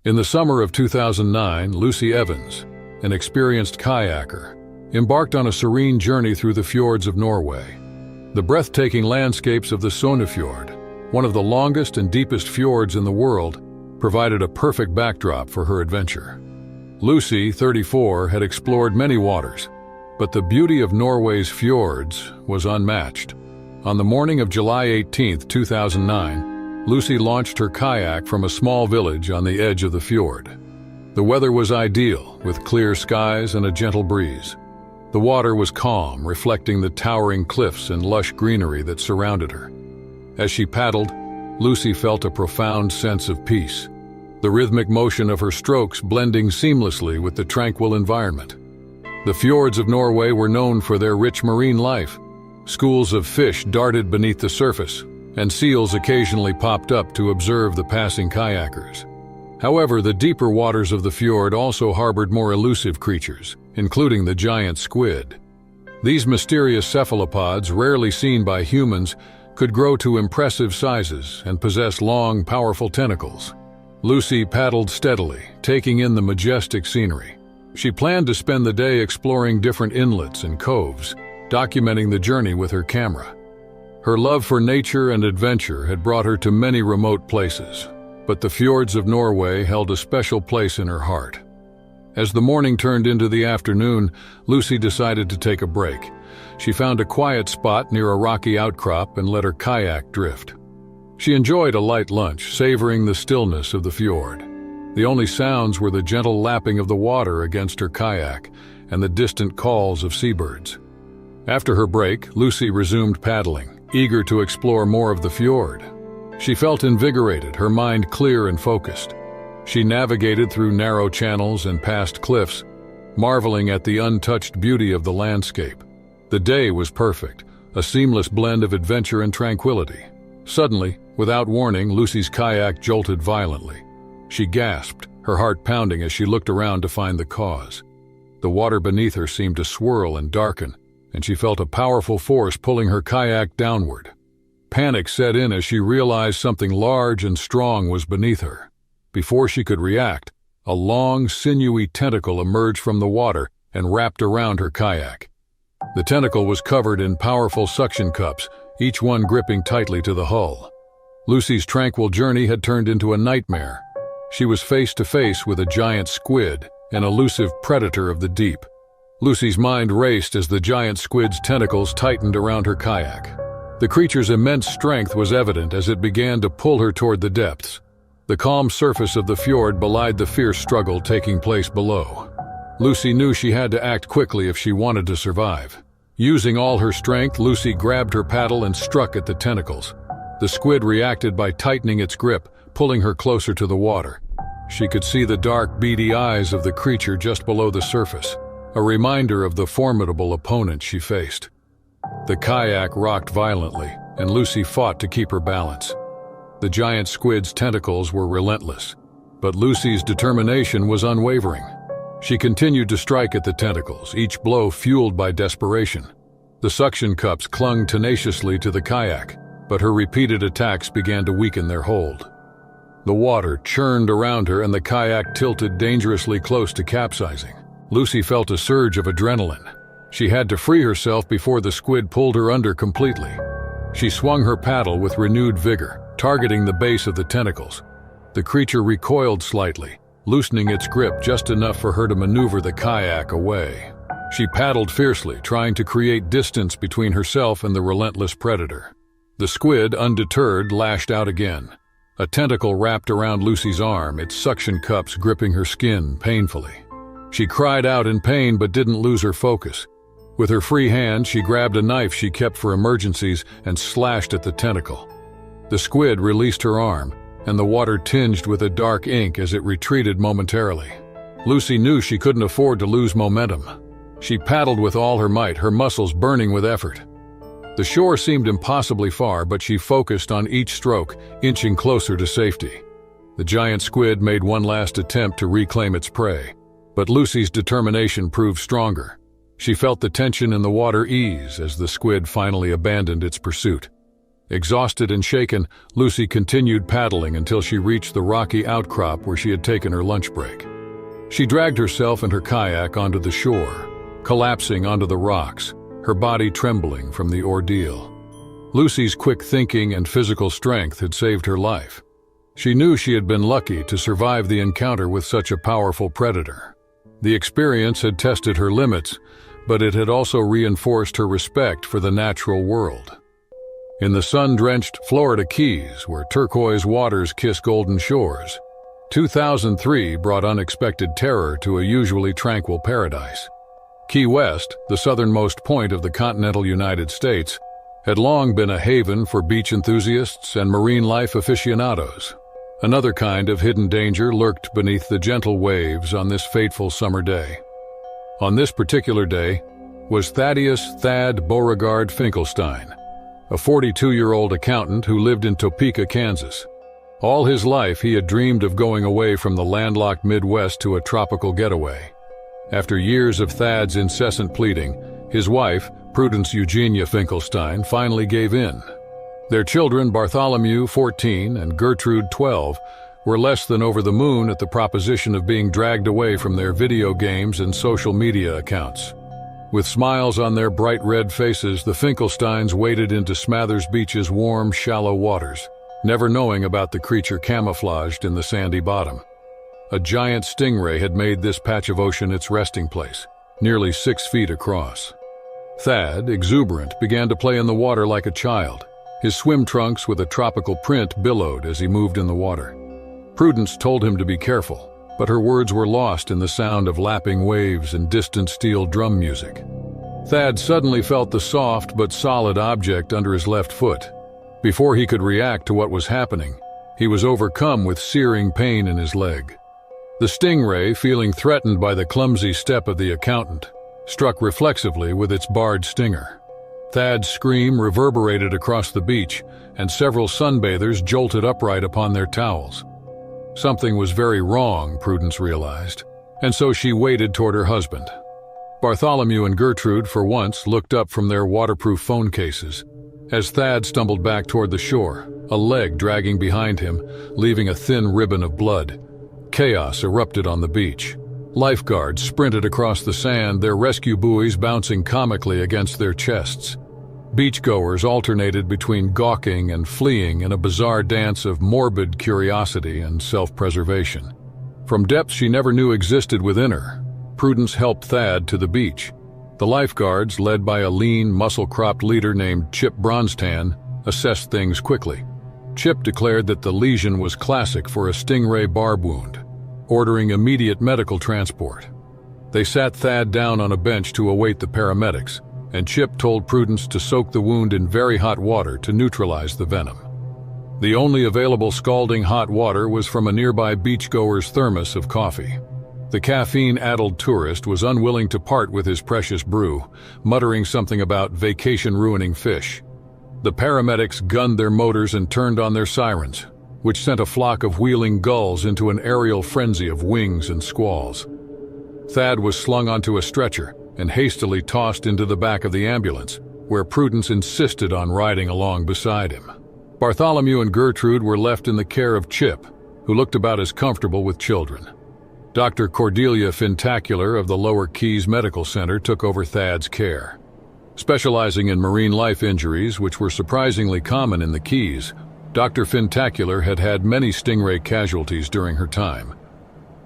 In the summer of 2009, Lucy Evans, an experienced kayaker, embarked on a serene journey through the fjords of Norway. The breathtaking landscapes of the Sognefjord, one of the longest and deepest fjords in the world, provided a perfect backdrop for her adventure. Lucy, 34, had explored many waters, but the beauty of Norway's fjords was unmatched. On the morning of July 18, 2009, Lucy launched her kayak from a small village on the edge of the fjord. The weather was ideal, with clear skies and a gentle breeze. The water was calm, reflecting the towering cliffs and lush greenery that surrounded her. As she paddled, Lucy felt a profound sense of peace, the rhythmic motion of her strokes blending seamlessly with the tranquil environment. The fjords of Norway were known for their rich marine life. Schools of fish darted beneath the surface, and seals occasionally popped up to observe the passing kayakers. However, the deeper waters of the fjord also harbored more elusive creatures, including the giant squid. These mysterious cephalopods, rarely seen by humans, could grow to impressive sizes and possess long, powerful tentacles. Lucy paddled steadily, taking in the majestic scenery. She planned to spend the day exploring different inlets and coves, documenting the journey with her camera. Her love for nature and adventure had brought her to many remote places, but the fjords of Norway held a special place in her heart. As the morning turned into the afternoon, Lucy decided to take a break. She found a quiet spot near a rocky outcrop and let her kayak drift. She enjoyed a light lunch, savoring the stillness of the fjord. The only sounds were the gentle lapping of the water against her kayak and the distant calls of seabirds. After her break, Lucy resumed paddling, eager to explore more of the fjord. She felt invigorated, her mind clear and focused. She navigated through narrow channels and past cliffs, marveling at the untouched beauty of the landscape. The day was perfect, a seamless blend of adventure and tranquility. Suddenly, without warning, Lucy's kayak jolted violently. She gasped, her heart pounding as she looked around to find the cause. The water beneath her seemed to swirl and darken, and she felt a powerful force pulling her kayak downward. Panic set in as she realized something large and strong was beneath her. Before she could react, a long, sinewy tentacle emerged from the water and wrapped around her kayak. The tentacle was covered in powerful suction cups, each one gripping tightly to the hull. Lucy's tranquil journey had turned into a nightmare. She was face to face with a giant squid, an elusive predator of the deep. Lucy's mind raced as the giant squid's tentacles tightened around her kayak. The creature's immense strength was evident as it began to pull her toward the depths. The calm surface of the fjord belied the fierce struggle taking place below. Lucy knew she had to act quickly if she wanted to survive. Using all her strength, Lucy grabbed her paddle and struck at the tentacles. The squid reacted by tightening its grip, pulling her closer to the water. She could see the dark, beady eyes of the creature just below the surface, a reminder of the formidable opponent she faced. The kayak rocked violently, and Lucy fought to keep her balance. The giant squid's tentacles were relentless, but Lucy's determination was unwavering. She continued to strike at the tentacles, each blow fueled by desperation. The suction cups clung tenaciously to the kayak, but her repeated attacks began to weaken their hold. The water churned around her and the kayak tilted dangerously close to capsizing. Lucy felt a surge of adrenaline. She had to free herself before the squid pulled her under completely. She swung her paddle with renewed vigor, targeting the base of the tentacles. The creature recoiled slightly, loosening its grip just enough for her to maneuver the kayak away. She paddled fiercely, trying to create distance between herself and the relentless predator. The squid, undeterred, lashed out again. A tentacle wrapped around Lucy's arm, its suction cups gripping her skin painfully. She cried out in pain but didn't lose her focus. With her free hand, she grabbed a knife she kept for emergencies and slashed at the tentacle. The squid released her arm, and the water tinged with a dark ink as it retreated momentarily. Lucy knew she couldn't afford to lose momentum. She paddled with all her might, her muscles burning with effort. The shore seemed impossibly far, but she focused on each stroke, inching closer to safety. The giant squid made one last attempt to reclaim its prey, but Lucy's determination proved stronger. She felt the tension in the water ease as the squid finally abandoned its pursuit. Exhausted and shaken, Lucy continued paddling until she reached the rocky outcrop where she had taken her lunch break. She dragged herself and her kayak onto the shore, collapsing onto the rocks, her body trembling from the ordeal. Lucy's quick thinking and physical strength had saved her life. She knew she had been lucky to survive the encounter with such a powerful predator. The experience had tested her limits, but it had also reinforced her respect for the natural world. In the sun-drenched Florida Keys, where turquoise waters kiss golden shores, 2003 brought unexpected terror to a usually tranquil paradise. Key West, the southernmost point of the continental United States, had long been a haven for beach enthusiasts and marine life aficionados. Another kind of hidden danger lurked beneath the gentle waves on this fateful summer day. On this particular day was Thaddeus "Thad" Beauregard Finkelstein, a 42-year-old accountant who lived in Topeka, Kansas. All his life he had dreamed of going away from the landlocked Midwest to a tropical getaway. After years of Thad's incessant pleading, his wife, Prudence Eugenia Finkelstein, finally gave in. Their children, Bartholomew, 14, and Gertrude, 12, were less than over the moon at the proposition of being dragged away from their video games and social media accounts. With smiles on their bright red faces, the Finkelsteins waded into Smathers Beach's warm, shallow waters, never knowing about the creature camouflaged in the sandy bottom. A giant stingray had made this patch of ocean its resting place, nearly 6 feet across. Thad, exuberant, began to play in the water like a child. His swim trunks with a tropical print billowed as he moved in the water. Prudence told him to be careful, but her words were lost in the sound of lapping waves and distant steel drum music. Thad suddenly felt the soft but solid object under his left foot. Before he could react to what was happening, he was overcome with searing pain in his leg. The stingray, feeling threatened by the clumsy step of the accountant, struck reflexively with its barred stinger. Thad's scream reverberated across the beach, and several sunbathers jolted upright upon their towels. Something was very wrong, Prudence realized, and so she waded toward her husband. Bartholomew and Gertrude, for once, looked up from their waterproof phone cases. As Thad stumbled back toward the shore, a leg dragging behind him, leaving a thin ribbon of blood. Chaos erupted on the beach. Lifeguards sprinted across the sand, their rescue buoys bouncing comically against their chests. Beachgoers alternated between gawking and fleeing in a bizarre dance of morbid curiosity and self-preservation. From depths she never knew existed within her, Prudence helped Thad to the beach. The lifeguards, led by a lean, muscle-cropped leader named Chip Bronstan, assessed things quickly. Chip declared that the lesion was classic for a stingray barb wound, ordering immediate medical transport. They sat Thad down on a bench to await the paramedics, and Chip told Prudence to soak the wound in very hot water to neutralize the venom. The only available scalding hot water was from a nearby beachgoer's thermos of coffee. The caffeine-addled tourist was unwilling to part with his precious brew, muttering something about vacation-ruining fish. The paramedics gunned their motors and turned on their sirens, which sent a flock of wheeling gulls into an aerial frenzy of wings and squalls. Thad was slung onto a stretcher and hastily tossed into the back of the ambulance, where Prudence insisted on riding along beside him. Bartholomew and Gertrude were left in the care of Chip, who looked about as comfortable with children. Dr. Cordelia Fintacular of the Lower Keys Medical Center took over Thad's care. Specializing in marine life injuries, which were surprisingly common in the Keys, Dr. Fintacular had had many stingray casualties during her time.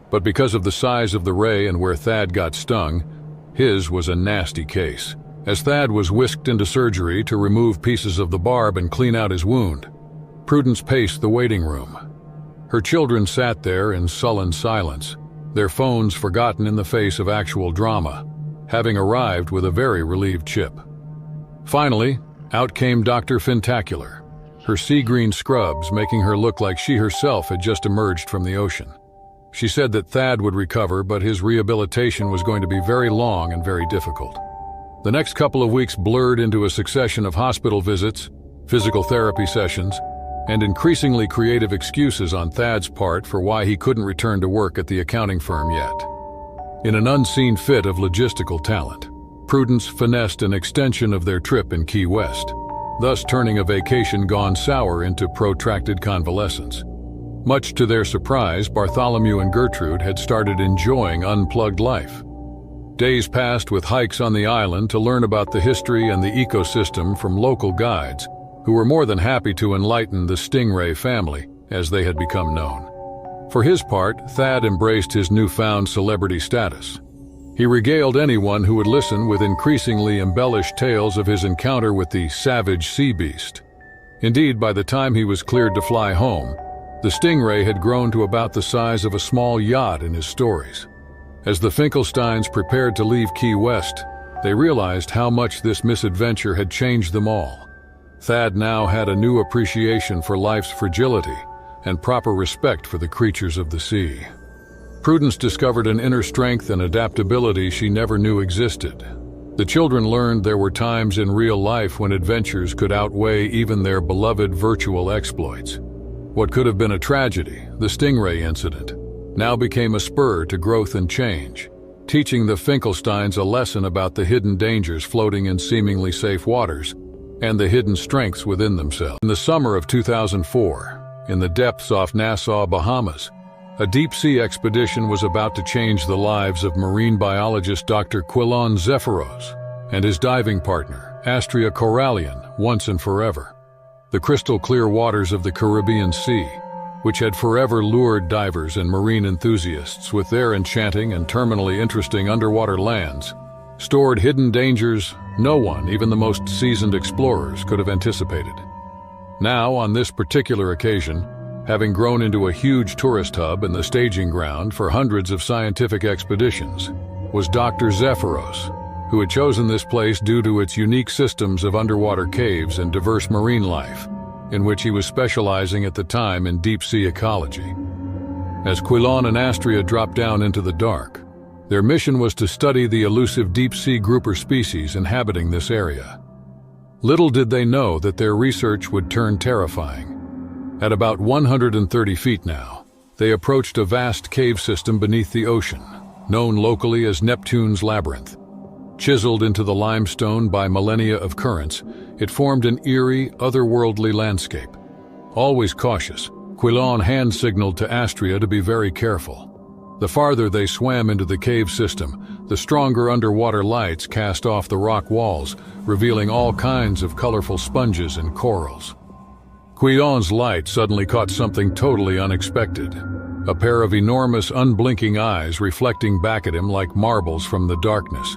But because of the size of the ray and where Thad got stung, his was a nasty case. As Thad was whisked into surgery to remove pieces of the barb and clean out his wound, Prudence paced the waiting room. Her children sat there in sullen silence, their phones forgotten in the face of actual drama, having arrived with a very relieved Chip. Finally, out came Dr. Fintacular, her sea-green scrubs making her look like she herself had just emerged from the ocean. She said that Thad would recover, but his rehabilitation was going to be very long and very difficult. The next couple of weeks blurred into a succession of hospital visits, physical therapy sessions, and increasingly creative excuses on Thad's part for why he couldn't return to work at the accounting firm yet. In an unseen fit of logistical talent, Prudence finessed an extension of their trip in Key West. thus turning a vacation gone sour into protracted convalescence. Much to their surprise, Bartholomew and Gertrude had started enjoying unplugged life. Days passed with hikes on the island to learn about the history and the ecosystem from local guides, who were more than happy to enlighten the Stingray family, as they had become known. For his part, Thad embraced his newfound celebrity status. He regaled anyone who would listen with increasingly embellished tales of his encounter with the savage sea beast. Indeed, by the time he was cleared to fly home, the Stingray had grown to about the size of a small yacht in his stories. As the Finkelsteins prepared to leave Key West, they realized how much this misadventure had changed them all. Thad now had a new appreciation for life's fragility and proper respect for the creatures of the sea. Prudence discovered an inner strength and adaptability she never knew existed. The children learned there were times in real life when adventures could outweigh even their beloved virtual exploits. What could have been a tragedy, the Stingray incident, now became a spur to growth and change, teaching the Finkelsteins a lesson about the hidden dangers floating in seemingly safe waters and the hidden strengths within themselves. In the summer of 2004, in the depths off Nassau, Bahamas, a deep-sea expedition was about to change the lives of marine biologist Dr. Quilon Zephyros and his diving partner, Astria Corallian, once and forever. The crystal-clear waters of the Caribbean Sea, which had forever lured divers and marine enthusiasts with their enchanting and terminally interesting underwater lands, stored hidden dangers no one, even the most seasoned explorers, could have anticipated. Now, on this particular occasion, having grown into a huge tourist hub and the staging ground for hundreds of scientific expeditions, was Dr. Zephyros, who had chosen this place due to its unique systems of underwater caves and diverse marine life, in which he was specializing at the time in deep-sea ecology. As Quilon and Astria dropped down into the dark, their mission was to study the elusive deep-sea grouper species inhabiting this area. Little did they know that their research would turn terrifying. At about 130 feet now, they approached a vast cave system beneath the ocean, known locally as Neptune's Labyrinth. Chiseled into the limestone by millennia of currents, it formed an eerie, otherworldly landscape. Always cautious, Quilon hand-signaled to Astria to be very careful. The farther they swam into the cave system, the stronger underwater lights cast off the rock walls, revealing all kinds of colorful sponges and corals. Quilon's light suddenly caught something totally unexpected. A pair of enormous, unblinking eyes reflecting back at him like marbles from the darkness.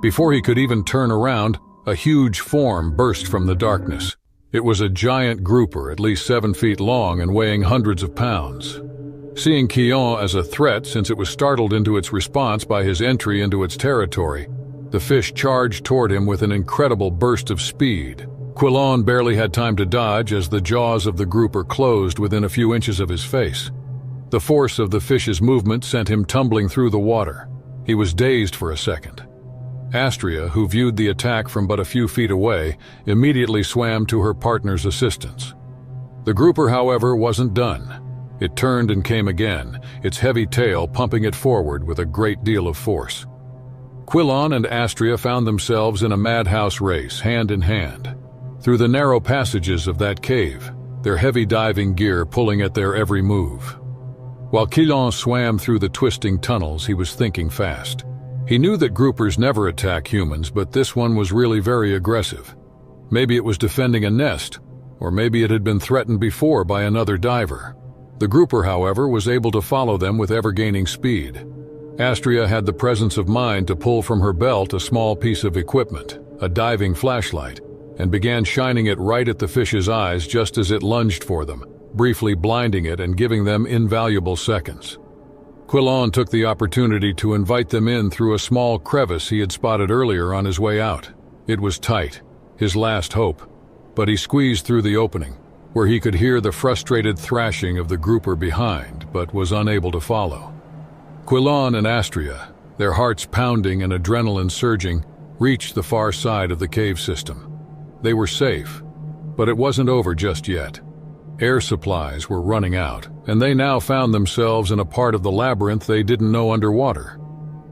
Before he could even turn around, a huge form burst from the darkness. It was a giant grouper at least 7 feet long and weighing hundreds of pounds. Seeing Quilon as a threat since it was startled into its response by his entry into its territory, the fish charged toward him with an incredible burst of speed. Quilon barely had time to dodge as the jaws of the grouper closed within a few inches of his face. The force of the fish's movement sent him tumbling through the water. He was dazed for a second. Astria, who viewed the attack from but a few feet away, immediately swam to her partner's assistance. The grouper, however, wasn't done. It turned and came again, its heavy tail pumping it forward with a great deal of force. Quilon and Astria found themselves in a madhouse race, hand in hand, through the narrow passages of that cave, their heavy diving gear pulling at their every move. While Quilon swam through the twisting tunnels, he was thinking fast. He knew that groupers never attack humans, but this one was really very aggressive. Maybe it was defending a nest, or maybe it had been threatened before by another diver. The grouper, however, was able to follow them with ever-gaining speed. Astria had the presence of mind to pull from her belt a small piece of equipment, a diving flashlight, and began shining it right at the fish's eyes just as it lunged for them, briefly blinding it and giving them invaluable seconds. Quilon took the opportunity to invite them in through a small crevice he had spotted earlier on his way out. It was tight, his last hope, but he squeezed through the opening, where he could hear the frustrated thrashing of the grouper behind, but was unable to follow. Quilon and Astria, their hearts pounding and adrenaline surging, reached the far side of the cave system. They were safe, but it wasn't over just yet. Air supplies were running out, and they now found themselves in a part of the labyrinth they didn't know underwater.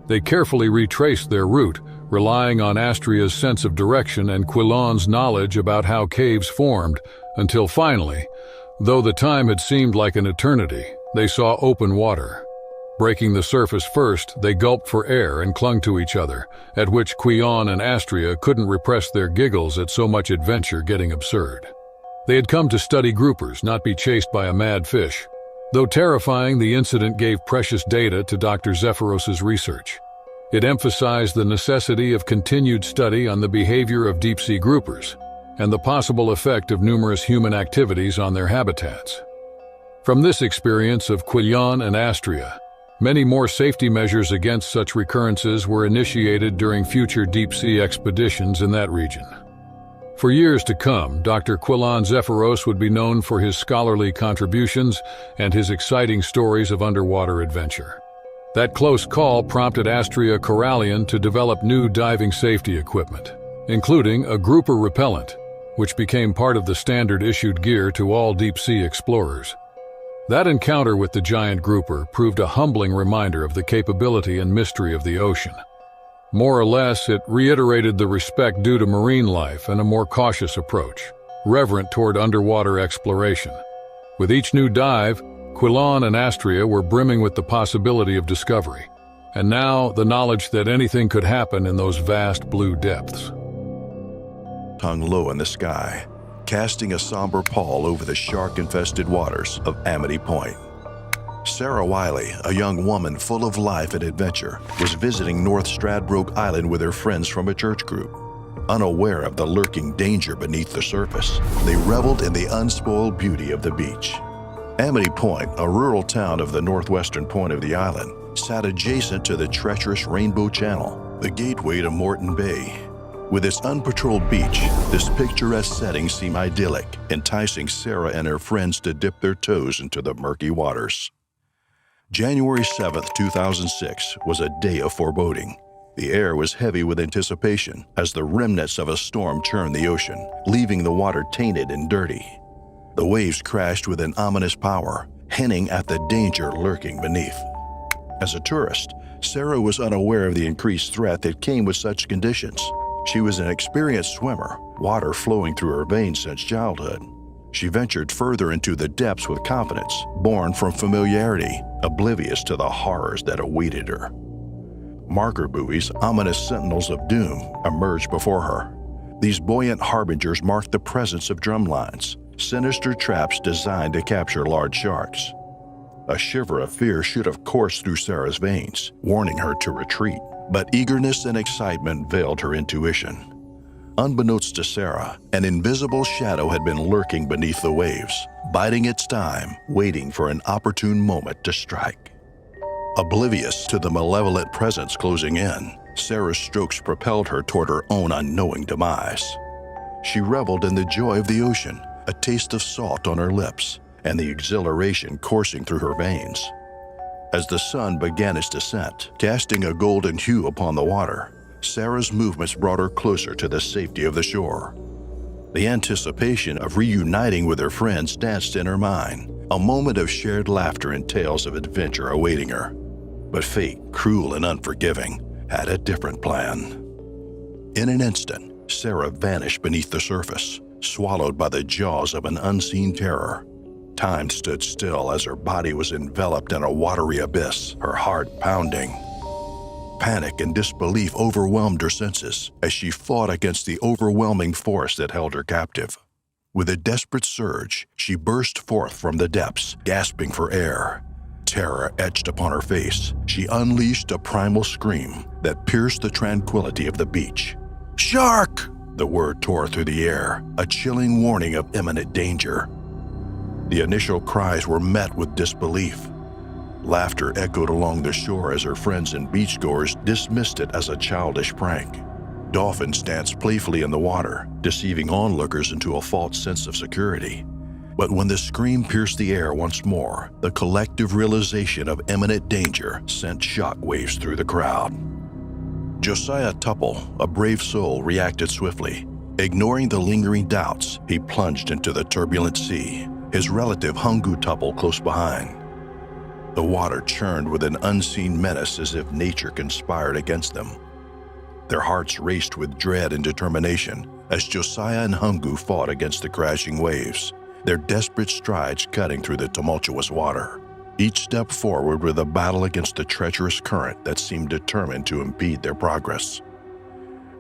They carefully retraced their route, relying on Astria's sense of direction and Quillan's knowledge about how caves formed, until finally, though the time had seemed like an eternity, they saw open water. Breaking the surface first, they gulped for air and clung to each other, at which Quillan and Astria couldn't repress their giggles at so much adventure getting absurd. They had come to study groupers, not be chased by a mad fish. Though terrifying, the incident gave precious data to Dr. Zephyros's research. It emphasized the necessity of continued study on the behavior of deep-sea groupers and the possible effect of numerous human activities on their habitats. From this experience of Quillan and Astria, many more safety measures against such recurrences were initiated during future deep-sea expeditions in that region. For years to come, Dr. Quillan Zephyros would be known for his scholarly contributions and his exciting stories of underwater adventure. That close call prompted Astria Corallian to develop new diving safety equipment, including a grouper repellent, which became part of the standard-issued gear to all deep-sea explorers. That encounter with the giant grouper proved a humbling reminder of the capability and mystery of the ocean. More or less, it reiterated the respect due to marine life and a more cautious approach, reverent toward underwater exploration. With each new dive, Quillan and Astria were brimming with the possibility of discovery, and now the knowledge that anything could happen in those vast blue depths. Hung low in the sky, casting a somber pall over the shark-infested waters of Amity Point. Sarah Wiley, a young woman full of life and adventure, was visiting North Stradbroke Island with her friends from a church group. Unaware of the lurking danger beneath the surface, they reveled in the unspoiled beauty of the beach. Amity Point, a rural town of the northwestern point of the island, sat adjacent to the treacherous Rainbow Channel, the gateway to Moreton Bay. With its unpatrolled beach, this picturesque setting seemed idyllic, enticing Sarah and her friends to dip their toes into the murky waters. January 7, 2006 was a day of foreboding. The air was heavy with anticipation as the remnants of a storm churned the ocean, leaving the water tainted and dirty. The waves crashed with an ominous power, hinting at the danger lurking beneath. As a tourist, Sarah was unaware of the increased threat that came with such conditions. She was an experienced swimmer, water flowing through her veins since childhood. She ventured further into the depths with confidence, born from familiarity, oblivious to the horrors that awaited her. Marker buoys, ominous sentinels of doom, emerged before her. These buoyant harbingers marked the presence of drumlines, sinister traps designed to capture large sharks. A shiver of fear should have coursed through Sarah's veins, warning her to retreat, but eagerness and excitement veiled her intuition. Unbeknownst to Sarah, an invisible shadow had been lurking beneath the waves, biding its time, waiting for an opportune moment to strike. Oblivious to the malevolent presence closing in, Sarah's strokes propelled her toward her own unknowing demise. She reveled in the joy of the ocean, a taste of salt on her lips, and the exhilaration coursing through her veins. As the sun began its descent, casting a golden hue upon the water, Sarah's movements brought her closer to the safety of the shore. The anticipation of reuniting with her friends danced in her mind, a moment of shared laughter and tales of adventure awaiting her. But fate, cruel and unforgiving, had a different plan. In an instant, Sarah vanished beneath the surface, swallowed by the jaws of an unseen terror. Time stood still as her body was enveloped in a watery abyss, her heart pounding. Panic and disbelief overwhelmed her senses as she fought against the overwhelming force that held her captive. With a desperate surge, she burst forth from the depths, gasping for air. Terror etched upon her face. She unleashed a primal scream that pierced the tranquility of the beach. "Shark!" The word tore through the air, a chilling warning of imminent danger. The initial cries were met with disbelief. Laughter echoed along the shore as her friends and beachgoers dismissed it as a childish prank. Dolphins danced playfully in the water, deceiving onlookers into a false sense of security. But when the scream pierced the air once more, the collective realization of imminent danger sent shockwaves through the crowd. Josiah Tupple, a brave soul, reacted swiftly. Ignoring the lingering doubts, he plunged into the turbulent sea, his relative Hungu Tupple close behind. The water churned with an unseen menace as if nature conspired against them. Their hearts raced with dread and determination as Josiah and Hungu fought against the crashing waves, their desperate strides cutting through the tumultuous water. Each step forward with a battle against the treacherous current that seemed determined to impede their progress.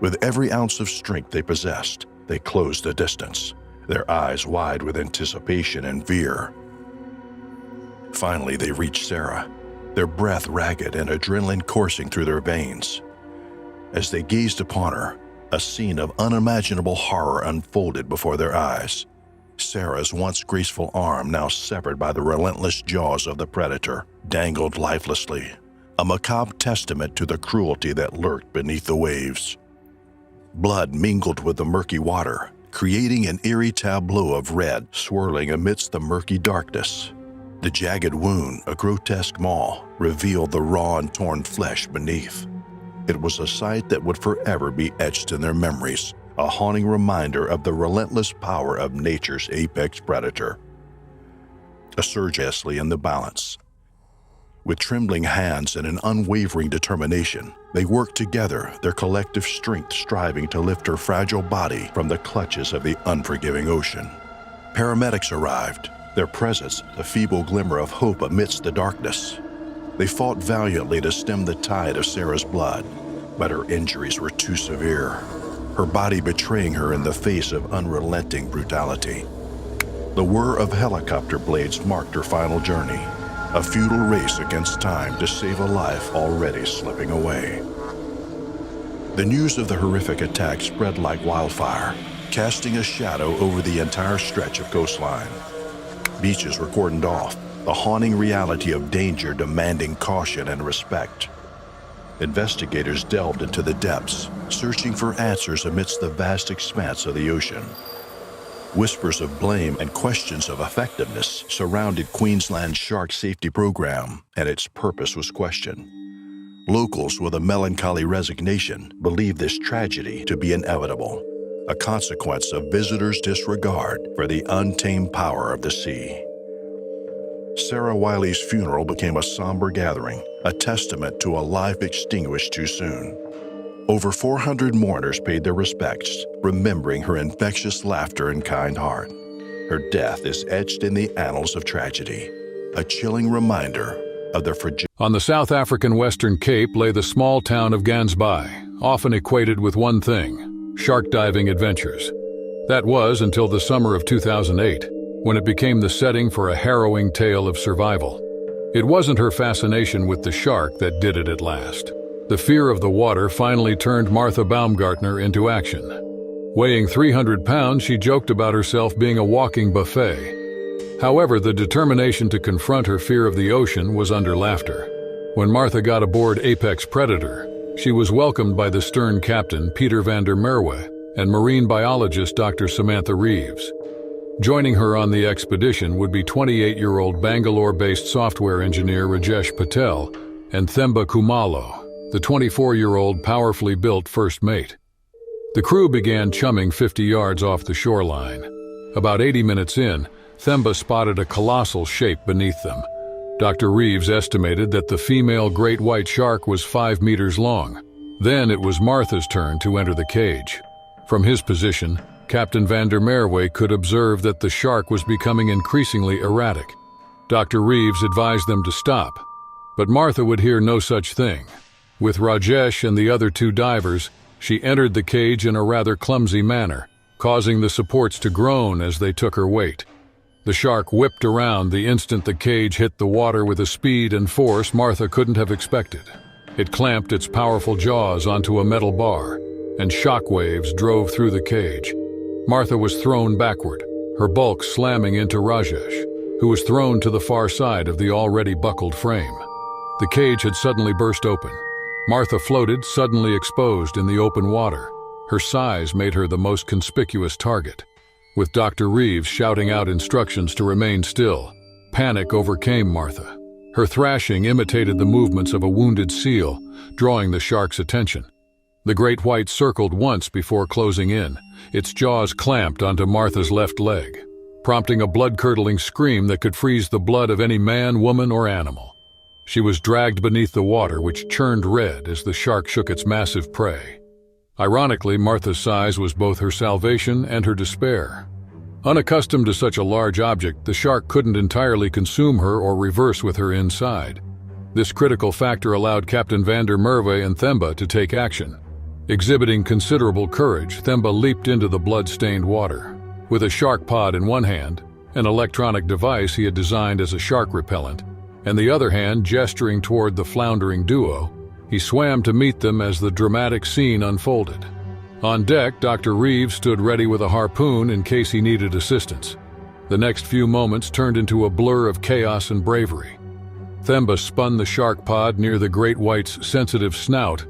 With every ounce of strength they possessed, they closed the distance, their eyes wide with anticipation and fear. Finally, they reached Sarah, their breath ragged and adrenaline coursing through their veins. As they gazed upon her, a scene of unimaginable horror unfolded before their eyes. Sarah's once graceful arm, now severed by the relentless jaws of the predator, dangled lifelessly, a macabre testament to the cruelty that lurked beneath the waves. Blood mingled with the murky water, creating an eerie tableau of red swirling amidst the murky darkness. The jagged wound, a grotesque maw, revealed the raw and torn flesh beneath. It was a sight that would forever be etched in their memories, a haunting reminder of the relentless power of nature's apex predator. A surge in the balance. With trembling hands and an unwavering determination, they worked together, their collective strength striving to lift her fragile body from the clutches of the unforgiving ocean. Paramedics arrived, their presence a feeble glimmer of hope amidst the darkness. They fought valiantly to stem the tide of Sarah's blood, but her injuries were too severe, her body betraying her in the face of unrelenting brutality. The whir of helicopter blades marked her final journey, a futile race against time to save a life already slipping away. The news of the horrific attack spread like wildfire, casting a shadow over the entire stretch of coastline. Beaches were cordoned off, the haunting reality of danger demanding caution and respect. Investigators delved into the depths, searching for answers amidst the vast expanse of the ocean. Whispers of blame and questions of effectiveness surrounded Queensland's shark safety program, and its purpose was questioned. Locals, with a melancholy resignation, believed this tragedy to be inevitable, a consequence of visitors' disregard for the untamed power of the sea. Sarah Wiley's funeral became a somber gathering, a testament to a life extinguished too soon. Over 400 mourners paid their respects, remembering her infectious laughter and kind heart. Her death is etched in the annals of tragedy, a chilling reminder of the fragility. On the South African Western Cape lay the small town of Gansbaai, often equated with one thing: shark diving adventures. That was until the summer of 2008, when it became the setting for a harrowing tale of survival. It wasn't her fascination with the shark that did it at last. The fear of the water finally turned Martha Baumgartner into action. Weighing 300 pounds, she joked about herself being a walking buffet. However, the determination to confront her fear of the ocean was under laughter. When Martha got aboard Apex Predator, she was welcomed by the stern captain Peter van der Merwe and marine biologist Dr. Samantha Reeves. Joining her on the expedition would be 28-year-old Bangalore-based software engineer Rajesh Patel and Themba Khumalo, the 24-year-old powerfully built first mate. The crew began chumming 50 yards off the shoreline. About 80 minutes in, Themba spotted a colossal shape beneath them. Dr. Reeves estimated that the female great white shark was 5 meters long. Then it was Martha's turn to enter the cage. From his position, Captain van der Merwe could observe that the shark was becoming increasingly erratic. Dr. Reeves advised them to stop, but Martha would hear no such thing. With Rajesh and the other 2 divers, she entered the cage in a rather clumsy manner, causing the supports to groan as they took her weight. The shark whipped around the instant the cage hit the water with a speed and force Martha couldn't have expected. It clamped its powerful jaws onto a metal bar, and shock waves drove through the cage. Martha was thrown backward, her bulk slamming into Rajesh, who was thrown to the far side of the already buckled frame. The cage had suddenly burst open. Martha floated, suddenly exposed in the open water. Her size made her the most conspicuous target. With Dr. Reeves shouting out instructions to remain still, panic overcame Martha. Her thrashing imitated the movements of a wounded seal, drawing the shark's attention. The great white circled once before closing in, its jaws clamped onto Martha's left leg, prompting a blood-curdling scream that could freeze the blood of any man, woman, or animal. She was dragged beneath the water, which churned red as the shark shook its massive prey. Ironically, Martha's size was both her salvation and her despair. Unaccustomed to such a large object, the shark couldn't entirely consume her or reverse with her inside. This critical factor allowed Captain van der Merwe and Themba to take action. Exhibiting considerable courage, Themba leaped into the blood-stained water. With a shark pod in one hand, an electronic device he had designed as a shark repellent, and the other hand gesturing toward the floundering duo, he swam to meet them as the dramatic scene unfolded. On deck, Dr. Reeves stood ready with a harpoon in case he needed assistance. The next few moments turned into a blur of chaos and bravery. Themba spun the shark pod near the great white's sensitive snout,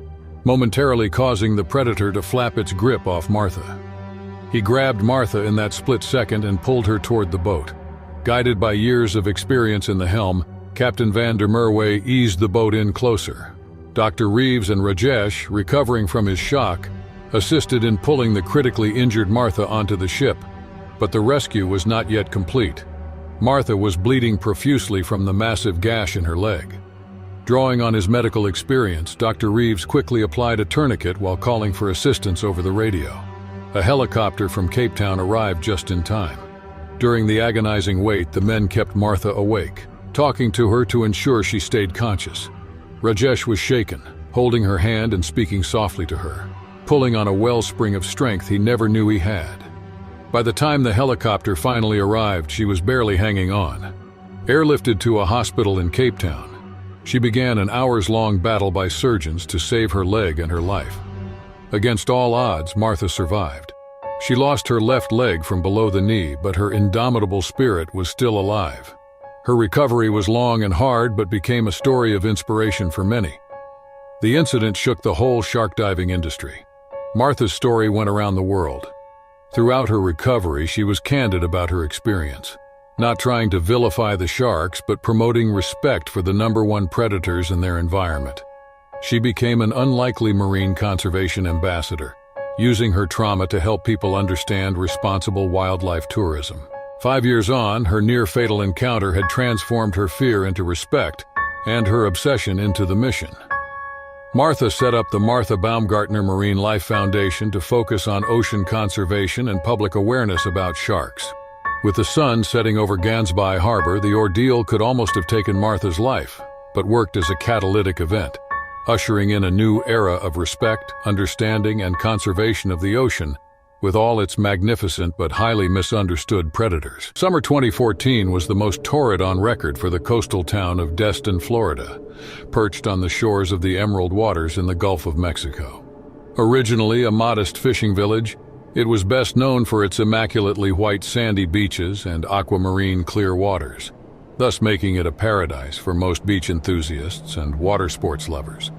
momentarily causing the predator to flap its grip off Martha. He grabbed Martha in that split second and pulled her toward the boat. Guided by years of experience in the helm, Captain van der Merwe eased the boat in closer. Dr. Reeves and Rajesh, recovering from his shock, assisted in pulling the critically injured Martha onto the ship, but the rescue was not yet complete. Martha was bleeding profusely from the massive gash in her leg. Drawing on his medical experience, Dr. Reeves quickly applied a tourniquet while calling for assistance over the radio. A helicopter from Cape Town arrived just in time. During the agonizing wait, the men kept Martha awake, talking to her to ensure she stayed conscious. Rajesh was shaken, holding her hand and speaking softly to her, pulling on a wellspring of strength he never knew he had. By the time the helicopter finally arrived, she was barely hanging on. Airlifted to a hospital in Cape Town, she began an hours-long battle by surgeons to save her leg and her life. Against all odds, Martha survived. She lost her left leg from below the knee, but her indomitable spirit was still alive. Her recovery was long and hard, but became a story of inspiration for many. The incident shook the whole shark diving industry. Martha's story went around the world. Throughout her recovery, she was candid about her experience, not trying to vilify the sharks, but promoting respect for the #1 predators in their environment. She became an unlikely marine conservation ambassador, using her trauma to help people understand responsible wildlife tourism. 5 years on, her near-fatal encounter had transformed her fear into respect and her obsession into the mission. Martha set up the Martha Baumgartner Marine Life Foundation to focus on ocean conservation and public awareness about sharks. With the sun setting over Gansby Harbor, the ordeal could almost have taken Martha's life, but worked as a catalytic event, ushering in a new era of respect, understanding, and conservation of the ocean, with all its magnificent but highly misunderstood predators. Summer 2014 was the most torrid on record for the coastal town of Destin, Florida, perched on the shores of the emerald waters in the Gulf of Mexico. Originally a modest fishing village, it was best known for its immaculately white sandy beaches and aquamarine clear waters, thus making it a paradise for most beach enthusiasts and water sports lovers.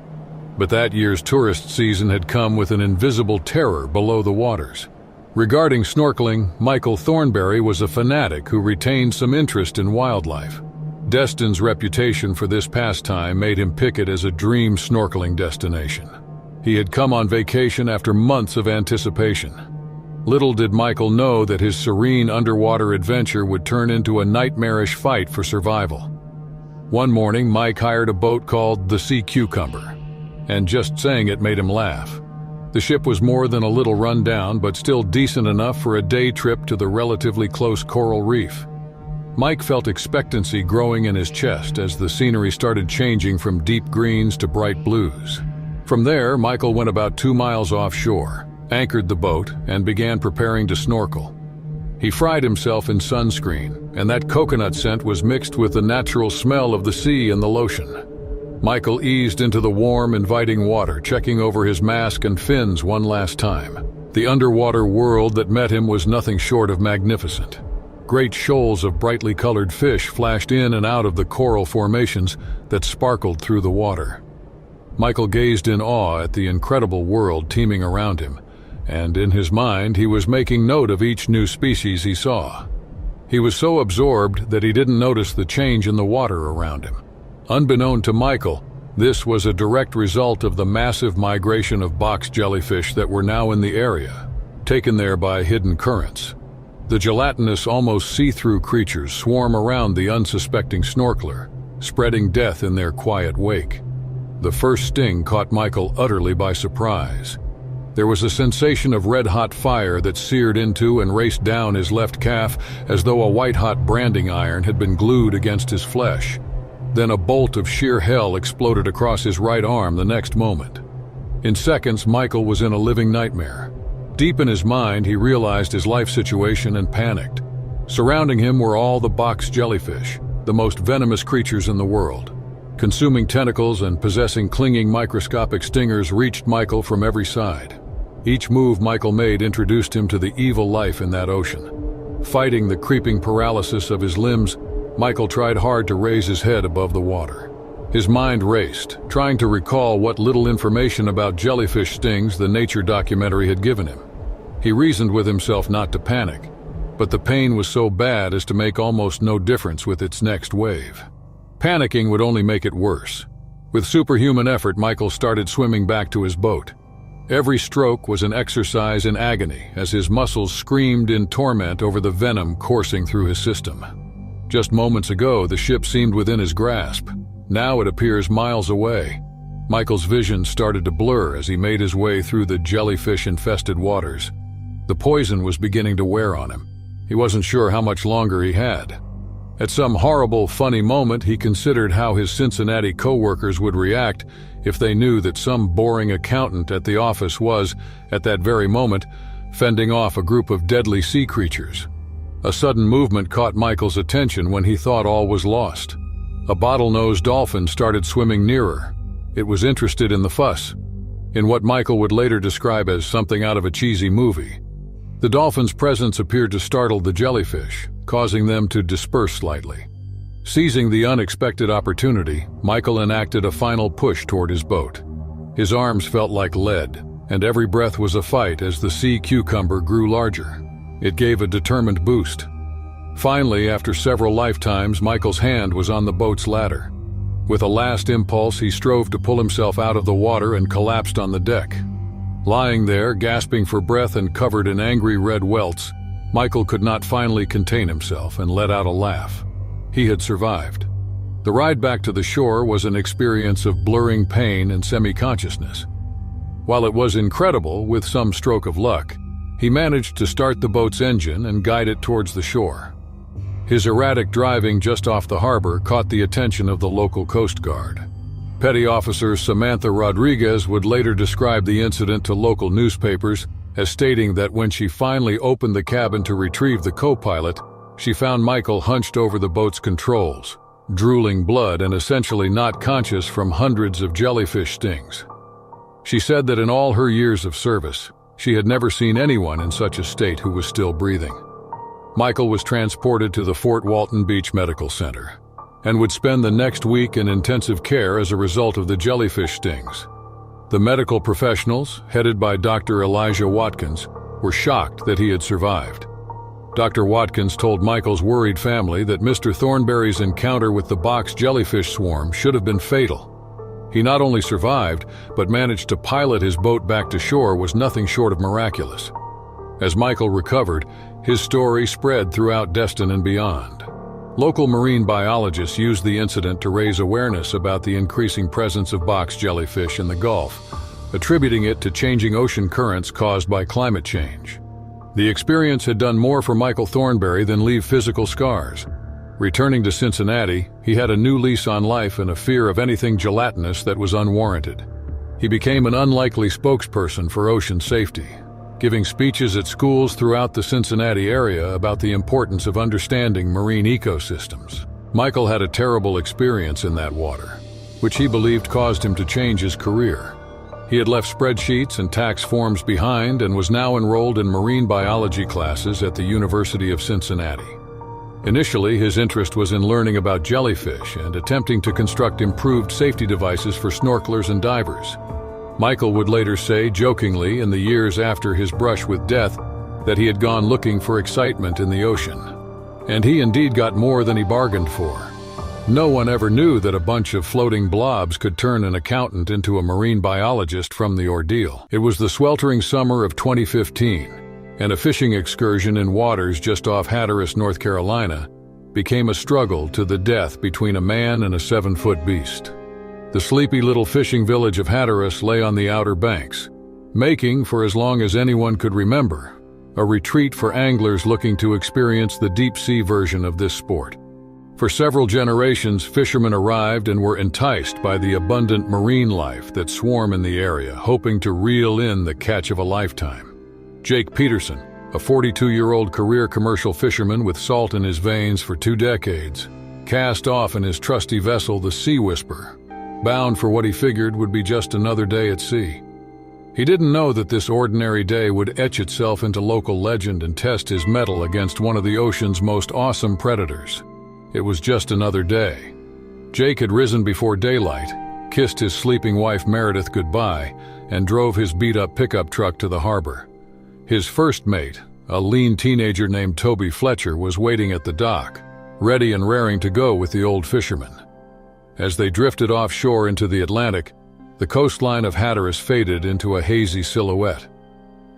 But that year's tourist season had come with an invisible terror below the waters. Regarding snorkeling, Michael Thornberry was a fanatic who retained some interest in wildlife. Destin's reputation for this pastime made him pick it as a dream snorkeling destination. He had come on vacation after months of anticipation. Little did Michael know that his serene underwater adventure would turn into a nightmarish fight for survival. One morning, Mike hired a boat called the Sea Cucumber, and just saying it made him laugh. The ship was more than a little run down, but still decent enough for a day trip to the relatively close coral reef. Mike felt expectancy growing in his chest as the scenery started changing from deep greens to bright blues. From there, Michael went about 2 miles offshore, anchored the boat, and began preparing to snorkel. He fried himself in sunscreen, and that coconut scent was mixed with the natural smell of the sea and the lotion. Michael eased into the warm, inviting water, checking over his mask and fins one last time. The underwater world that met him was nothing short of magnificent. Great shoals of brightly colored fish flashed in and out of the coral formations that sparkled through the water. Michael gazed in awe at the incredible world teeming around him, and in his mind he was making note of each new species he saw. He was so absorbed that he didn't notice the change in the water around him. Unbeknown to Michael, this was a direct result of the massive migration of box jellyfish that were now in the area, taken there by hidden currents. The gelatinous, almost see-through creatures swarm around the unsuspecting snorkeler, spreading death in their quiet wake. The first sting caught Michael utterly by surprise. There was a sensation of red-hot fire that seared into and raced down his left calf as though a white-hot branding iron had been glued against his flesh. Then a bolt of sheer hell exploded across his right arm the next moment. In seconds, Michael was in a living nightmare. Deep in his mind, he realized his life situation and panicked. Surrounding him were all the box jellyfish, the most venomous creatures in the world. Consuming tentacles and possessing clinging microscopic stingers reached Michael from every side. Each move Michael made introduced him to the evil life in that ocean. Fighting the creeping paralysis of his limbs, Michael tried hard to raise his head above the water. His mind raced, trying to recall what little information about jellyfish stings the nature documentary had given him. He reasoned with himself not to panic, but the pain was so bad as to make almost no difference with its next wave. Panicking would only make it worse. With superhuman effort, Michael started swimming back to his boat. Every stroke was an exercise in agony as his muscles screamed in torment over the venom coursing through his system. Just moments ago, the ship seemed within his grasp. Now it appears miles away. Michael's vision started to blur as he made his way through the jellyfish-infested waters. The poison was beginning to wear on him. He wasn't sure how much longer he had. At some horrible, funny moment, he considered how his Cincinnati co-workers would react if they knew that some boring accountant at the office was, at that very moment, fending off a group of deadly sea creatures. A sudden movement caught Michael's attention when he thought all was lost. A bottlenose dolphin started swimming nearer. It was interested in the fuss, in what Michael would later describe as something out of a cheesy movie. The dolphin's presence appeared to startle the jellyfish, causing them to disperse slightly. Seizing the unexpected opportunity, Michael enacted a final push toward his boat. His arms felt like lead, and every breath was a fight as the sea cucumber grew larger. It gave a determined boost. Finally, after several lifetimes, Michael's hand was on the boat's ladder. With a last impulse, he strove to pull himself out of the water and collapsed on the deck. Lying there, gasping for breath and covered in angry red welts, Michael could not finally contain himself and let out a laugh. He had survived. The ride back to the shore was an experience of blurring pain and semi-consciousness. While it was incredible, with some stroke of luck, he managed to start the boat's engine and guide it towards the shore. His erratic driving just off the harbor caught the attention of the local Coast Guard. Petty Officer Samantha Rodriguez would later describe the incident to local newspapers as stating that when she finally opened the cabin to retrieve the co-pilot, she found Michael hunched over the boat's controls, drooling blood and essentially not conscious from hundreds of jellyfish stings. She said that in all her years of service, she had never seen anyone in such a state who was still breathing. Michael was transported to the Fort Walton Beach Medical Center and would spend the next week in intensive care as a result of the jellyfish stings. The medical professionals, headed by Dr. Elijah Watkins, were shocked that he had survived. Dr. Watkins told Michael's worried family that Mr. Thornberry's encounter with the box jellyfish swarm should have been fatal. He not only survived, but managed to pilot his boat back to shore was nothing short of miraculous. As Michael recovered, his story spread throughout Destin and beyond. Local marine biologists used the incident to raise awareness about the increasing presence of box jellyfish in the Gulf, attributing it to changing ocean currents caused by climate change. The experience had done more for Michael Thornberry than leave physical scars. Returning to Cincinnati, he had a new lease on life and a fear of anything gelatinous that was unwarranted. He became an unlikely spokesperson for ocean safety, giving speeches at schools throughout the Cincinnati area about the importance of understanding marine ecosystems. Michael had a terrible experience in that water, which he believed caused him to change his career. He had left spreadsheets and tax forms behind and was now enrolled in marine biology classes at the University of Cincinnati. Initially, his interest was in learning about jellyfish and attempting to construct improved safety devices for snorkelers and divers. Michael would later say, jokingly, in the years after his brush with death, that he had gone looking for excitement in the ocean. And he indeed got more than he bargained for. No one ever knew that a bunch of floating blobs could turn an accountant into a marine biologist from the ordeal. It was the sweltering summer of 2015, and a fishing excursion in waters just off Hatteras, North Carolina, became a struggle to the death between a man and a 7-foot beast. The sleepy little fishing village of Hatteras lay on the outer banks, making, for as long as anyone could remember, a retreat for anglers looking to experience the deep-sea version of this sport. For several generations, fishermen arrived and were enticed by the abundant marine life that swarm in the area, hoping to reel in the catch of a lifetime. Jake Peterson, a 42-year-old career commercial fisherman with salt in his veins for 2 decades, cast off in his trusty vessel, the Sea Whisper, bound for what he figured would be just another day at sea. He didn't know that this ordinary day would etch itself into local legend and test his mettle against one of the ocean's most awesome predators. It was just another day. Jake had risen before daylight, kissed his sleeping wife Meredith goodbye, and drove his beat-up pickup truck to the harbor. His first mate, a lean teenager named Toby Fletcher, was waiting at the dock, ready and raring to go with the old fisherman. As they drifted offshore into the Atlantic, the coastline of Hatteras faded into a hazy silhouette.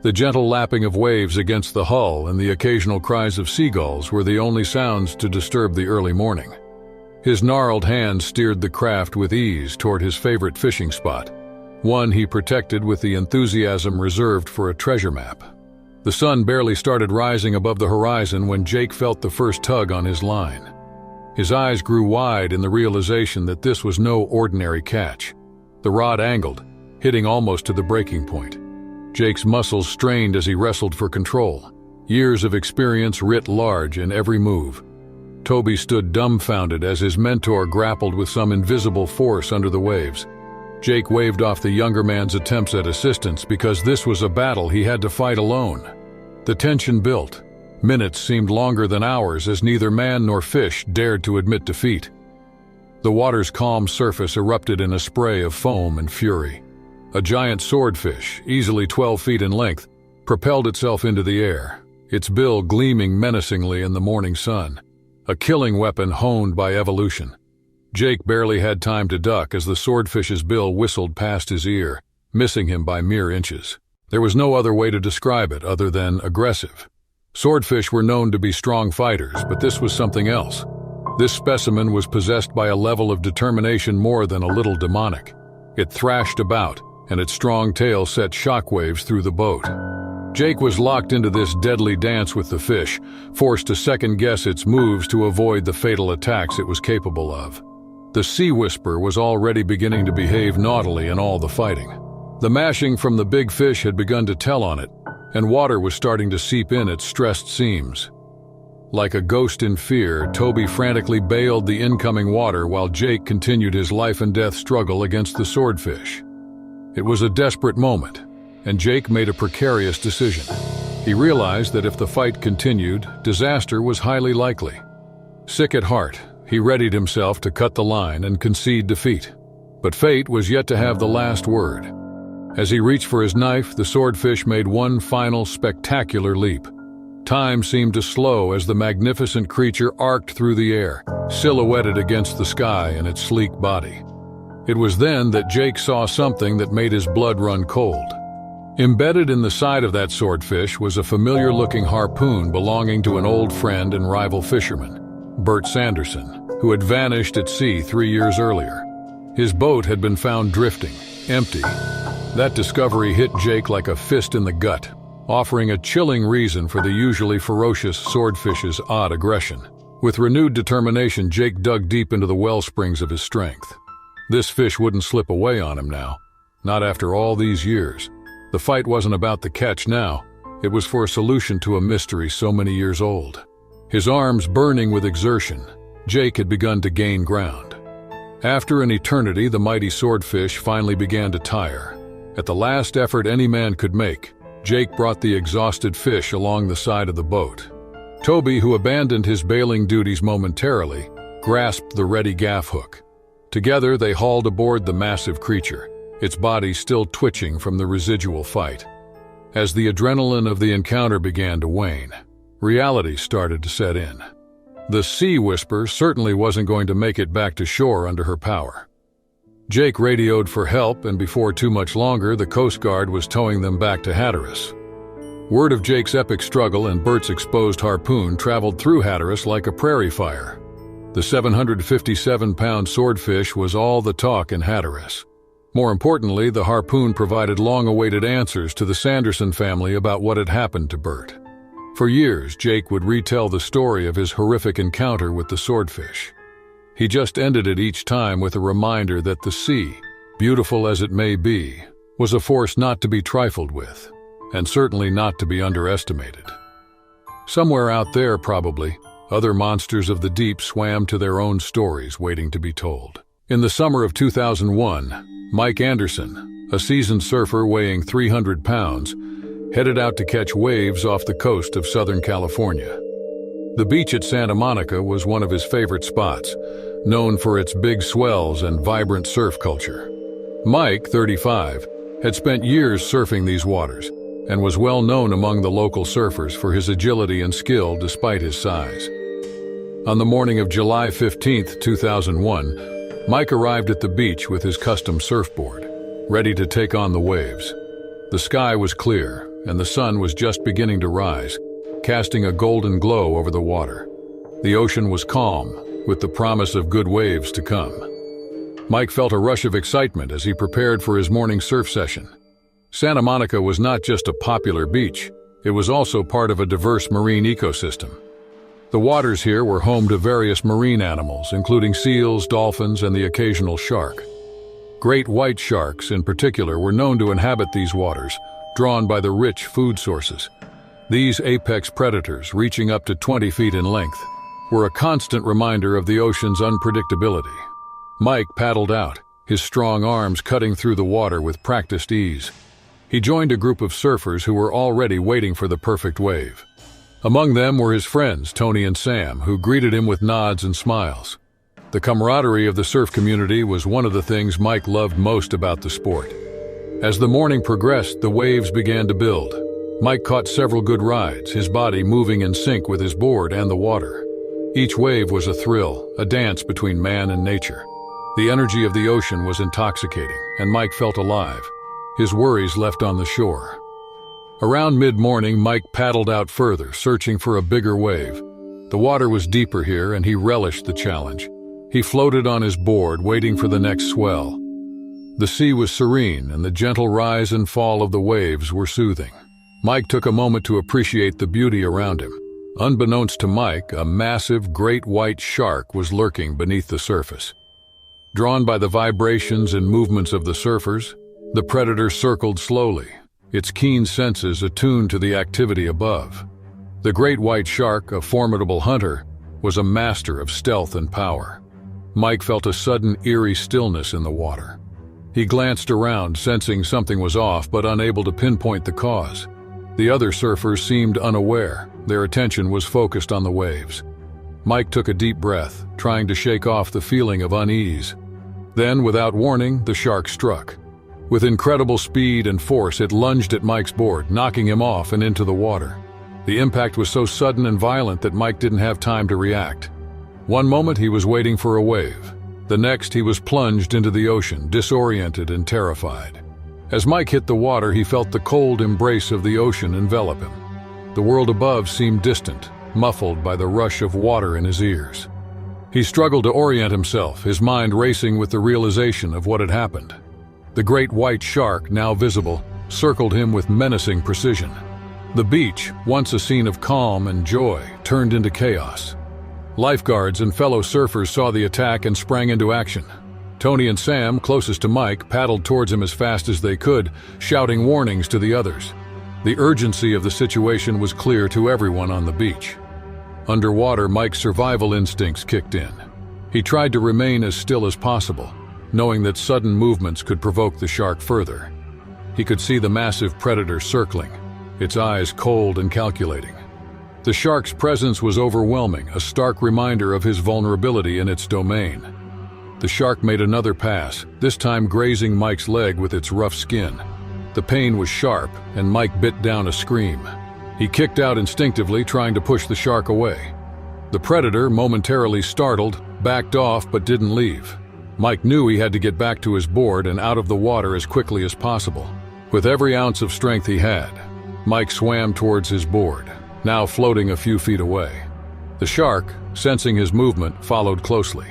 The gentle lapping of waves against the hull and the occasional cries of seagulls were the only sounds to disturb the early morning. His gnarled hand steered the craft with ease toward his favorite fishing spot, one he protected with the enthusiasm reserved for a treasure map. The sun barely started rising above the horizon when Jake felt the first tug on his line. His eyes grew wide in the realization that this was no ordinary catch. The rod angled, hitting almost to the breaking point. Jake's muscles strained as he wrestled for control. Years of experience writ large in every move. Toby stood dumbfounded as his mentor grappled with some invisible force under the waves. Jake waved off the younger man's attempts at assistance because this was a battle he had to fight alone. The tension built. Minutes seemed longer than hours as neither man nor fish dared to admit defeat. The water's calm surface erupted in a spray of foam and fury. A giant swordfish, easily 12 feet in length, propelled itself into the air, its bill gleaming menacingly in the morning sun. A killing weapon honed by evolution. Jake barely had time to duck as the swordfish's bill whistled past his ear, missing him by mere inches. There was no other way to describe it other than aggressive. Swordfish were known to be strong fighters, but this was something else. This specimen was possessed by a level of determination more than a little demonic. It thrashed about, and its strong tail set shockwaves through the boat. Jake was locked into this deadly dance with the fish, forced to second-guess its moves to avoid the fatal attacks it was capable of. The Sea Whisper was already beginning to behave naughtily in all the fighting. The mashing from the big fish had begun to tell on it, and water was starting to seep in its stressed seams. Like a ghost in fear, Toby frantically bailed the incoming water while Jake continued his life-and-death struggle against the swordfish. It was a desperate moment, and Jake made a precarious decision. He realized that if the fight continued, disaster was highly likely. Sick at heart, he readied himself to cut the line and concede defeat. But fate was yet to have the last word. As he reached for his knife, the swordfish made one final spectacular leap. Time seemed to slow as the magnificent creature arced through the air, silhouetted against the sky in its sleek body. It was then that Jake saw something that made his blood run cold. Embedded in the side of that swordfish was a familiar-looking harpoon belonging to an old friend and rival fisherman, Bert Sanderson, who had vanished at sea 3 years earlier. His boat had been found drifting, empty. That discovery hit Jake like a fist in the gut, offering a chilling reason for the usually ferocious swordfish's odd aggression. With renewed determination, Jake dug deep into the well springs of his strength. This fish wouldn't slip away on him now, not after all these years. The fight wasn't about the catch now, it was for a solution to a mystery so many years old. His arms burning with exertion, Jake had begun to gain ground. After an eternity, the mighty swordfish finally began to tire. At the last effort any man could make, Jake brought the exhausted fish along the side of the boat. Toby, who abandoned his bailing duties momentarily, grasped the ready gaff hook. Together they hauled aboard the massive creature, its body still twitching from the residual fight. As the adrenaline of the encounter began to wane, reality started to set in. The Sea Whisper certainly wasn't going to make it back to shore under her power. Jake radioed for help, and before too much longer, the Coast Guard was towing them back to Hatteras. Word of Jake's epic struggle and Bert's exposed harpoon traveled through Hatteras like a prairie fire. The 757-pound swordfish was all the talk in Hatteras. More importantly, the harpoon provided long-awaited answers to the Sanderson family about what had happened to Bert. For years, Jake would retell the story of his horrific encounter with the swordfish. He just ended it each time with a reminder that the sea, beautiful as it may be, was a force not to be trifled with, and certainly not to be underestimated. Somewhere out there, probably, other monsters of the deep swam to their own stories waiting to be told. In the summer of 2001, Mike Anderson, a seasoned surfer weighing 300 pounds, headed out to catch waves off the coast of Southern California. The beach at Santa Monica was one of his favorite spots, known for its big swells and vibrant surf culture. Mike, 35, had spent years surfing these waters and was well known among the local surfers for his agility and skill despite his size. On the morning of July 15, 2001, Mike arrived at the beach with his custom surfboard, ready to take on the waves. The sky was clear, and the sun was just beginning to rise, casting a golden glow over the water. The ocean was calm, with the promise of good waves to come. Mike felt a rush of excitement as he prepared for his morning surf session. Santa Monica was not just a popular beach, it was also part of a diverse marine ecosystem. The waters here were home to various marine animals, including seals, dolphins, and the occasional shark. Great white sharks, in particular, were known to inhabit these waters, drawn by the rich food sources. These apex predators, reaching up to 20 feet in length, were a constant reminder of the ocean's unpredictability. Mike paddled out, his strong arms cutting through the water with practiced ease. He joined a group of surfers who were already waiting for the perfect wave. Among them were his friends, Tony and Sam, who greeted him with nods and smiles. The camaraderie of the surf community was one of the things Mike loved most about the sport. As the morning progressed, the waves began to build. Mike caught several good rides, his body moving in sync with his board and the water. Each wave was a thrill, a dance between man and nature. The energy of the ocean was intoxicating, and Mike felt alive, his worries left on the shore. Around mid-morning, Mike paddled out further, searching for a bigger wave. The water was deeper here, and he relished the challenge. He floated on his board, waiting for the next swell. The sea was serene, and the gentle rise and fall of the waves were soothing. Mike took a moment to appreciate the beauty around him. Unbeknownst to Mike, a massive, great white shark was lurking beneath the surface. Drawn by the vibrations and movements of the surfers, the predator circled slowly, its keen senses attuned to the activity above. The great white shark, a formidable hunter, was a master of stealth and power. Mike felt a sudden, eerie stillness in the water. He glanced around, sensing something was off, but unable to pinpoint the cause. The other surfers seemed unaware. Their attention was focused on the waves. Mike took a deep breath, trying to shake off the feeling of unease. Then, without warning, the shark struck. With incredible speed and force, it lunged at Mike's board, knocking him off and into the water. The impact was so sudden and violent that Mike didn't have time to react. One moment he was waiting for a wave. The next he was plunged into the ocean, disoriented and terrified. As Mike hit the water, he felt the cold embrace of the ocean envelop him. The world above seemed distant, muffled by the rush of water in his ears. He struggled to orient himself, his mind racing with the realization of what had happened. The great white shark, now visible, circled him with menacing precision. The beach, once a scene of calm and joy, turned into chaos. Lifeguards and fellow surfers saw the attack and sprang into action. Tony and Sam, closest to Mike, paddled towards him as fast as they could, shouting warnings to the others. The urgency of the situation was clear to everyone on the beach. Underwater, Mike's survival instincts kicked in. He tried to remain as still as possible, knowing that sudden movements could provoke the shark further. He could see the massive predator circling, its eyes cold and calculating. The shark's presence was overwhelming, a stark reminder of his vulnerability in its domain. The shark made another pass, this time grazing Mike's leg with its rough skin. The pain was sharp, and Mike bit down a scream. He kicked out instinctively, trying to push the shark away. The predator, momentarily startled, backed off but didn't leave. Mike knew he had to get back to his board and out of the water as quickly as possible. With every ounce of strength he had, Mike swam towards his board, now floating a few feet away. The shark, sensing his movement, followed closely.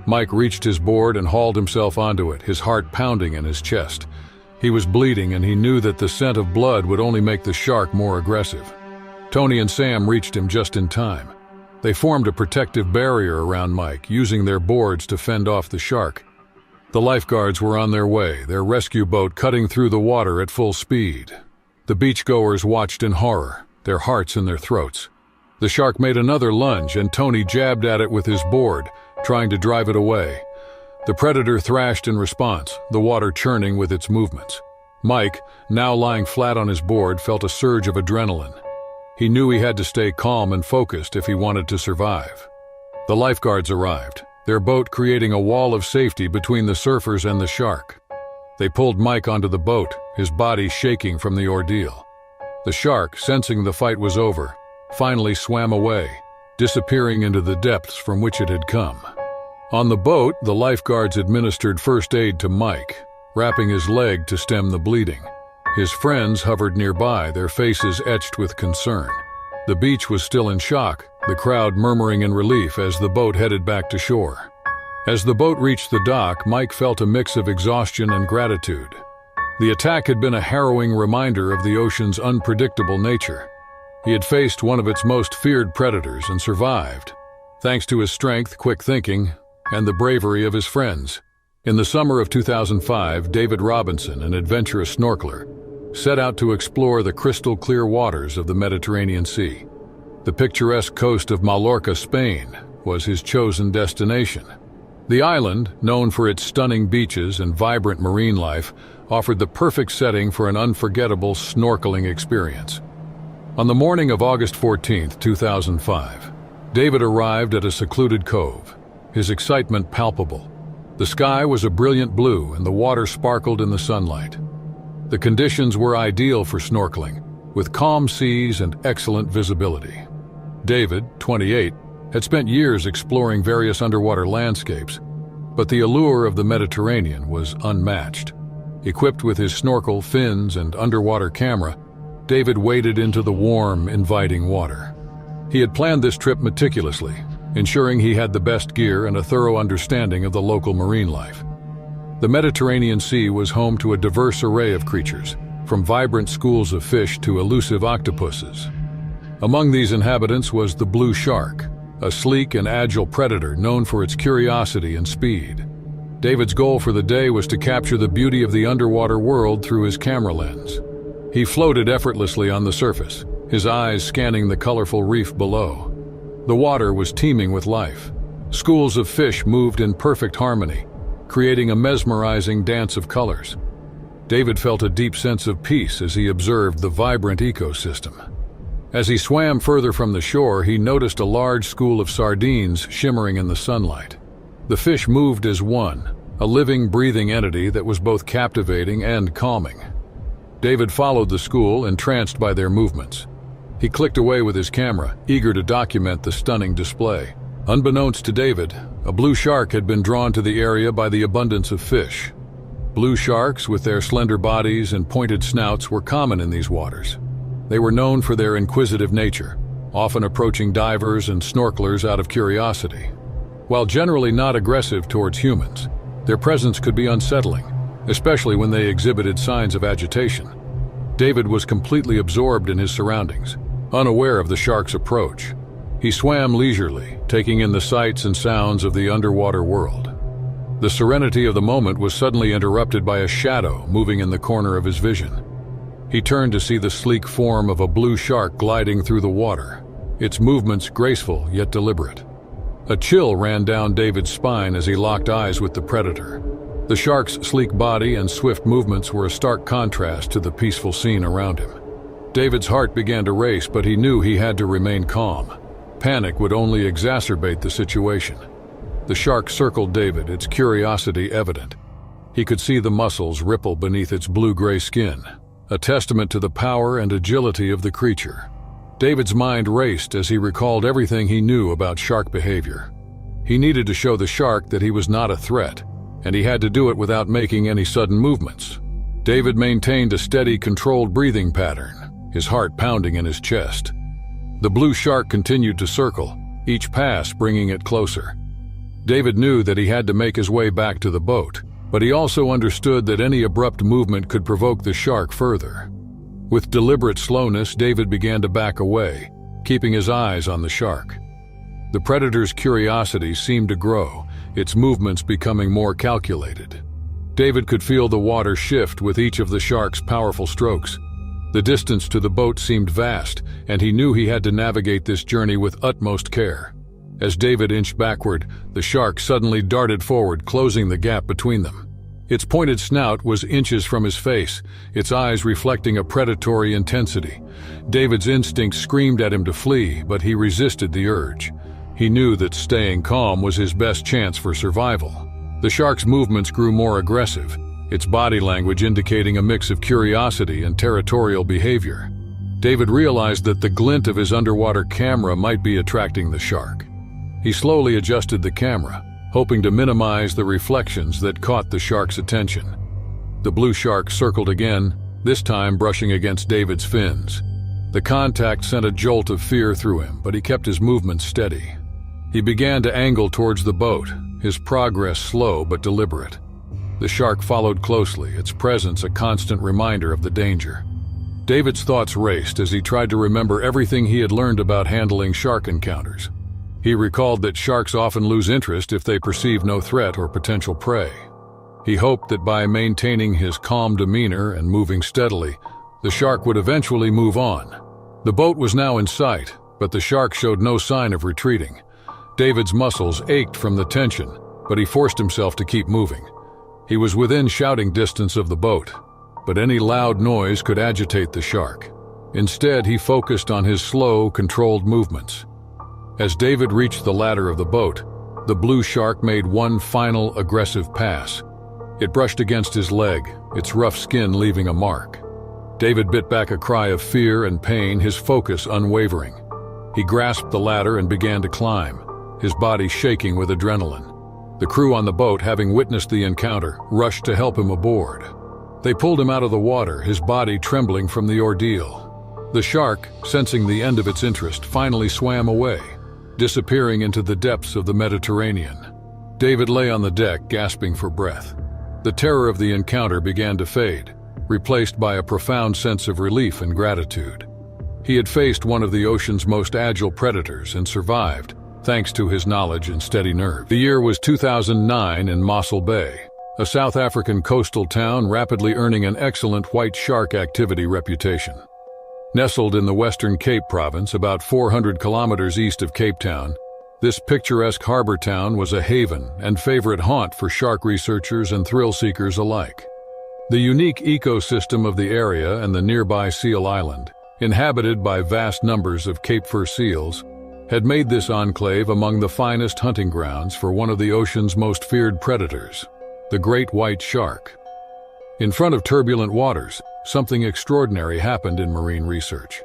Mike reached his board and hauled himself onto it, his heart pounding in his chest. He was bleeding, and he knew that the scent of blood would only make the shark more aggressive. Tony and Sam reached him just in time. They formed a protective barrier around Mike, using their boards to fend off the shark. The lifeguards were on their way, their rescue boat cutting through the water at full speed. The beachgoers watched in horror, their hearts in their throats. The shark made another lunge, and Tony jabbed at it with his board, trying to drive it away. The predator thrashed in response, the water churning with its movements. Mike, now lying flat on his board, felt a surge of adrenaline. He knew he had to stay calm and focused if he wanted to survive. The lifeguards arrived, their boat creating a wall of safety between the surfers and the shark. They pulled Mike onto the boat, his body shaking from the ordeal. The shark, sensing the fight was over, finally swam away, disappearing into the depths from which it had come. On the boat, the lifeguards administered first aid to Mike, wrapping his leg to stem the bleeding. His friends hovered nearby, their faces etched with concern. The beach was still in shock, the crowd murmuring in relief as the boat headed back to shore. As the boat reached the dock, Mike felt a mix of exhaustion and gratitude. The attack had been a harrowing reminder of the ocean's unpredictable nature. He had faced one of its most feared predators and survived, thanks to his strength, quick thinking, and the bravery of his friends. In the summer of 2005, David Robinson, an adventurous snorkeler, set out to explore the crystal-clear waters of the Mediterranean Sea. The picturesque coast of Mallorca, Spain, was his chosen destination. The island, known for its stunning beaches and vibrant marine life, offered the perfect setting for an unforgettable snorkeling experience. On the morning of August 14, 2005, David arrived at a secluded cove, his excitement palpable. The sky was a brilliant blue and the water sparkled in the sunlight. The conditions were ideal for snorkeling, with calm seas and excellent visibility. David, 28, had spent years exploring various underwater landscapes, but the allure of the Mediterranean was unmatched. Equipped with his snorkel, fins, and underwater camera, David waded into the warm, inviting water. He had planned this trip meticulously, ensuring he had the best gear and a thorough understanding of the local marine life. The Mediterranean Sea was home to a diverse array of creatures, from vibrant schools of fish to elusive octopuses. Among these inhabitants was the blue shark, a sleek and agile predator known for its curiosity and speed. David's goal for the day was to capture the beauty of the underwater world through his camera lens. He floated effortlessly on the surface, his eyes scanning the colorful reef below. The water was teeming with life. Schools of fish moved in perfect harmony, creating a mesmerizing dance of colors. David felt a deep sense of peace as he observed the vibrant ecosystem. As he swam further from the shore, he noticed a large school of sardines shimmering in the sunlight. The fish moved as one, a living, breathing entity that was both captivating and calming. David followed the school, entranced by their movements. He clicked away with his camera, eager to document the stunning display. Unbeknownst to David, a blue shark had been drawn to the area by the abundance of fish. Blue sharks, with their slender bodies and pointed snouts, were common in these waters. They were known for their inquisitive nature, often approaching divers and snorkelers out of curiosity. While generally not aggressive towards humans, their presence could be unsettling, especially when they exhibited signs of agitation. David was completely absorbed in his surroundings, unaware of the shark's approach. He swam leisurely, taking in the sights and sounds of the underwater world. The serenity of the moment was suddenly interrupted by a shadow moving in the corner of his vision. He turned to see the sleek form of a blue shark gliding through the water, its movements graceful yet deliberate. A chill ran down David's spine as he locked eyes with the predator. The shark's sleek body and swift movements were a stark contrast to the peaceful scene around him. David's heart began to race, but he knew he had to remain calm. Panic would only exacerbate the situation. The shark circled David, its curiosity evident. He could see the muscles ripple beneath its blue-gray skin, a testament to the power and agility of the creature. David's mind raced as he recalled everything he knew about shark behavior. He needed to show the shark that he was not a threat, and he had to do it without making any sudden movements. David maintained a steady, controlled breathing pattern, his heart pounding in his chest. The blue shark continued to circle, each pass bringing it closer. David knew that he had to make his way back to the boat, but he also understood that any abrupt movement could provoke the shark further. With deliberate slowness, David began to back away, keeping his eyes on the shark. The predator's curiosity seemed to grow, its movements becoming more calculated. David could feel the water shift with each of the shark's powerful strokes. The distance to the boat seemed vast, and he knew he had to navigate this journey with utmost care. As David inched backward, the shark suddenly darted forward, closing the gap between them. Its pointed snout was inches from his face, its eyes reflecting a predatory intensity. David's instincts screamed at him to flee, but he resisted the urge. He knew that staying calm was his best chance for survival. The shark's movements grew more aggressive, its body language indicating a mix of curiosity and territorial behavior. David realized that the glint of his underwater camera might be attracting the shark. He slowly adjusted the camera, hoping to minimize the reflections that caught the shark's attention. The blue shark circled again, this time brushing against David's fins. The contact sent a jolt of fear through him, but he kept his movements steady. He began to angle towards the boat, his progress slow but deliberate. The shark followed closely, its presence a constant reminder of the danger. David's thoughts raced as he tried to remember everything he had learned about handling shark encounters. He recalled that sharks often lose interest if they perceive no threat or potential prey. He hoped that by maintaining his calm demeanor and moving steadily, the shark would eventually move on. The boat was now in sight, but the shark showed no sign of retreating. David's muscles ached from the tension, but he forced himself to keep moving. He was within shouting distance of the boat, but any loud noise could agitate the shark. Instead, he focused on his slow, controlled movements. As David reached the ladder of the boat, the blue shark made one final aggressive pass. It brushed against his leg, its rough skin leaving a mark. David bit back a cry of fear and pain, his focus unwavering. He grasped the ladder and began to climb, his body shaking with adrenaline. The crew on the boat, having witnessed the encounter, rushed to help him aboard. They pulled him out of the water, his body trembling from the ordeal. The shark, sensing the end of its interest, finally swam away, disappearing into the depths of the Mediterranean. David lay on the deck, gasping for breath. The terror of the encounter began to fade, replaced by a profound sense of relief and gratitude. He had faced one of the ocean's most agile predators and survived, thanks to his knowledge and steady nerve. The year was 2009 in Mossel Bay, a South African coastal town rapidly earning an excellent white shark activity reputation. Nestled in the Western Cape province, about 400 kilometers east of Cape Town, this picturesque harbor town was a haven and favorite haunt for shark researchers and thrill-seekers alike. The unique ecosystem of the area and the nearby seal island, inhabited by vast numbers of Cape fur seals, had made this enclave among the finest hunting grounds for one of the ocean's most feared predators, the great white shark. In front of turbulent waters, something extraordinary happened in marine research.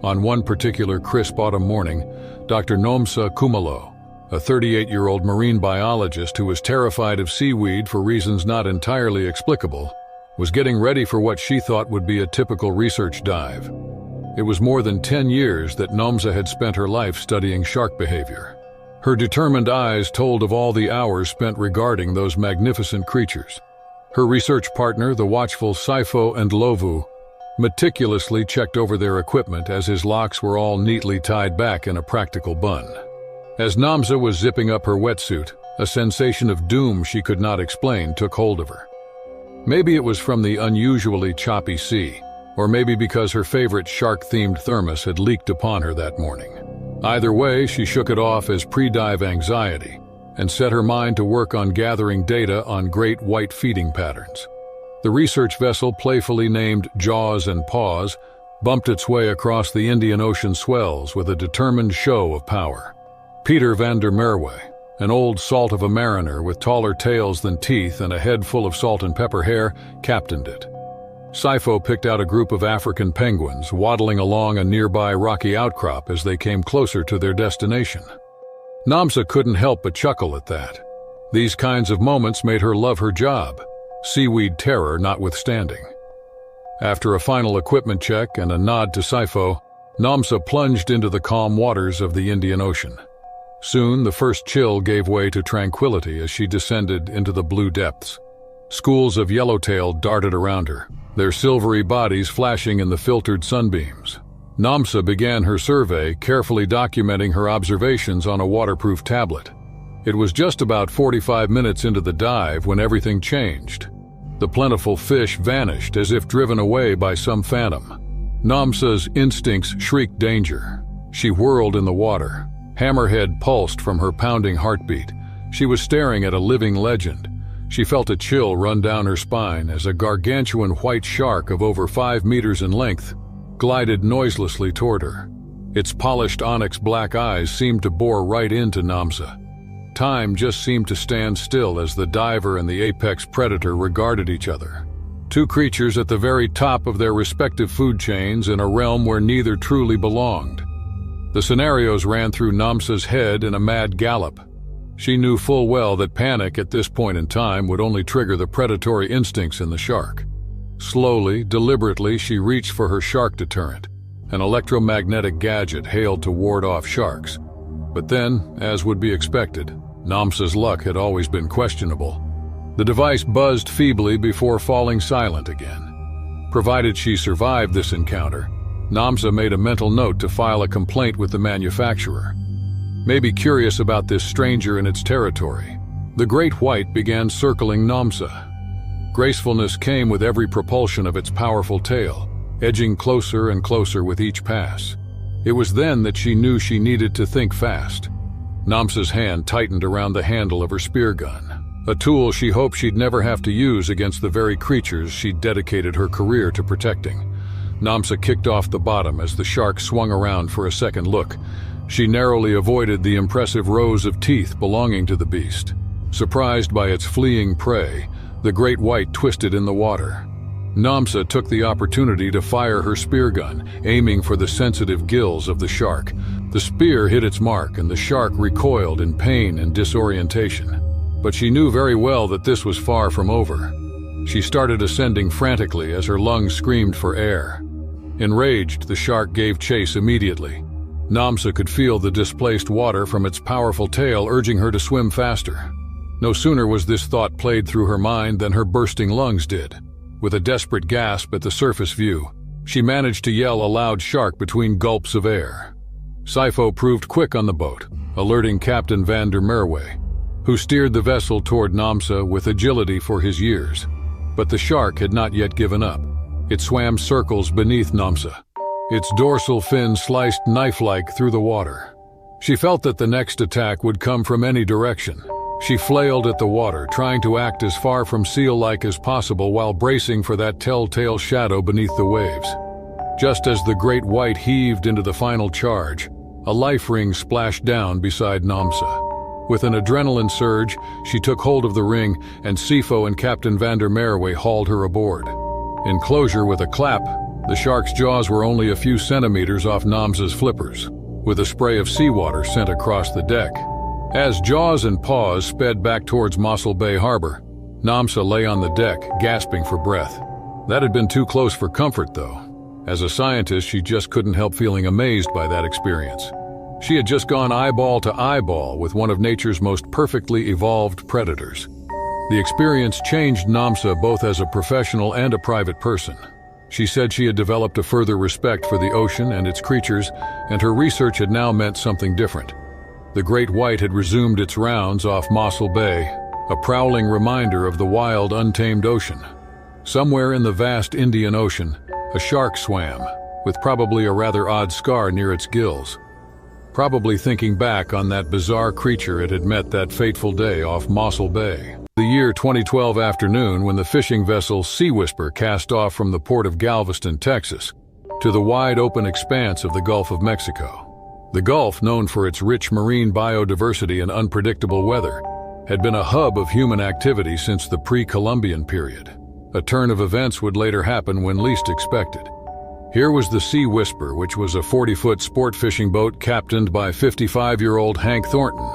On one particular crisp autumn morning, Dr. Nomsa Kumalo, a 38-year-old marine biologist who was terrified of seaweed for reasons not entirely explicable, was getting ready for what she thought would be a typical research dive. It was more than 10 years that Nomsa had spent her life studying shark behavior. Her determined eyes told of all the hours spent regarding those magnificent creatures. Her research partner, the watchful Saifo and Lovu, meticulously checked over their equipment as his locks were all neatly tied back in a practical bun. As Nomsa was zipping up her wetsuit, a sensation of doom she could not explain took hold of her. Maybe it was from the unusually choppy sea, or maybe because her favorite shark-themed thermos had leaked upon her that morning. Either way, she shook it off as pre-dive anxiety and set her mind to work on gathering data on great white feeding patterns. The research vessel, playfully named Jaws and Paws, bumped its way across the Indian Ocean swells with a determined show of power. Peter van der Merwe, an old salt of a mariner with taller tails than teeth and a head full of salt and pepper hair, captained it. Saifo picked out a group of African penguins waddling along a nearby rocky outcrop as they came closer to their destination. Nomsa couldn't help but chuckle at that. These kinds of moments made her love her job, seaweed terror notwithstanding. After a final equipment check and a nod to Saifo, Nomsa plunged into the calm waters of the Indian Ocean. Soon, the first chill gave way to tranquility as she descended into the blue depths. Schools of yellowtail darted around her, their silvery bodies flashing in the filtered sunbeams. Namsa began her survey, carefully documenting her observations on a waterproof tablet. It was just about 45 minutes into the dive when everything changed. The plentiful fish vanished as if driven away by some phantom. Namsa's instincts shrieked danger. She whirled in the water. Hammerhead pulsed from her pounding heartbeat. She was staring at a living legend. She felt a chill run down her spine as a gargantuan white shark of over 5 meters in length glided noiselessly toward her. Its polished onyx black eyes seemed to bore right into Namsa. Time just seemed to stand still as the diver and the apex predator regarded each other. Two creatures at the very top of their respective food chains in a realm where neither truly belonged. The scenarios ran through Namsa's head in a mad gallop. She knew full well that panic at this point in time would only trigger the predatory instincts in the shark. Slowly, deliberately, she reached for her shark deterrent, an electromagnetic gadget hailed to ward off sharks. But then, as would be expected, Namsa's luck had always been questionable. The device buzzed feebly before falling silent again. Provided she survived this encounter, Namsa made a mental note to file a complaint with the manufacturer. Maybe curious about this stranger in its territory, the great white began circling Namsa. Gracefulness came with every propulsion of its powerful tail, edging closer and closer with each pass. It was then that she knew she needed to think fast. Namsa's hand tightened around the handle of her spear gun, a tool she hoped she'd never have to use against the very creatures she'd dedicated her career to protecting. Namsa kicked off the bottom as the shark swung around for a second look. She narrowly avoided the impressive rows of teeth belonging to the beast. Surprised by its fleeing prey, the great white twisted in the water. Namsa took the opportunity to fire her spear gun, aiming for the sensitive gills of the shark. The spear hit its mark, and the shark recoiled in pain and disorientation. But she knew very well that this was far from over. She started ascending frantically as her lungs screamed for air. Enraged, the shark gave chase immediately. Namsa could feel the displaced water from its powerful tail urging her to swim faster. No sooner was this thought played through her mind than her bursting lungs did. With a desperate gasp at the surface view, she managed to yell a loud shark between gulps of air. Sifo proved quick on the boat, alerting Captain van der Merwe, who steered the vessel toward Namsa with agility for his years. But the shark had not yet given up. It swam circles beneath Namsa. Its dorsal fin sliced knife-like through the water. She felt that the next attack would come from any direction. She flailed at the water, trying to act as far from seal-like as possible while bracing for that telltale shadow beneath the waves. Just as the great white heaved into the final charge, a life ring splashed down beside Namsa. With an adrenaline surge, she took hold of the ring, and Sifo and Captain van der Merwe hauled her aboard. In closure with a clap, the shark's jaws were only a few centimeters off Namsa's flippers, with a spray of seawater sent across the deck. As jaws and paws sped back towards Mossel Bay Harbor, Namsa lay on the deck, gasping for breath. That had been too close for comfort, though. As a scientist, she just couldn't help feeling amazed by that experience. She had just gone eyeball to eyeball with one of nature's most perfectly evolved predators. The experience changed Namsa both as a professional and a private person. She said she had developed a further respect for the ocean and its creatures, and her research had now meant something different. The great white had resumed its rounds off Mossel Bay, a prowling reminder of the wild, untamed ocean. Somewhere in the vast Indian Ocean, a shark swam, with probably a rather odd scar near its gills. Probably thinking back on that bizarre creature it had met that fateful day off Mossel Bay. The year 2012 afternoon when the fishing vessel Sea Whisper cast off from the port of Galveston, Texas, to the wide-open expanse of the Gulf of Mexico. The Gulf, known for its rich marine biodiversity and unpredictable weather, had been a hub of human activity since the pre-Columbian period. A turn of events would later happen when least expected. Here was the Sea Whisper, which was a 40-foot sport fishing boat captained by 55-year-old Hank Thornton,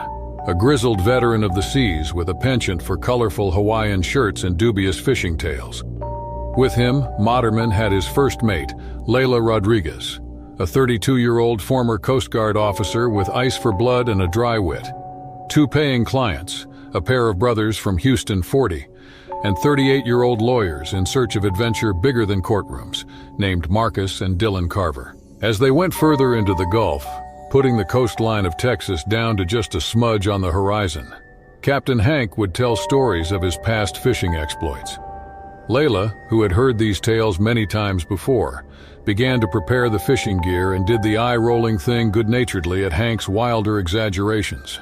a grizzled veteran of the seas with a penchant for colorful Hawaiian shirts and dubious fishing tales. With him, Moderman had his first mate, Layla Rodriguez, a 32-year-old former Coast Guard officer with ice for blood and a dry wit, 2 paying clients, a pair of brothers from Houston 40, and 38-year-old lawyers in search of adventure bigger than courtrooms, named Marcus and Dylan Carver. As they went further into the Gulf, putting the coastline of Texas down to just a smudge on the horizon, Captain Hank would tell stories of his past fishing exploits. Layla, who had heard these tales many times before, began to prepare the fishing gear and did the eye-rolling thing good-naturedly at Hank's wilder exaggerations.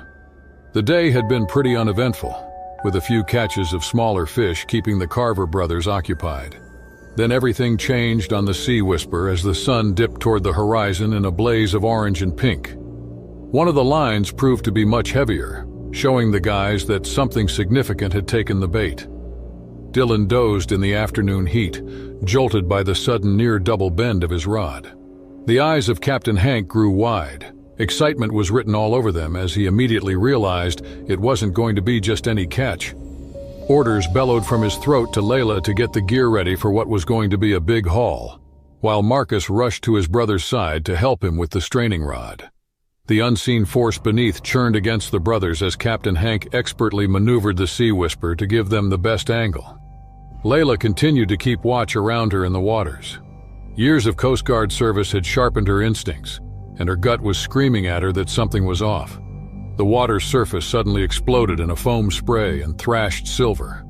The day had been pretty uneventful, with a few catches of smaller fish keeping the Carver brothers occupied. Then everything changed on the Sea Whisper as the sun dipped toward the horizon in a blaze of orange and pink. One of the lines proved to be much heavier, showing the guys that something significant had taken the bait. Dylan dozed in the afternoon heat, jolted by the sudden near-double bend of his rod. The eyes of Captain Hank grew wide. Excitement was written all over them as he immediately realized it wasn't going to be just any catch. Orders bellowed from his throat to Layla to get the gear ready for what was going to be a big haul, while Marcus rushed to his brother's side to help him with the straining rod. The unseen force beneath churned against the brothers as Captain Hank expertly maneuvered the Sea Whisper to give them the best angle. Layla continued to keep watch around her in the waters. Years of Coast Guard service had sharpened her instincts, and her gut was screaming at her that something was off. The water's surface suddenly exploded in a foam spray and thrashed silver.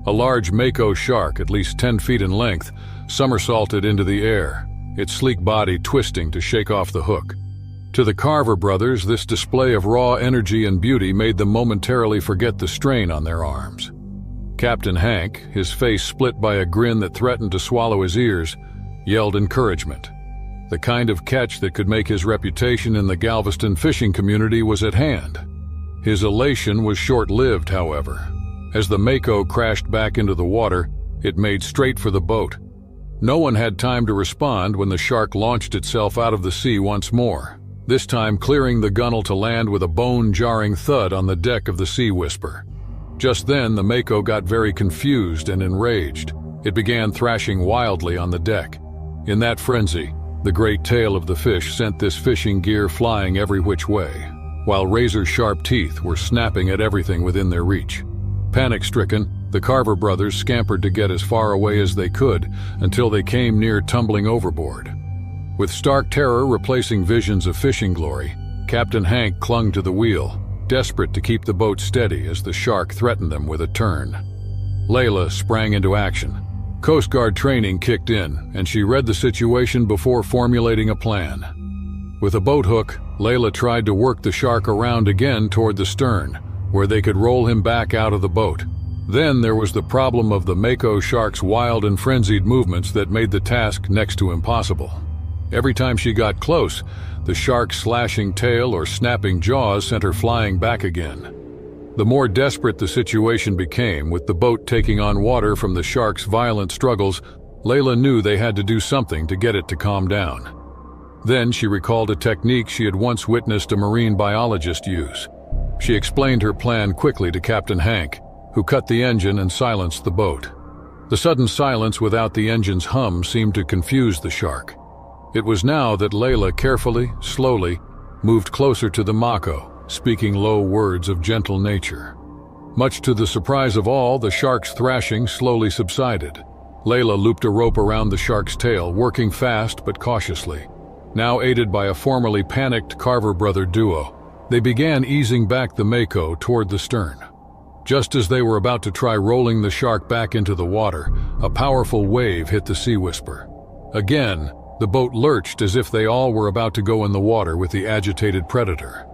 A large mako shark, at least 10 feet in length, somersaulted into the air, its sleek body twisting to shake off the hook. To the Carver brothers, this display of raw energy and beauty made them momentarily forget the strain on their arms. Captain Hank, his face split by a grin that threatened to swallow his ears, yelled encouragement. The kind of catch that could make his reputation in the Galveston fishing community was at hand. His elation was short-lived, however. As the mako crashed back into the water, it made straight for the boat. No one had time to respond when the shark launched itself out of the sea once more, this time clearing the gunwale to land with a bone-jarring thud on the deck of the Sea Whisper. Just then, the mako got very confused and enraged. It began thrashing wildly on the deck. In that frenzy, the great tail of the fish sent this fishing gear flying every which way, while razor-sharp teeth were snapping at everything within their reach. Panic-stricken, the Carver brothers scampered to get as far away as they could until they came near tumbling overboard. With stark terror replacing visions of fishing glory, Captain Hank clung to the wheel, desperate to keep the boat steady as the shark threatened them with a turn. Layla sprang into action. Coast Guard training kicked in, and she read the situation before formulating a plan. With a boat hook, Layla tried to work the shark around again toward the stern, where they could roll him back out of the boat. Then there was the problem of the mako shark's wild and frenzied movements that made the task next to impossible. Every time she got close, the shark's slashing tail or snapping jaws sent her flying back again. The more desperate the situation became, with the boat taking on water from the shark's violent struggles, Layla knew they had to do something to get it to calm down. Then she recalled a technique she had once witnessed a marine biologist use. She explained her plan quickly to Captain Hank, who cut the engine and silenced the boat. The sudden silence without the engine's hum seemed to confuse the shark. It was now that Layla carefully, slowly, moved closer to the mako, speaking low words of gentle nature. Much to the surprise of all, the shark's thrashing slowly subsided. Layla looped a rope around the shark's tail, working fast but cautiously. Now aided by a formerly panicked Carver brother duo, they began easing back the mako toward the stern. Just as they were about to try rolling the shark back into the water, a powerful wave hit the Sea Whisper. Again, the boat lurched as if they all were about to go in the water with the agitated predator.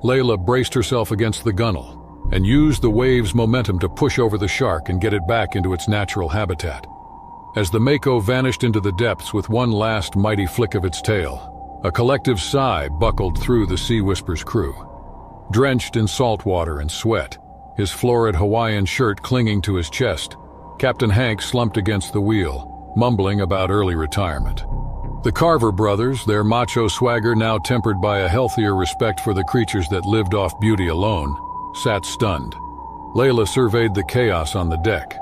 Layla braced herself against the gunwale and used the wave's momentum to push over the shark and get it back into its natural habitat. As the mako vanished into the depths with one last mighty flick of its tail, a collective sigh buckled through the Sea Whisper's crew. Drenched in salt water and sweat, his florid Hawaiian shirt clinging to his chest, Captain Hank slumped against the wheel, mumbling about early retirement. The Carver brothers, their macho swagger now tempered by a healthier respect for the creatures that lived off beauty alone, sat stunned. Layla surveyed the chaos on the deck.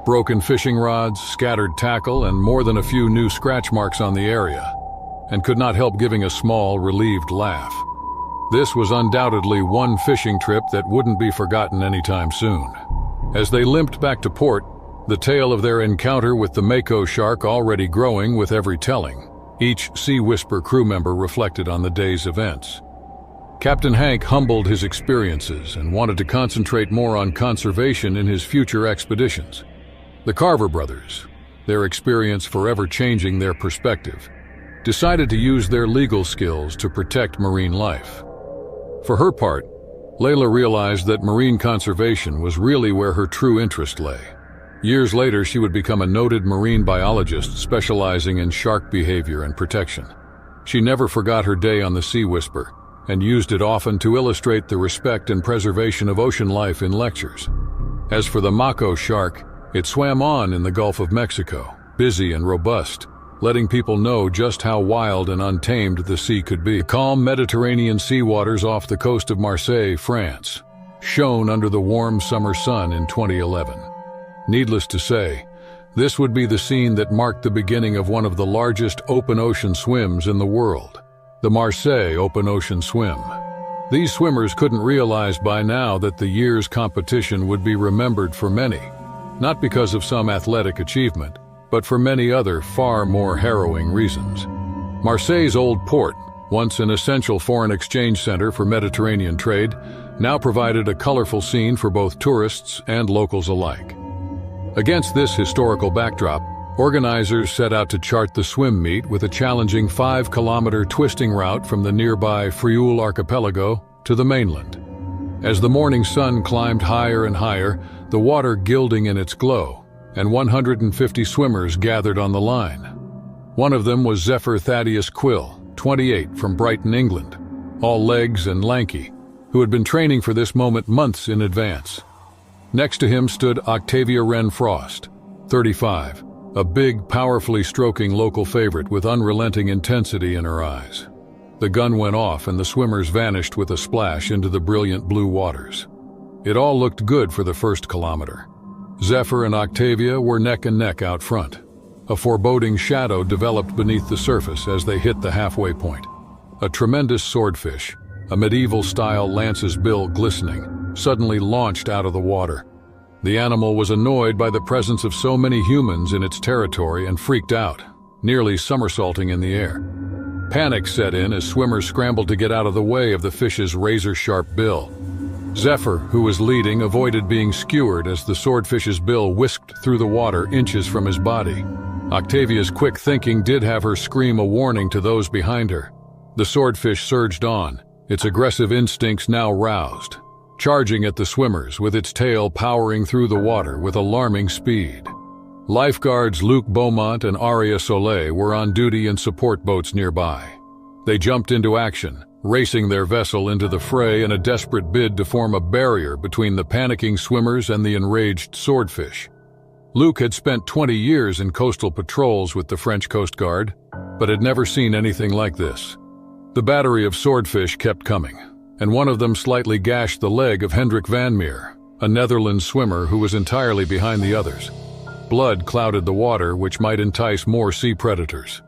Broken fishing rods, scattered tackle, and more than a few new scratch marks on the area. and could not help giving a small, relieved laugh. This was undoubtedly one fishing trip that wouldn't be forgotten anytime soon. As they limped back to port, the tale of their encounter with the mako shark already growing with every telling, each Sea Whisper crew member reflected on the day's events. Captain Hank humbled his experiences and wanted to concentrate more on conservation in his future expeditions. The Carver brothers, their experience forever changing their perspective, decided to use their legal skills to protect marine life. For her part, Layla realized that marine conservation was really where her true interest lay. Years later, she would become a noted marine biologist specializing in shark behavior and protection. She never forgot her day on the Sea Whisper and used it often to illustrate the respect and preservation of ocean life in lectures. As for the mako shark, it swam on in the Gulf of Mexico, busy and robust, letting people know just how wild and untamed the sea could be. The calm Mediterranean sea waters off the coast of Marseille, France, shone under the warm summer sun in 2011. Needless to say, this would be the scene that marked the beginning of one of the largest open ocean swims in the world, the Marseille Open Ocean Swim. These swimmers couldn't realize by now that the year's competition would be remembered for many, not because of some athletic achievement, but for many other far more harrowing reasons. Marseille's old port, once an essential foreign exchange center for Mediterranean trade, now provided a colorful scene for both tourists and locals alike. Against this historical backdrop, organizers set out to chart the swim meet with a challenging 5-kilometer twisting route from the nearby Frioul archipelago to the mainland. As the morning sun climbed higher and higher, the water gilding in its glow, and 150 swimmers gathered on the line. One of them was Zephyr Thaddeus Quill, 28, from Brighton, England, all legs and lanky, who had been training for this moment months in advance. Next to him stood Octavia Wren Frost, 35, a big, powerfully stroking local favorite with unrelenting intensity in her eyes. The gun went off and the swimmers vanished with a splash into the brilliant blue waters. It all looked good for the first kilometer. Zephyr and Octavia were neck and neck out front. A foreboding shadow developed beneath the surface as they hit the halfway point. A tremendous swordfish, a medieval-style lance's bill glistening, suddenly launched out of the water. The animal was annoyed by the presence of so many humans in its territory and freaked out, nearly somersaulting in the air. Panic set in as swimmers scrambled to get out of the way of the fish's razor-sharp bill. Zephyr, who was leading, avoided being skewered as the swordfish's bill whisked through the water inches from his body. Octavia's quick thinking did have her scream a warning to those behind her. The swordfish surged on, its aggressive instincts now roused, charging at the swimmers with its tail powering through the water with alarming speed. Lifeguards Luc Beaumont and Aria Soleil were on duty in support boats nearby. They jumped into action, racing their vessel into the fray in a desperate bid to form a barrier between the panicking swimmers and the enraged swordfish. Luc had spent 20 years in coastal patrols with the French Coast Guard, but had never seen anything like this. The battery of swordfish kept coming, and one of them slightly gashed the leg of Hendrik van Meer, a Netherlands swimmer who was entirely behind the others. Blood clouded the water, which might entice more sea predators.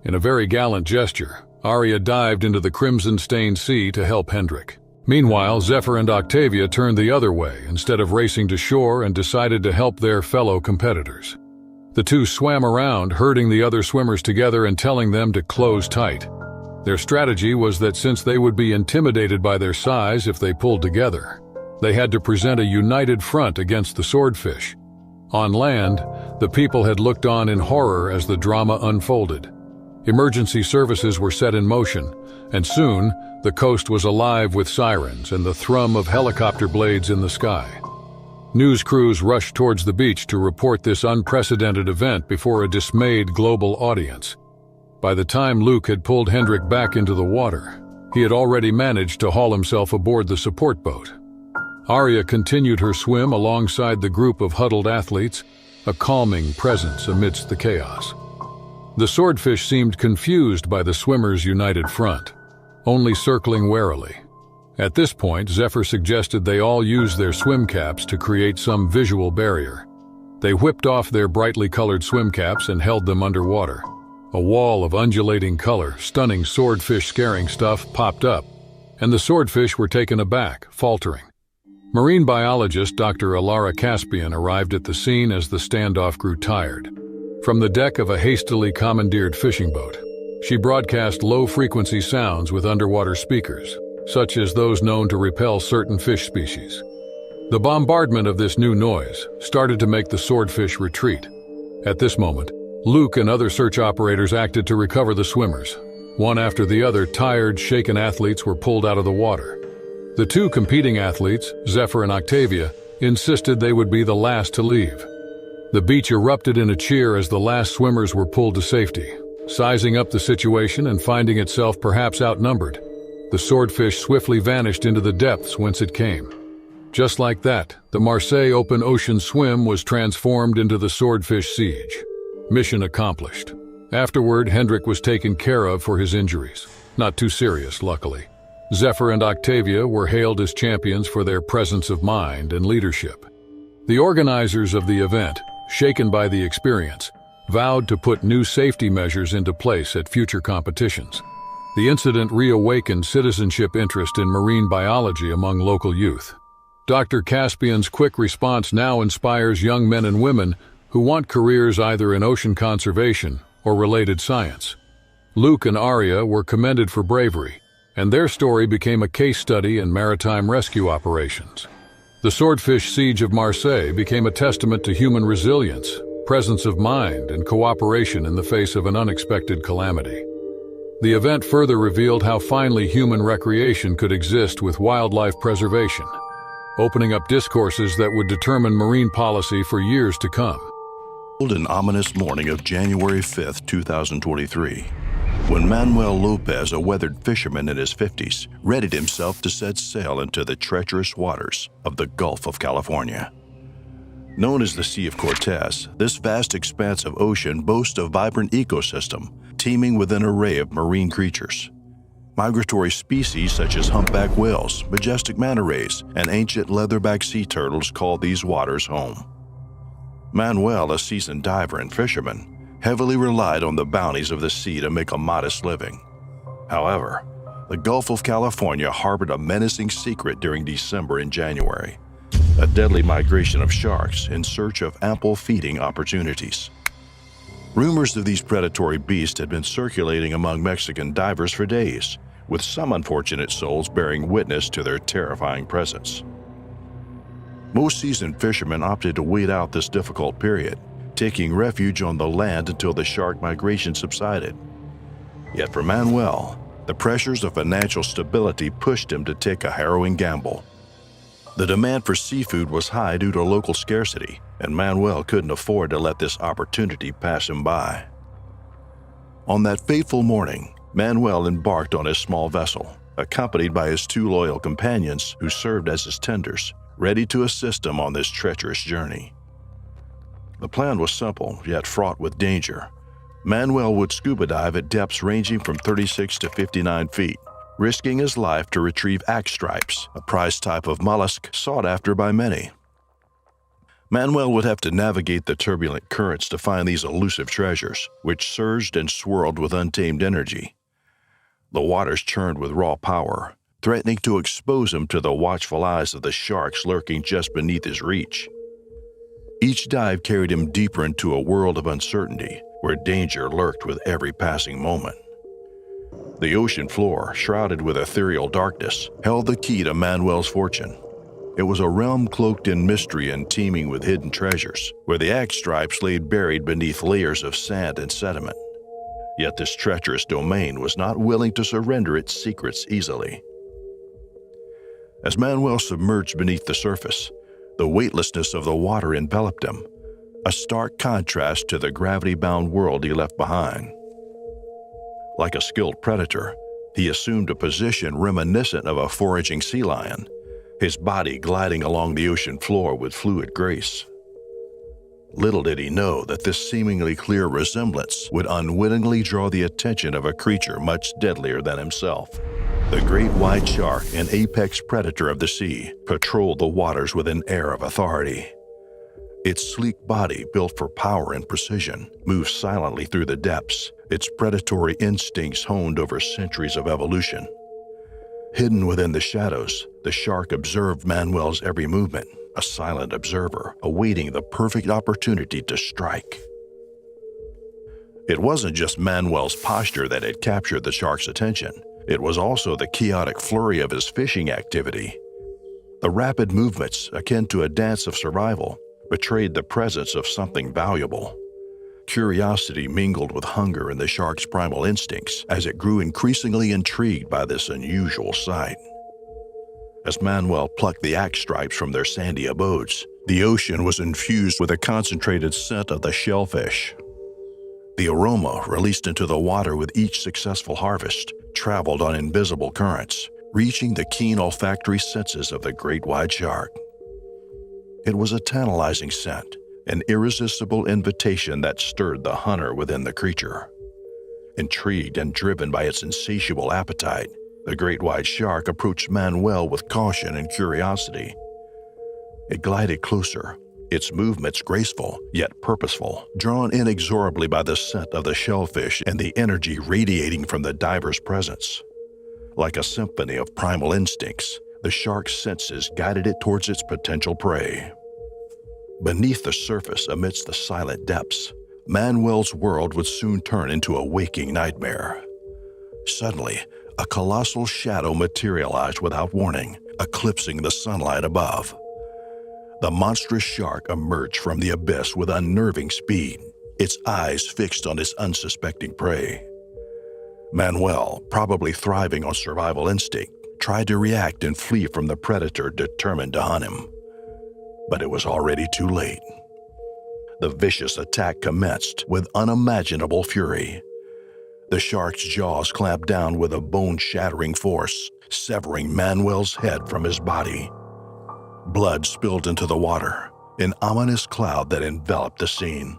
In a very gallant gesture, Aria dived into the crimson-stained sea to help Hendrik. Meanwhile, Zephyr and Octavia turned the other way instead of racing to shore and decided to help their fellow competitors. The two swam around, herding the other swimmers together and telling them to close tight. Their strategy was that since they would be intimidated by their size if they pulled together, they had to present a united front against the swordfish. On land, the people had looked on in horror as the drama unfolded. Emergency services were set in motion, and soon the coast was alive with sirens and the thrum of helicopter blades in the sky. News crews rushed towards the beach to report this unprecedented event before a dismayed global audience. By the time Luc had pulled Hendrik back into the water, he had already managed to haul himself aboard the support boat. Aria continued her swim alongside the group of huddled athletes, a calming presence amidst the chaos. The swordfish seemed confused by the swimmers' united front, only circling warily. At this point, Zephyr suggested they all use their swim caps to create some visual barrier. They whipped off their brightly colored swim caps and held them underwater. A wall of undulating color, stunning swordfish-scaring stuff popped up, and the swordfish were taken aback, faltering. Marine biologist Dr. Alara Caspian arrived at the scene as the standoff grew tired. From the deck of a hastily commandeered fishing boat, she broadcast low-frequency sounds with underwater speakers, such as those known to repel certain fish species. The bombardment of this new noise started to make the swordfish retreat. At this moment, Luke and other search operators acted to recover the swimmers. One after the other, tired, shaken athletes were pulled out of the water. The two competing athletes, Zephyr and Octavia, insisted they would be the last to leave. The beach erupted in a cheer as the last swimmers were pulled to safety. Sizing up the situation and finding itself perhaps outnumbered, the swordfish swiftly vanished into the depths whence it came. Just like that, the Marseille open ocean swim was transformed into the swordfish siege. Mission accomplished. Afterward, Hendrik was taken care of for his injuries. Not too serious, luckily. Zephyr and Octavia were hailed as champions for their presence of mind and leadership. The organizers of the event, shaken by the experience, vowed to put new safety measures into place at future competitions. The incident reawakened citizenship interest in marine biology among local youth. Dr. Caspian's quick response now inspires young men and women who want careers either in ocean conservation or related science. Luke and Aria were commended for bravery, and their story became a case study in maritime rescue operations. The swordfish siege of Marseille became a testament to human resilience, presence of mind, and cooperation in the face of an unexpected calamity. The event further revealed how finely human recreation could exist with wildlife preservation, opening up discourses that would determine marine policy for years to come. An ominous morning of January 5, 2023, when Manuel Lopez, a weathered fisherman in his 50s, readied himself to set sail into the treacherous waters of the Gulf of California. Known as the Sea of Cortez, this vast expanse of ocean boasts a vibrant ecosystem teeming with an array of marine creatures. Migratory species such as humpback whales, majestic manta rays, and ancient leatherback sea turtles call these waters home. Manuel, a seasoned diver and fisherman, heavily relied on the bounties of the sea to make a modest living. However, the Gulf of California harbored a menacing secret during December and January, a deadly migration of sharks in search of ample feeding opportunities. Rumors of these predatory beasts had been circulating among Mexican divers for days, with some unfortunate souls bearing witness to their terrifying presence. Most seasoned fishermen opted to wait out this difficult period, taking refuge on the land until the shark migration subsided. Yet for Manuel, the pressures of financial stability pushed him to take a harrowing gamble. The demand for seafood was high due to local scarcity, and Manuel couldn't afford to let this opportunity pass him by. On that fateful morning, Manuel embarked on his small vessel, accompanied by his two loyal companions who served as his tenders, ready to assist him on this treacherous journey. The plan was simple, yet fraught with danger. Manuel would scuba dive at depths ranging from 36 to 59 feet, risking his life to retrieve axe stripes, a prized type of mollusk sought after by many. Manuel would have to navigate the turbulent currents to find these elusive treasures, which surged and swirled with untamed energy. The waters churned with raw power, threatening to expose him to the watchful eyes of the sharks lurking just beneath his reach. Each dive carried him deeper into a world of uncertainty, where danger lurked with every passing moment. The ocean floor, shrouded with ethereal darkness, held the key to Manuel's fortune. It was a realm cloaked in mystery and teeming with hidden treasures, where the axe stripes lay buried beneath layers of sand and sediment. Yet this treacherous domain was not willing to surrender its secrets easily. As Manuel submerged beneath the surface, the weightlessness of the water enveloped him, a stark contrast to the gravity-bound world he left behind. Like a skilled predator, he assumed a position reminiscent of a foraging sea lion, his body gliding along the ocean floor with fluid grace. Little did he know that this seemingly clear resemblance would unwittingly draw the attention of a creature much deadlier than himself. The great white shark, an apex predator of the sea, patrolled the waters with an air of authority. Its sleek body, built for power and precision, moved silently through the depths, its predatory instincts honed over centuries of evolution. Hidden within the shadows, the shark observed Manuel's every movement, a silent observer, awaiting the perfect opportunity to strike. It wasn't just Manuel's posture that had captured the shark's attention. It was also the chaotic flurry of his fishing activity. The rapid movements, akin to a dance of survival, betrayed the presence of something valuable. Curiosity mingled with hunger in the shark's primal instincts as it grew increasingly intrigued by this unusual sight. As Manuel plucked the axe stripes from their sandy abodes, the ocean was infused with a concentrated scent of the shellfish. The aroma, released into the water with each successful harvest, traveled on invisible currents, reaching the keen olfactory senses of the great white shark. It was a tantalizing scent, an irresistible invitation that stirred the hunter within the creature. Intrigued and driven by its insatiable appetite, the great white shark approached Manuel with caution and curiosity. It glided closer, its movements graceful yet purposeful, drawn inexorably by the scent of the shellfish and the energy radiating from the diver's presence. Like a symphony of primal instincts, the shark's senses guided it towards its potential prey. Beneath the surface, amidst the silent depths, Manuel's world would soon turn into a waking nightmare. Suddenly, a colossal shadow materialized without warning, eclipsing the sunlight above. The monstrous shark emerged from the abyss with unnerving speed, its eyes fixed on its unsuspecting prey. Manuel, probably thriving on survival instinct, tried to react and flee from the predator determined to hunt him. But it was already too late. The vicious attack commenced with unimaginable fury. The shark's jaws clamped down with a bone-shattering force, severing Manuel's head from his body. Blood spilled into the water, an ominous cloud that enveloped the scene.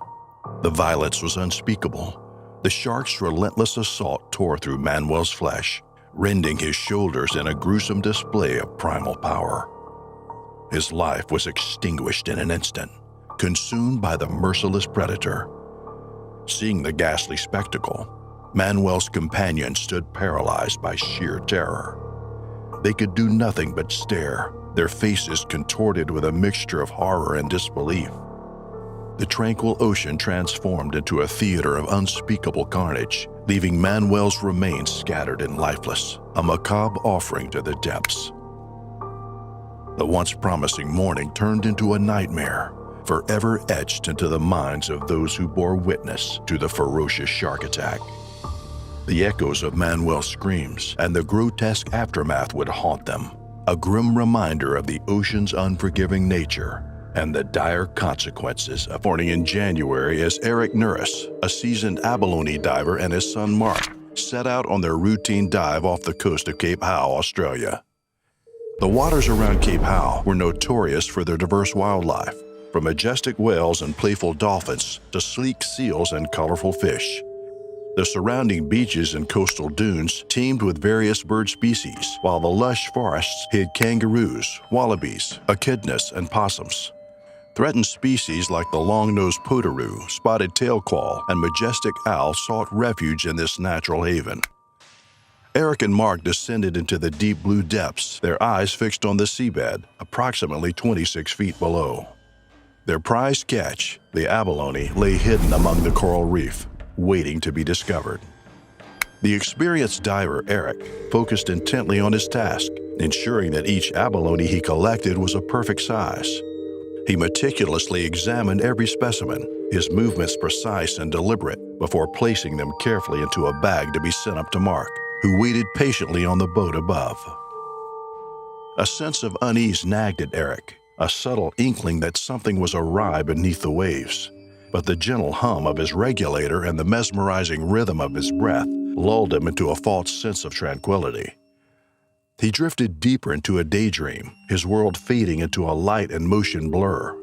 The violence was unspeakable. The shark's relentless assault tore through Manuel's flesh, rending his shoulders in a gruesome display of primal power. His life was extinguished in an instant, consumed by the merciless predator. Seeing the ghastly spectacle, Manuel's companions stood paralyzed by sheer terror. They could do nothing but stare, their faces contorted with a mixture of horror and disbelief. The tranquil ocean transformed into a theater of unspeakable carnage, leaving Manuel's remains scattered and lifeless, a macabre offering to the depths. The once promising morning turned into a nightmare, forever etched into the minds of those who bore witness to the ferocious shark attack. The echoes of Manuel's screams and the grotesque aftermath would haunt them, a grim reminder of the ocean's unforgiving nature and the dire consequences of morning in January as Eric Norris, a seasoned abalone diver, and his son Mark set out on their routine dive off the coast of Cape Howe, Australia. The waters around Cape Howe were notorious for their diverse wildlife, from majestic whales and playful dolphins to sleek seals and colorful fish. The surrounding beaches and coastal dunes teemed with various bird species, while the lush forests hid kangaroos, wallabies, echidnas, and possums. Threatened species like the long-nosed potoroo, spotted tailquall, and majestic owl sought refuge in this natural haven. Eric and Mark descended into the deep blue depths, their eyes fixed on the seabed, approximately 26 feet below. Their prized catch, the abalone, lay hidden among the coral reef, waiting to be discovered. The experienced diver, Eric, focused intently on his task, ensuring that each abalone he collected was a perfect size. He meticulously examined every specimen, his movements precise and deliberate, before placing them carefully into a bag to be sent up to Mark, who waited patiently on the boat above. A sense of unease nagged at Eric, a subtle inkling that something was awry beneath the waves. But the gentle hum of his regulator and the mesmerizing rhythm of his breath lulled him into a false sense of tranquility. He drifted deeper into a daydream, his world fading into a light and motion blur.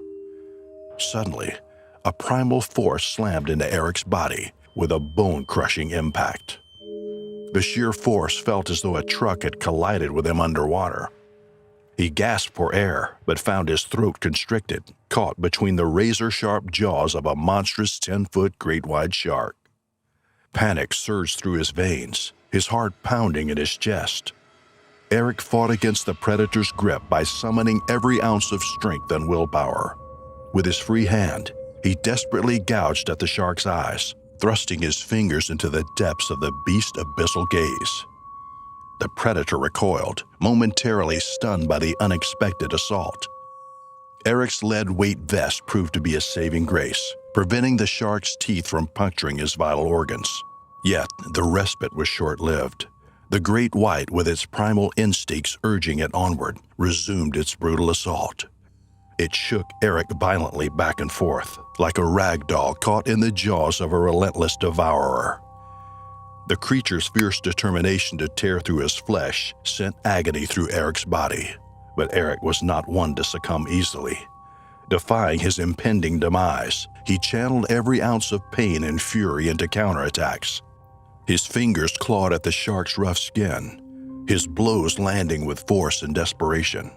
Suddenly, a primal force slammed into Eric's body with a bone-crushing impact. The sheer force felt as though a truck had collided with him underwater. He gasped for air, but found his throat constricted, caught between the razor-sharp jaws of a monstrous 10-foot great white shark. Panic surged through his veins, his heart pounding in his chest. Eric fought against the predator's grip by summoning every ounce of strength and willpower. With his free hand, he desperately gouged at the shark's eyes, thrusting his fingers into the depths of the beast's abyssal gaze. The predator recoiled, momentarily stunned by the unexpected assault. Eric's lead-weight vest proved to be a saving grace, preventing the shark's teeth from puncturing his vital organs. Yet, the respite was short-lived. The great white, with its primal instincts urging it onward, resumed its brutal assault. It shook Eric violently back and forth, like a rag doll caught in the jaws of a relentless devourer. The creature's fierce determination to tear through his flesh sent agony through Eric's body, but Eric was not one to succumb easily. Defying his impending demise, he channeled every ounce of pain and fury into counterattacks. His fingers clawed at the shark's rough skin, his blows landing with force and desperation.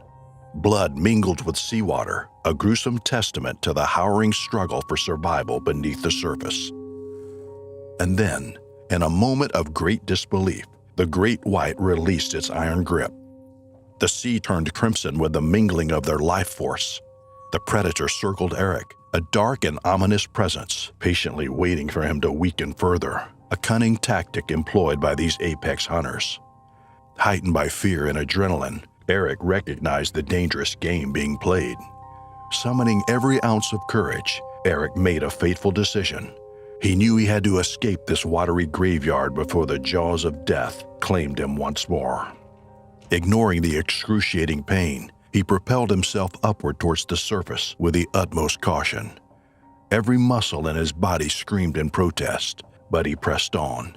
Blood mingled with seawater, a gruesome testament to the harrowing struggle for survival beneath the surface. And then, in a moment of great disbelief, the great white released its iron grip. The sea turned crimson with the mingling of their life force. The predator circled Eric, a dark and ominous presence, patiently waiting for him to weaken further, a cunning tactic employed by these apex hunters. Heightened by fear and adrenaline, Eric recognized the dangerous game being played. Summoning every ounce of courage, Eric made a fateful decision. He knew he had to escape this watery graveyard before the jaws of death claimed him once more. Ignoring the excruciating pain, he propelled himself upward towards the surface with the utmost caution. Every muscle in his body screamed in protest, but he pressed on.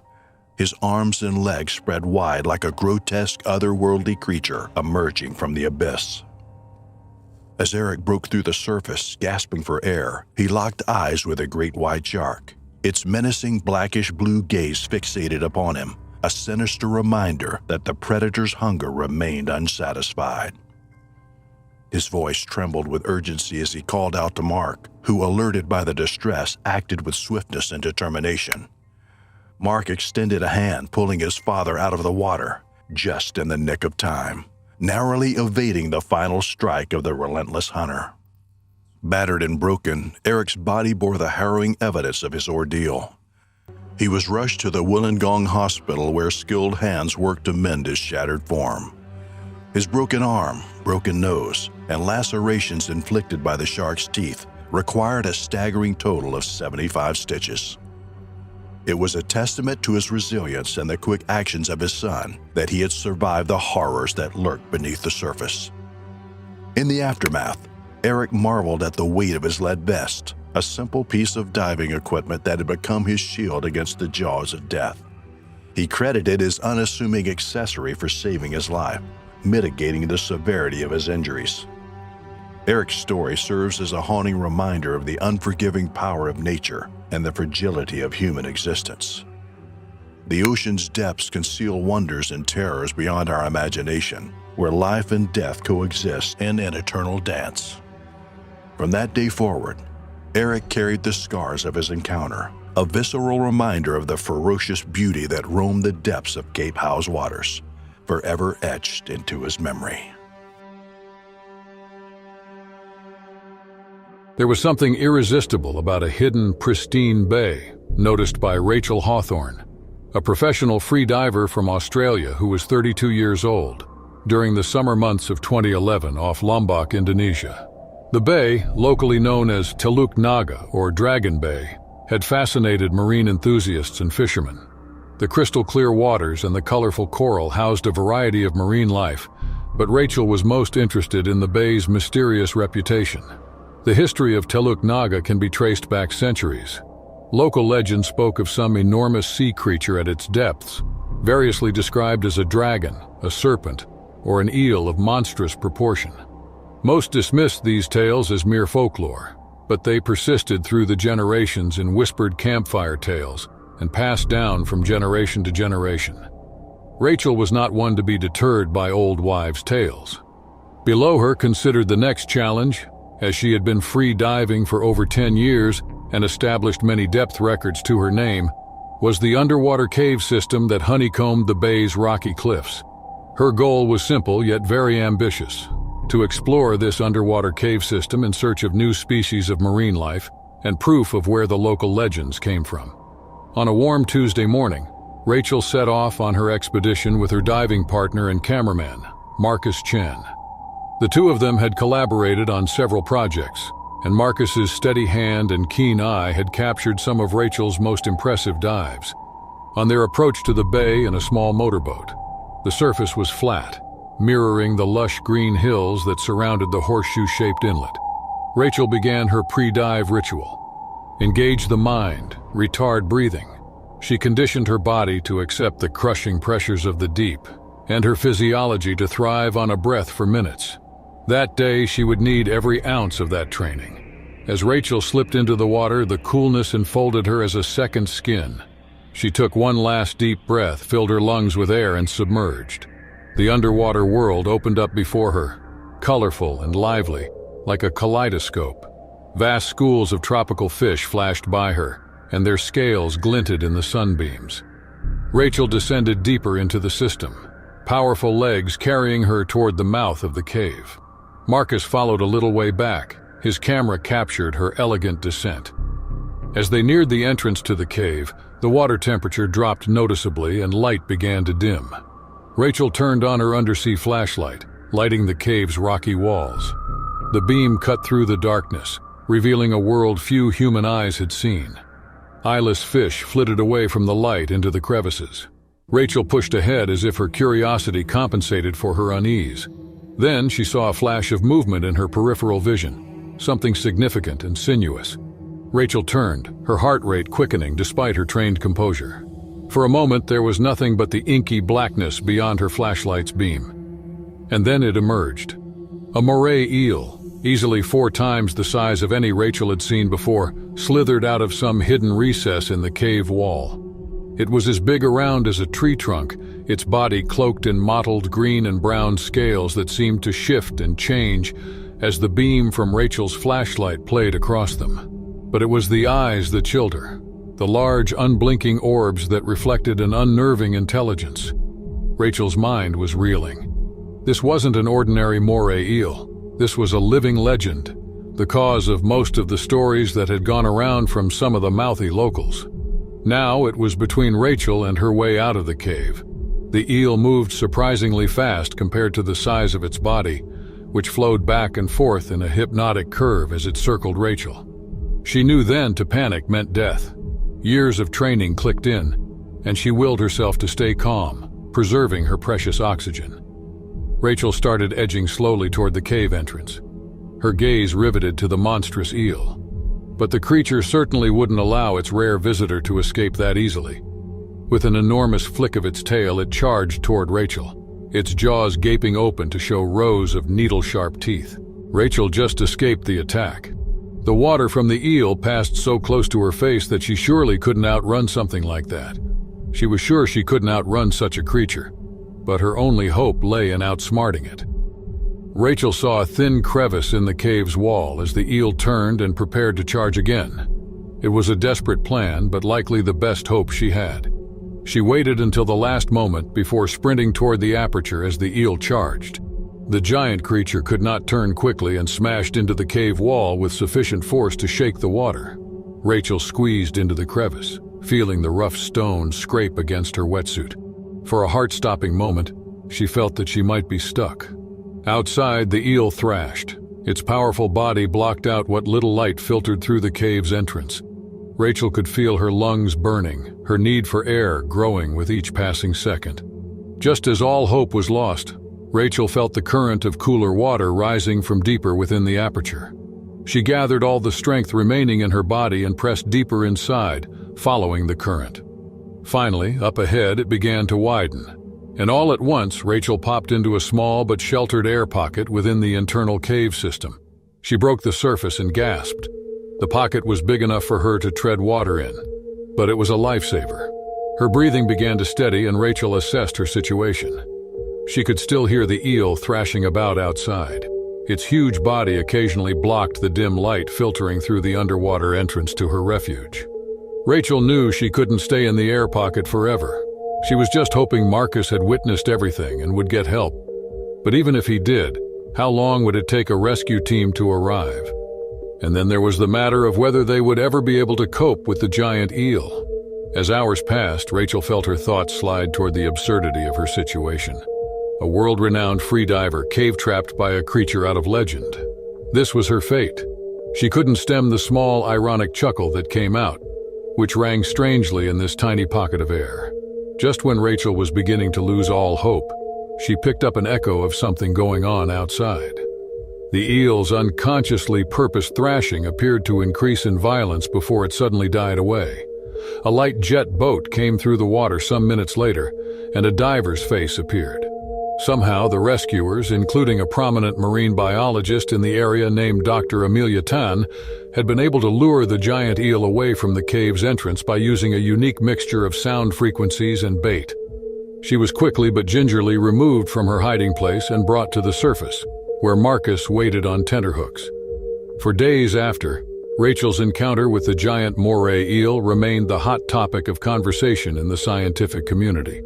His arms and legs spread wide like a grotesque otherworldly creature emerging from the abyss. As Eric broke through the surface, gasping for air, he locked eyes with a great white shark. Its menacing blackish-blue gaze fixated upon him, a sinister reminder that the predator's hunger remained unsatisfied. His voice trembled with urgency as he called out to Mark, who, alerted by the distress, acted with swiftness and determination. Mark extended a hand, pulling his father out of the water, just in the nick of time, narrowly evading the final strike of the relentless hunter. Battered and broken, Eric's body bore the harrowing evidence of his ordeal. He was rushed to the Wollongong hospital where skilled hands worked to mend his shattered form. His broken arm, broken nose, and lacerations inflicted by the shark's teeth required a staggering total of 75 stitches. It was a testament to his resilience and the quick actions of his son that he had survived the horrors that lurked beneath the surface. In the aftermath, Eric marveled at the weight of his lead vest, a simple piece of diving equipment that had become his shield against the jaws of death. He credited his unassuming accessory for saving his life, mitigating the severity of his injuries. Eric's story serves as a haunting reminder of the unforgiving power of nature and the fragility of human existence. The ocean's depths conceal wonders and terrors beyond our imagination, where life and death coexist in an eternal dance. From that day forward, Eric carried the scars of his encounter, a visceral reminder of the ferocious beauty that roamed the depths of Cape Howe's waters, forever etched into his memory. There was something irresistible about a hidden, pristine bay, noticed by Rachel Hawthorne, a professional free diver from Australia who was 32 years old, during the summer months of 2011 off Lombok, Indonesia. The bay, locally known as Teluk Naga or Dragon Bay, had fascinated marine enthusiasts and fishermen. The crystal-clear waters and the colorful coral housed a variety of marine life, but Rachel was most interested in the bay's mysterious reputation. The history of Teluk Naga can be traced back centuries. Local legend spoke of some enormous sea creature at its depths, variously described as a dragon, a serpent, or an eel of monstrous proportion. Most dismissed these tales as mere folklore, but they persisted through the generations in whispered campfire tales and passed down from generation to generation. Rachel was not one to be deterred by old wives' tales. Below her considered the next challenge, as she had been free diving for over 10 years and established many depth records to her name, was the underwater cave system that honeycombed the bay's rocky cliffs. Her goal was simple yet very ambitious: to explore this underwater cave system in search of new species of marine life and proof of where the local legends came from. On a warm Tuesday morning, Rachel set off on her expedition with her diving partner and cameraman, Marcus Chen. The two of them had collaborated on several projects, and Marcus's steady hand and keen eye had captured some of Rachel's most impressive dives. On their approach to the bay in a small motorboat, the surface was flat, mirroring the lush green hills that surrounded the horseshoe-shaped inlet. Rachel began her pre-dive ritual. Engage the mind, retard breathing. She conditioned her body to accept the crushing pressures of the deep, and her physiology to thrive on a breath for minutes. That day, she would need every ounce of that training. As Rachel slipped into the water, the coolness enfolded her as a second skin. She took one last deep breath, filled her lungs with air, and submerged. The underwater world opened up before her, colorful and lively, like a kaleidoscope. Vast schools of tropical fish flashed by her, and their scales glinted in the sunbeams. Rachel descended deeper into the system, powerful legs carrying her toward the mouth of the cave. Marcus followed a little way back. His camera captured her elegant descent. As they neared the entrance to the cave, the water temperature dropped noticeably and light began to dim. Rachel turned on her undersea flashlight, lighting the cave's rocky walls. The beam cut through the darkness, revealing a world few human eyes had seen. Eyeless fish flitted away from the light into the crevices. Rachel pushed ahead as if her curiosity compensated for her unease. Then she saw a flash of movement in her peripheral vision, something significant and sinuous. Rachel turned, her heart rate quickening despite her trained composure. For a moment, there was nothing but the inky blackness beyond her flashlight's beam. And then it emerged. A moray eel, easily 4 times the size of any Rachel had seen before, slithered out of some hidden recess in the cave wall. It was as big around as a tree trunk, its body cloaked in mottled green and brown scales that seemed to shift and change as the beam from Rachel's flashlight played across them. But it was the eyes that chilled her, the large, unblinking orbs that reflected an unnerving intelligence. Rachel's mind was reeling. This wasn't an ordinary moray eel. This was a living legend, the cause of most of the stories that had gone around from some of the mouthy locals. Now it was between Rachel and her way out of the cave. The eel moved surprisingly fast compared to the size of its body, which flowed back and forth in a hypnotic curve as it circled Rachel. She knew then to panic meant death. Years of training clicked in, and she willed herself to stay calm, preserving her precious oxygen. Rachel started edging slowly toward the cave entrance, her gaze riveted to the monstrous eel. But the creature certainly wouldn't allow its rare visitor to escape that easily. With an enormous flick of its tail, it charged toward Rachel, its jaws gaping open to show rows of needle-sharp teeth. Rachel just escaped the attack. The water from the eel passed so close to her face that she surely couldn't outrun something like that. She was sure she couldn't outrun such a creature, but her only hope lay in outsmarting it. Rachel saw a thin crevice in the cave's wall as the eel turned and prepared to charge again. It was a desperate plan, but likely the best hope she had. She waited until the last moment before sprinting toward the aperture as the eel charged. The giant creature could not turn quickly and smashed into the cave wall with sufficient force to shake the water. Rachel squeezed into the crevice, feeling the rough stone scrape against her wetsuit. For a heart-stopping moment, she felt that she might be stuck. Outside, the eel thrashed. Its powerful body blocked out what little light filtered through the cave's entrance. Rachel could feel her lungs burning, her need for air growing with each passing second. Just as all hope was lost, Rachel felt the current of cooler water rising from deeper within the aperture. She gathered all the strength remaining in her body and pressed deeper inside, following the current. Finally, up ahead, it began to widen. And all at once, Rachel popped into a small but sheltered air pocket within the internal cave system. She broke the surface and gasped. The pocket was big enough for her to tread water in, but it was a lifesaver. Her breathing began to steady and Rachel assessed her situation. She could still hear the eel thrashing about outside. Its huge body occasionally blocked the dim light filtering through the underwater entrance to her refuge. Rachel knew she couldn't stay in the air pocket forever. She was just hoping Marcus had witnessed everything and would get help. But even if he did, how long would it take a rescue team to arrive? And then there was the matter of whether they would ever be able to cope with the giant eel. As hours passed, Rachel felt her thoughts slide toward the absurdity of her situation. A world-renowned freediver cave-trapped by a creature out of legend. This was her fate. She couldn't stem the small, ironic chuckle that came out, which rang strangely in this tiny pocket of air. Just when Rachel was beginning to lose all hope, she picked up an echo of something going on outside. The eel's unconsciously purposed thrashing appeared to increase in violence before it suddenly died away. A light jet boat came through the water some minutes later, and a diver's face appeared. Somehow, the rescuers, including a prominent marine biologist in the area named Dr. Amelia Tan, had been able to lure the giant eel away from the cave's entrance by using a unique mixture of sound frequencies and bait. She was quickly but gingerly removed from her hiding place and brought to the surface, where Marcus waited on tenterhooks. For days after, Rachel's encounter with the giant moray eel remained the hot topic of conversation in the scientific community.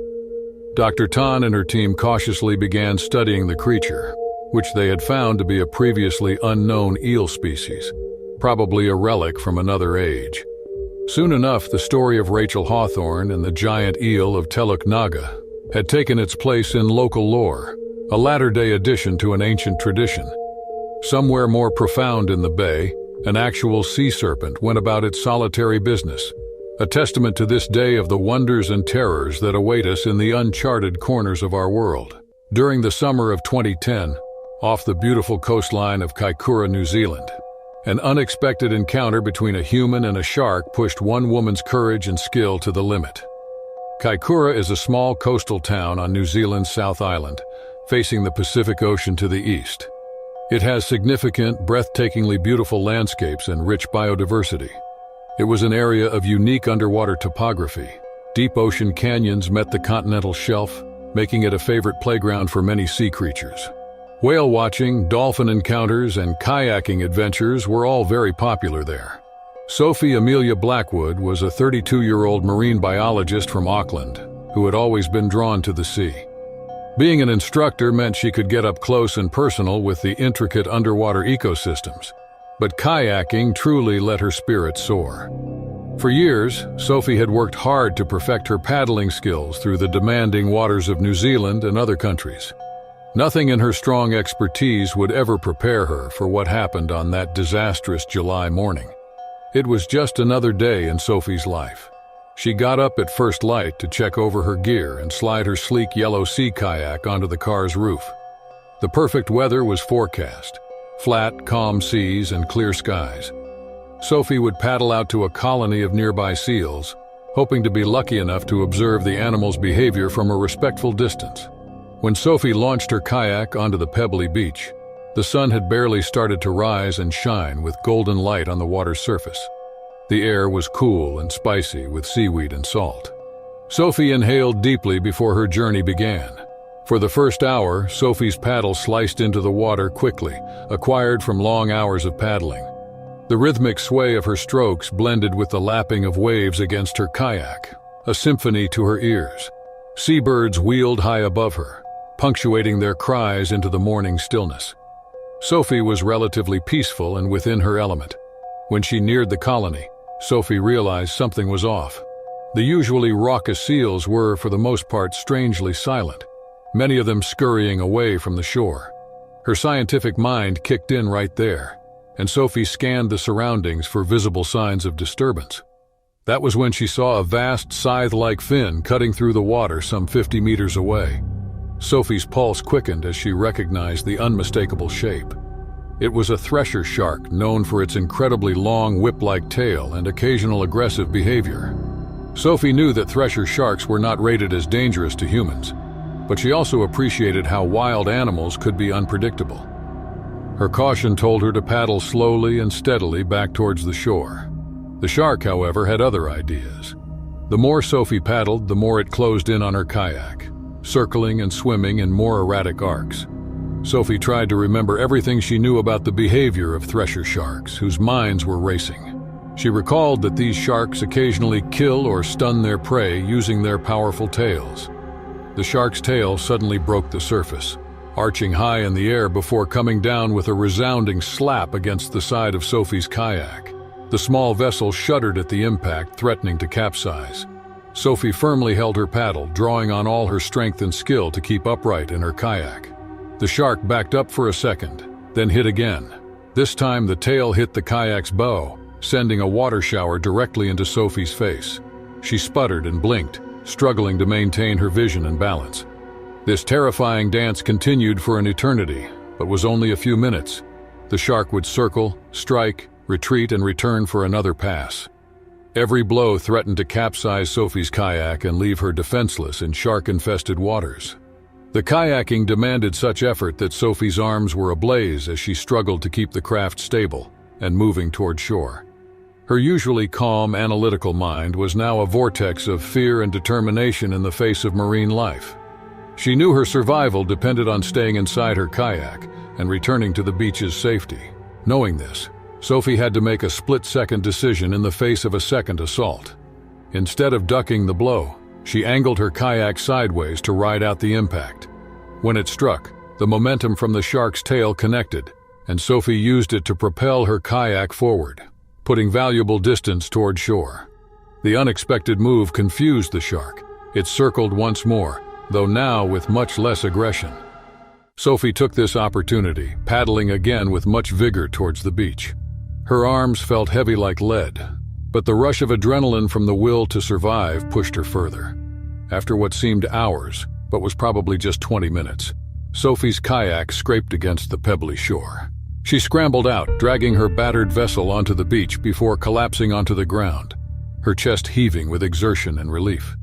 Dr. Tan and her team cautiously began studying the creature, which they had found to be a previously unknown eel species, probably a relic from another age. Soon enough, the story of Rachel Hawthorne and the giant eel of Teluk Naga had taken its place in local lore, a latter-day addition to an ancient tradition. Somewhere more profound in the bay, an actual sea serpent went about its solitary business, a testament to this day of the wonders and terrors that await us in the uncharted corners of our world. During the summer of 2010, off the beautiful coastline of Kaikoura, New Zealand, an unexpected encounter between a human and a shark pushed one woman's courage and skill to the limit. Kaikoura is a small coastal town on New Zealand's South Island, facing the Pacific Ocean to the east. It has significant, breathtakingly beautiful landscapes and rich biodiversity. It was an area of unique underwater topography. Deep ocean canyons met the continental shelf, making it a favorite playground for many sea creatures. Whale watching, dolphin encounters, and kayaking adventures were all very popular there. Sophie Amelia Blackwood was a 32-year-old marine biologist from Auckland who had always been drawn to the sea. Being an instructor meant she could get up close and personal with the intricate underwater ecosystems, but kayaking truly let her spirit soar. For years, Sophie had worked hard to perfect her paddling skills through the demanding waters of New Zealand and other countries. Nothing in her strong expertise would ever prepare her for what happened on that disastrous July morning. It was just another day in Sophie's life. She got up at first light to check over her gear and slide her sleek yellow sea kayak onto the car's roof. The perfect weather was forecast: flat, calm seas and clear skies. Sophie would paddle out to a colony of nearby seals, hoping to be lucky enough to observe the animals' behavior from a respectful distance. When Sophie launched her kayak onto the pebbly beach, the sun had barely started to rise and shine with golden light on the water's surface. The air was cool and spicy with seaweed and salt. Sophie inhaled deeply before her journey began. For the first hour, Sophie's paddle sliced into the water quickly, acquired from long hours of paddling. The rhythmic sway of her strokes blended with the lapping of waves against her kayak, a symphony to her ears. Seabirds wheeled high above her, punctuating their cries into the morning stillness. Sophie was relatively peaceful and within her element. When she neared the colony, Sophie realized something was off. The usually raucous seals were, for the most part, strangely silent, many of them scurrying away from the shore. Her scientific mind kicked in right there, and Sophie scanned the surroundings for visible signs of disturbance. That was when she saw a vast scythe-like fin cutting through the water some 50 meters away. Sophie's pulse quickened as she recognized the unmistakable shape. It was a thresher shark known for its incredibly long whip-like tail and occasional aggressive behavior. Sophie knew that thresher sharks were not rated as dangerous to humans, but she also appreciated how wild animals could be unpredictable. Her caution told her to paddle slowly and steadily back towards the shore. The shark, however, had other ideas. The more Sophie paddled, the more it closed in on her kayak, circling and swimming in more erratic arcs. Sophie tried to remember everything she knew about the behavior of thresher sharks, whose minds were racing. She recalled that these sharks occasionally kill or stun their prey using their powerful tails. The shark's tail suddenly broke the surface, arching high in the air before coming down with a resounding slap against the side of Sophie's kayak. The small vessel shuddered at the impact, threatening to capsize. Sophie firmly held her paddle, drawing on all her strength and skill to keep upright in her kayak. The shark backed up for a second, then hit again. This time the tail hit the kayak's bow, sending a water shower directly into Sophie's face. She sputtered and blinked, struggling to maintain her vision and balance. This terrifying dance continued for an eternity, but was only a few minutes. The shark would circle, strike, retreat, and return for another pass. Every blow threatened to capsize Sophie's kayak and leave her defenseless in shark-infested waters. The kayaking demanded such effort that Sophie's arms were ablaze as she struggled to keep the craft stable and moving toward shore. Her usually calm, analytical mind was now a vortex of fear and determination in the face of marine life. She knew her survival depended on staying inside her kayak and returning to the beach's safety. Knowing this, Sophie had to make a split-second decision in the face of a second assault. Instead of ducking the blow, she angled her kayak sideways to ride out the impact. When it struck, the momentum from the shark's tail connected, and Sophie used it to propel her kayak forward, putting valuable distance toward shore. The unexpected move confused the shark. It circled once more, though now with much less aggression. Sophie took this opportunity, paddling again with much vigor towards the beach. Her arms felt heavy like lead, but the rush of adrenaline from the will to survive pushed her further. After what seemed hours, but was probably just 20 minutes, Sophie's kayak scraped against the pebbly shore. She scrambled out, dragging her battered vessel onto the beach before collapsing onto the ground, her chest heaving with exertion and relief.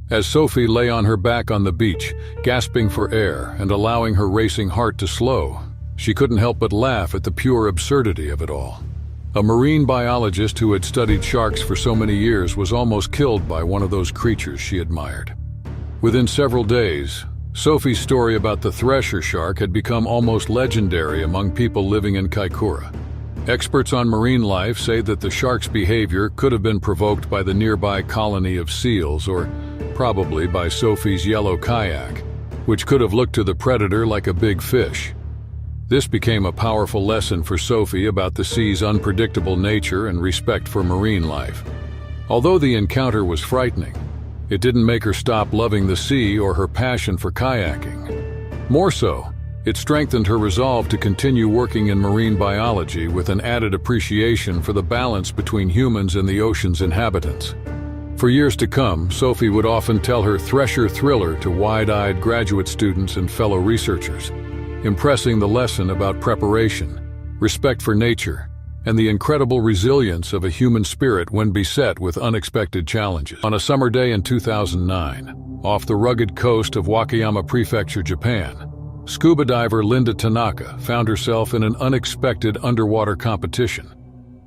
As Sophie lay on her back on the beach, gasping for air and allowing her racing heart to slow, she couldn't help but laugh at the pure absurdity of it all. A marine biologist who had studied sharks for so many years was almost killed by one of those creatures she admired. Within several days, Sophie's story about the thresher shark had become almost legendary among people living in Kaikoura. Experts on marine life say that the shark's behavior could have been provoked by the nearby colony of seals, or probably by Sophie's yellow kayak, which could have looked to the predator like a big fish. This became a powerful lesson for Sophie about the sea's unpredictable nature and respect for marine life. Although the encounter was frightening, it didn't make her stop loving the sea or her passion for kayaking. More so, it strengthened her resolve to continue working in marine biology with an added appreciation for the balance between humans and the ocean's inhabitants. For years to come, Sophie would often tell her thresher thriller to wide-eyed graduate students and fellow researchers, impressing the lesson about preparation, respect for nature, and the incredible resilience of a human spirit when beset with unexpected challenges. On a summer day in 2009, off the rugged coast of Wakayama Prefecture, Japan, scuba diver Linda Tanaka found herself in an unexpected underwater competition.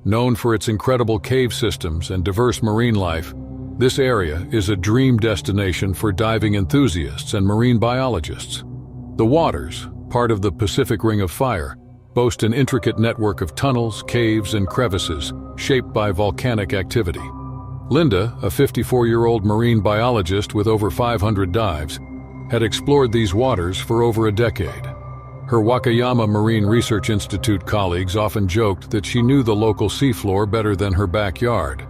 Known for its incredible cave systems and diverse marine life, this area is a dream destination for diving enthusiasts and marine biologists. The waters, part of the Pacific Ring of Fire, boast an intricate network of tunnels, caves, and crevices shaped by volcanic activity. Linda, a 54-year-old marine biologist with over 500 dives, had explored these waters for over a decade. Her Wakayama Marine Research Institute colleagues often joked that she knew the local seafloor better than her backyard.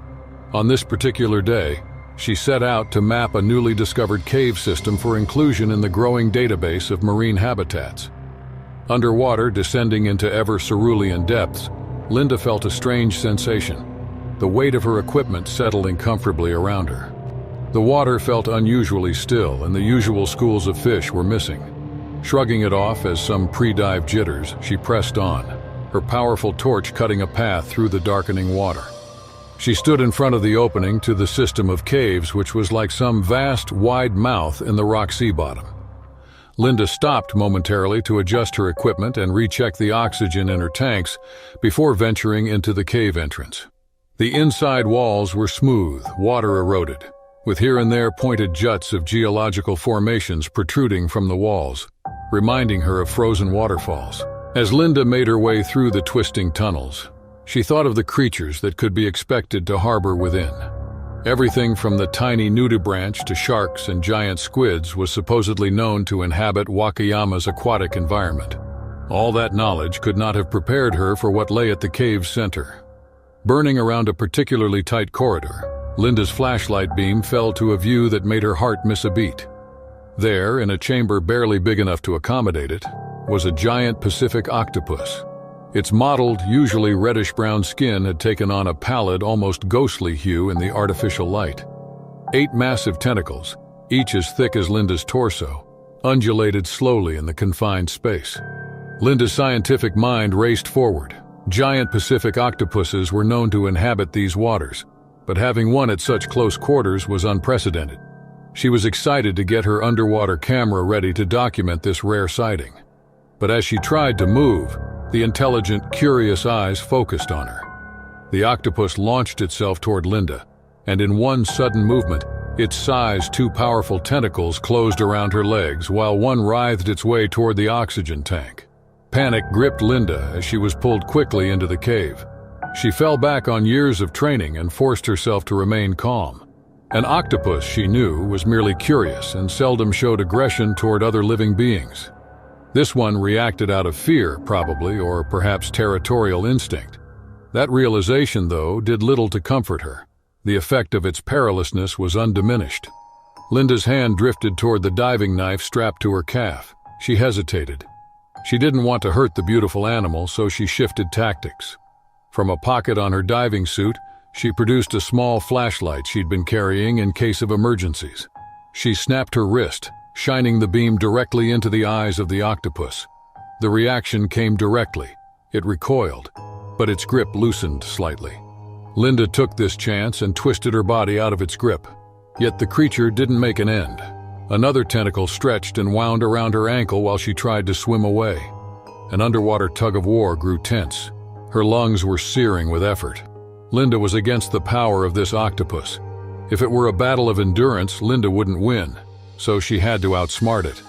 On this particular day, she set out to map a newly discovered cave system for inclusion in the growing database of marine habitats. Underwater, descending into ever cerulean depths, Linda felt a strange sensation, the weight of her equipment settling comfortably around her. The water felt unusually still, and the usual schools of fish were missing. Shrugging it off as some pre-dive jitters, she pressed on, her powerful torch cutting a path through the darkening water. She stood in front of the opening to the system of caves, which was like some vast, wide mouth in the rock sea bottom. Linda stopped momentarily to adjust her equipment and recheck the oxygen in her tanks before venturing into the cave entrance. The inside walls were smooth, water-eroded, with here and there pointed juts of geological formations protruding from the walls, reminding her of frozen waterfalls. As Linda made her way through the twisting tunnels, She thought of the creatures that could be expected to harbor within. Everything from the tiny nudibranch to sharks and giant squids was supposedly known to inhabit Wakayama's aquatic environment. All that knowledge could not have prepared her for what lay at the cave's center. Burning around a particularly tight corridor, Linda's flashlight beam fell to a view that made her heart miss a beat. There, in a chamber barely big enough to accommodate it, was a giant Pacific octopus. Its mottled, usually reddish-brown skin had taken on a pallid, almost ghostly hue in the artificial light. 8 massive tentacles, each as thick as Linda's torso, undulated slowly in the confined space. Linda's scientific mind raced forward. Giant Pacific octopuses were known to inhabit these waters, but having one at such close quarters was unprecedented. She was excited to get her underwater camera ready to document this rare sighting. But as she tried to move, the intelligent, curious eyes focused on her. The octopus launched itself toward Linda, and in one sudden movement, its size 2 powerful tentacles closed around her legs while one writhed its way toward the oxygen tank. Panic gripped Linda as she was pulled quickly into the cave. She fell back on years of training and forced herself to remain calm. An octopus, she knew, was merely curious and seldom showed aggression toward other living beings. This one reacted out of fear, probably, or perhaps territorial instinct. That realization, though, did little to comfort her. The effect of its perilousness was undiminished. Linda's hand drifted toward the diving knife strapped to her calf. She hesitated. She didn't want to hurt the beautiful animal, so she shifted tactics. From a pocket on her diving suit, she produced a small flashlight she'd been carrying in case of emergencies. She snapped her wrist, shining the beam directly into the eyes of the octopus. The reaction came directly. It recoiled, but its grip loosened slightly. Linda took this chance and twisted her body out of its grip. Yet the creature didn't make an end. Another tentacle stretched and wound around her ankle while she tried to swim away. An underwater tug-of-war grew tense. Her lungs were searing with effort. Linda was against the power of this octopus. If it were a battle of endurance, Linda wouldn't win, so she had to outsmart it.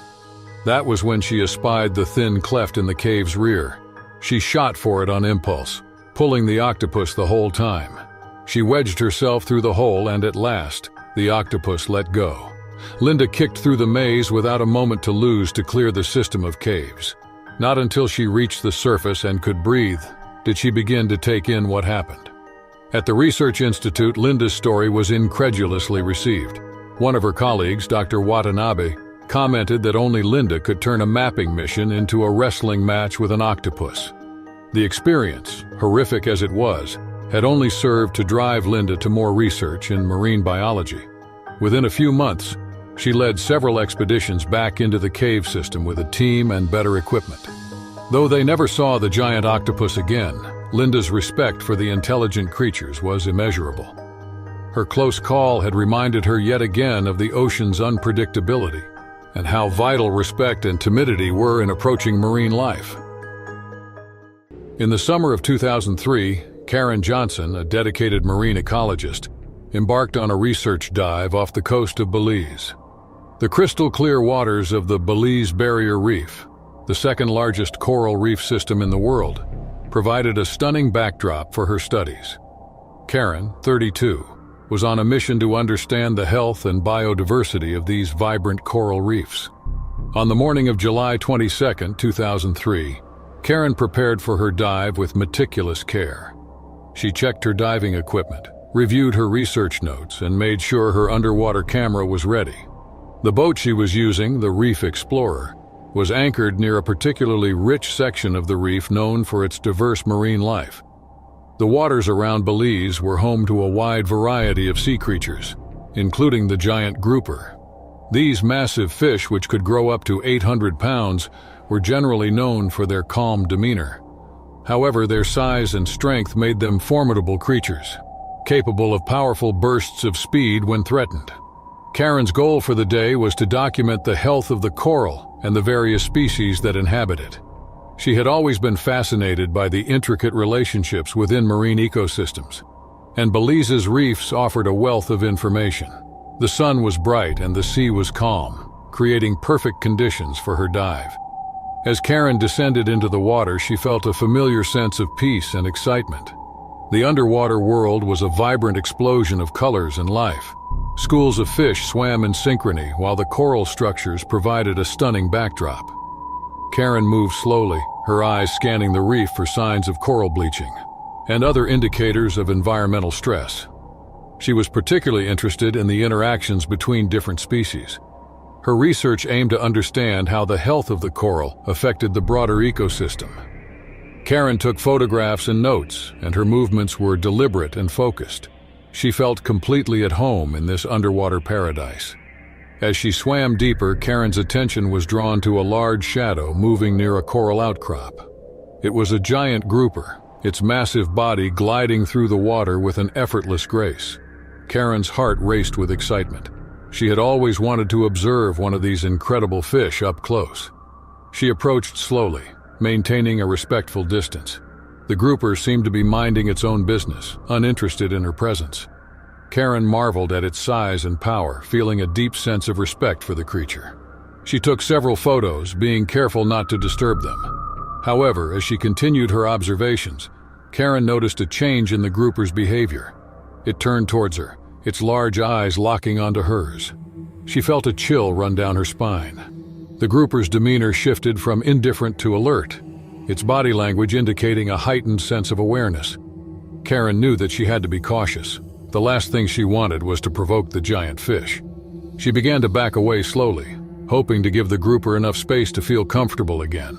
That was when she espied the thin cleft in the cave's rear. She shot for it on impulse, pulling the octopus the whole time. She wedged herself through the hole and at last, the octopus let go. Linda kicked through the maze without a moment to lose to clear the system of caves. Not until she reached the surface and could breathe did she begin to take in what happened. At the Research Institute, Linda's story was incredulously received. One of her colleagues, Dr. Watanabe, commented that only Linda could turn a mapping mission into a wrestling match with an octopus. The experience, horrific as it was, had only served to drive Linda to more research in marine biology. Within a few months, she led several expeditions back into the cave system with a team and better equipment. Though they never saw the giant octopus again, Linda's respect for the intelligent creatures was immeasurable. Her close call had reminded her yet again of the ocean's unpredictability and how vital respect and timidity were in approaching marine life. In the summer of 2003, Karen Johnson, a dedicated marine ecologist, embarked on a research dive off the coast of Belize. The crystal-clear waters of the Belize Barrier Reef, the second-largest coral reef system in the world, provided a stunning backdrop for her studies. Karen, 32, was on a mission to understand the health and biodiversity of these vibrant coral reefs. On the morning of July 22, 2003, Karen prepared for her dive with meticulous care. She checked her diving equipment, reviewed her research notes, and made sure her underwater camera was ready. The boat she was using, the Reef Explorer, was anchored near a particularly rich section of the reef known for its diverse marine life. The waters around Belize were home to a wide variety of sea creatures, including the giant grouper. These massive fish, which could grow up to 800 pounds, were generally known for their calm demeanor. However, their size and strength made them formidable creatures, capable of powerful bursts of speed when threatened. Karen's goal for the day was to document the health of the coral and the various species that inhabit it. She had always been fascinated by the intricate relationships within marine ecosystems, and Belize's reefs offered a wealth of information. The sun was bright and the sea was calm, creating perfect conditions for her dive. As Karen descended into the water, she felt a familiar sense of peace and excitement. The underwater world was a vibrant explosion of colors and life. Schools of fish swam in synchrony while the coral structures provided a stunning backdrop. Karen moved slowly, her eyes scanning the reef for signs of coral bleaching and other indicators of environmental stress. She was particularly interested in the interactions between different species. Her research aimed to understand how the health of the coral affected the broader ecosystem. Karen took photographs and notes, and her movements were deliberate and focused. She felt completely at home in this underwater paradise. As she swam deeper, Karen's attention was drawn to a large shadow moving near a coral outcrop. It was a giant grouper, its massive body gliding through the water with an effortless grace. Karen's heart raced with excitement. She had always wanted to observe one of these incredible fish up close. She approached slowly, maintaining a respectful distance. The grouper seemed to be minding its own business, uninterested in her presence. Karen marveled at its size and power, feeling a deep sense of respect for the creature. She took several photos, being careful not to disturb them. However, as she continued her observations, Karen noticed a change in the grouper's behavior. It turned towards her, its large eyes locking onto hers. She felt a chill run down her spine. The grouper's demeanor shifted from indifferent to alert, its body language indicating a heightened sense of awareness. Karen knew that she had to be cautious. The last thing she wanted was to provoke the giant fish. She began to back away slowly, hoping to give the grouper enough space to feel comfortable again.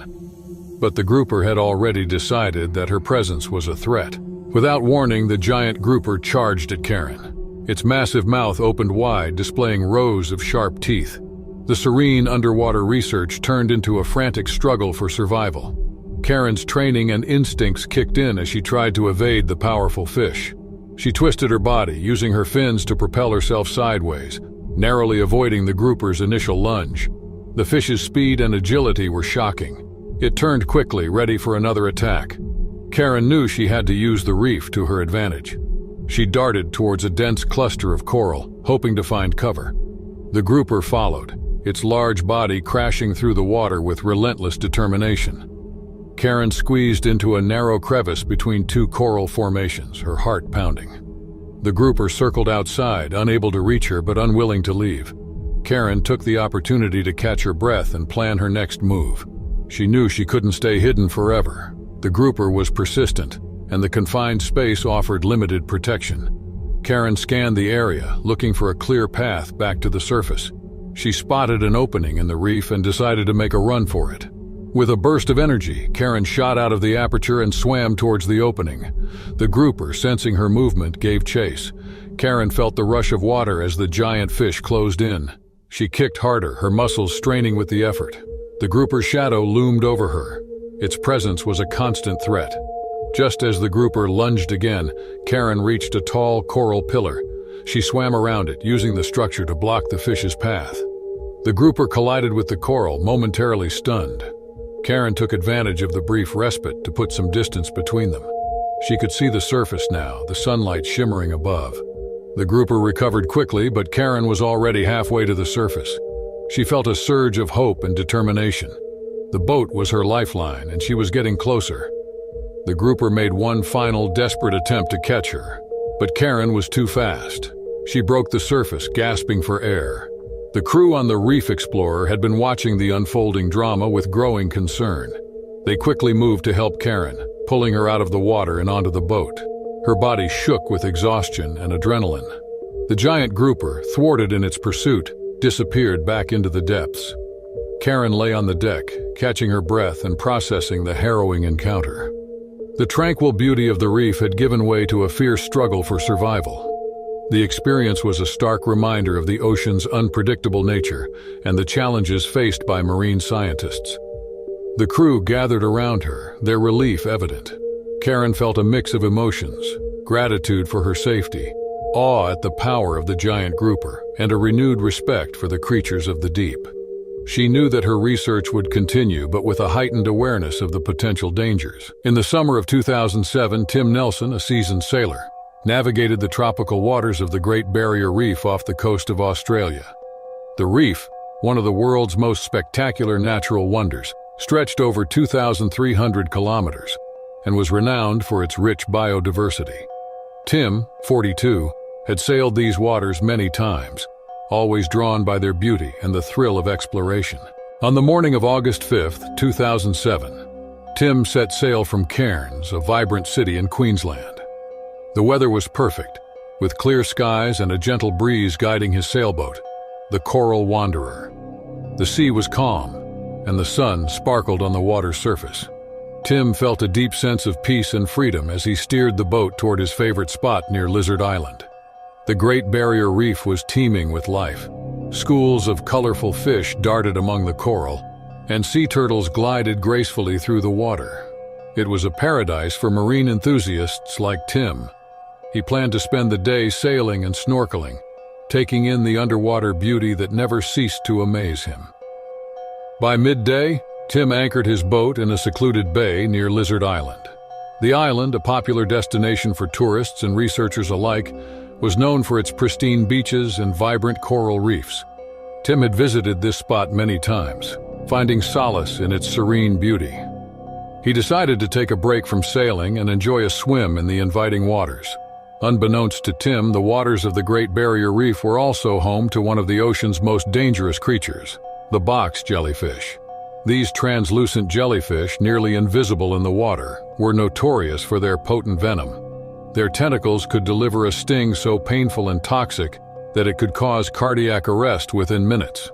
But the grouper had already decided that her presence was a threat. Without warning, the giant grouper charged at Karen. Its massive mouth opened wide, displaying rows of sharp teeth. The serene underwater research turned into a frantic struggle for survival. Karen's training and instincts kicked in as she tried to evade the powerful fish. She twisted her body, using her fins to propel herself sideways, narrowly avoiding the grouper's initial lunge. The fish's speed and agility were shocking. It turned quickly, ready for another attack. Karen knew she had to use the reef to her advantage. She darted towards a dense cluster of coral, hoping to find cover. The grouper followed, its large body crashing through the water with relentless determination. Karen squeezed into a narrow crevice between two coral formations, her heart pounding. The grouper circled outside, unable to reach her but unwilling to leave. Karen took the opportunity to catch her breath and plan her next move. She knew she couldn't stay hidden forever. The grouper was persistent, and the confined space offered limited protection. Karen scanned the area, looking for a clear path back to the surface. She spotted an opening in the reef and decided to make a run for it. With a burst of energy, Karen shot out of the aperture and swam towards the opening. The grouper, sensing her movement, gave chase. Karen felt the rush of water as the giant fish closed in. She kicked harder, her muscles straining with the effort. The grouper's shadow loomed over her. Its presence was a constant threat. Just as the grouper lunged again, Karen reached a tall coral pillar. She swam around it, using the structure to block the fish's path. The grouper collided with the coral, momentarily stunned. Karen took advantage of the brief respite to put some distance between them. She could see the surface now, the sunlight shimmering above. The grouper recovered quickly, but Karen was already halfway to the surface. She felt a surge of hope and determination. The boat was her lifeline, and she was getting closer. The grouper made one final desperate attempt to catch her, but Karen was too fast. She broke the surface, gasping for air. The crew on the Reef Explorer had been watching the unfolding drama with growing concern. They quickly moved to help Karen, pulling her out of the water and onto the boat. Her body shook with exhaustion and adrenaline. The giant grouper, thwarted in its pursuit, disappeared back into the depths. Karen lay on the deck, catching her breath and processing the harrowing encounter. The tranquil beauty of the reef had given way to a fierce struggle for survival. The experience was a stark reminder of the ocean's unpredictable nature and the challenges faced by marine scientists. The crew gathered around her, their relief evident. Karen felt a mix of emotions: gratitude for her safety, awe at the power of the giant grouper, and a renewed respect for the creatures of the deep. She knew that her research would continue, but with a heightened awareness of the potential dangers. In the summer of 2007, Tim Nelson, a seasoned sailor, navigated the tropical waters of the Great Barrier Reef off the coast of Australia. The reef, one of the world's most spectacular natural wonders, stretched over 2,300 kilometers. and was renowned for its rich biodiversity. Tim, 42, had sailed these waters many times, always drawn by their beauty and the thrill of exploration. On the morning of August 5, 2007, Tim set sail from Cairns, a vibrant city in Queensland. The weather was perfect, with clear skies and a gentle breeze guiding his sailboat, the Coral Wanderer. The sea was calm, and the sun sparkled on the water's surface. Tim felt a deep sense of peace and freedom as he steered the boat toward his favorite spot near Lizard Island. The Great Barrier Reef was teeming with life. Schools of colorful fish darted among the coral, and sea turtles glided gracefully through the water. It was a paradise for marine enthusiasts like Tim. He planned to spend the day sailing and snorkeling, taking in the underwater beauty that never ceased to amaze him. By midday, Tim anchored his boat in a secluded bay near Lizard Island. The island, a popular destination for tourists and researchers alike, was known for its pristine beaches and vibrant coral reefs. Tim had visited this spot many times, finding solace in its serene beauty. He decided to take a break from sailing and enjoy a swim in the inviting waters. Unbeknownst to Tim, the waters of the Great Barrier Reef were also home to one of the ocean's most dangerous creatures, the box jellyfish. These translucent jellyfish, nearly invisible in the water, were notorious for their potent venom. Their tentacles could deliver a sting so painful and toxic that it could cause cardiac arrest within minutes.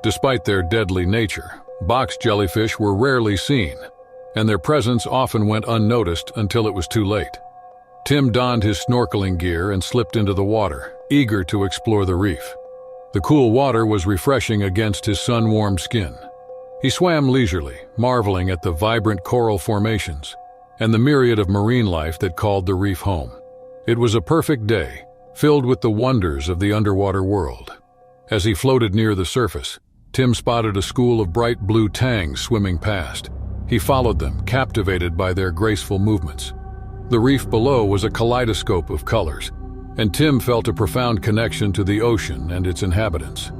Despite their deadly nature, box jellyfish were rarely seen, and their presence often went unnoticed until it was too late. Tim donned his snorkeling gear and slipped into the water, eager to explore the reef. The cool water was refreshing against his sun-warmed skin. He swam leisurely, marveling at the vibrant coral formations and the myriad of marine life that called the reef home. It was a perfect day, filled with the wonders of the underwater world. As he floated near the surface, Tim spotted a school of bright blue tangs swimming past. He followed them, captivated by their graceful movements. The reef below was a kaleidoscope of colors, and Tim felt a profound connection to the ocean and its inhabitants.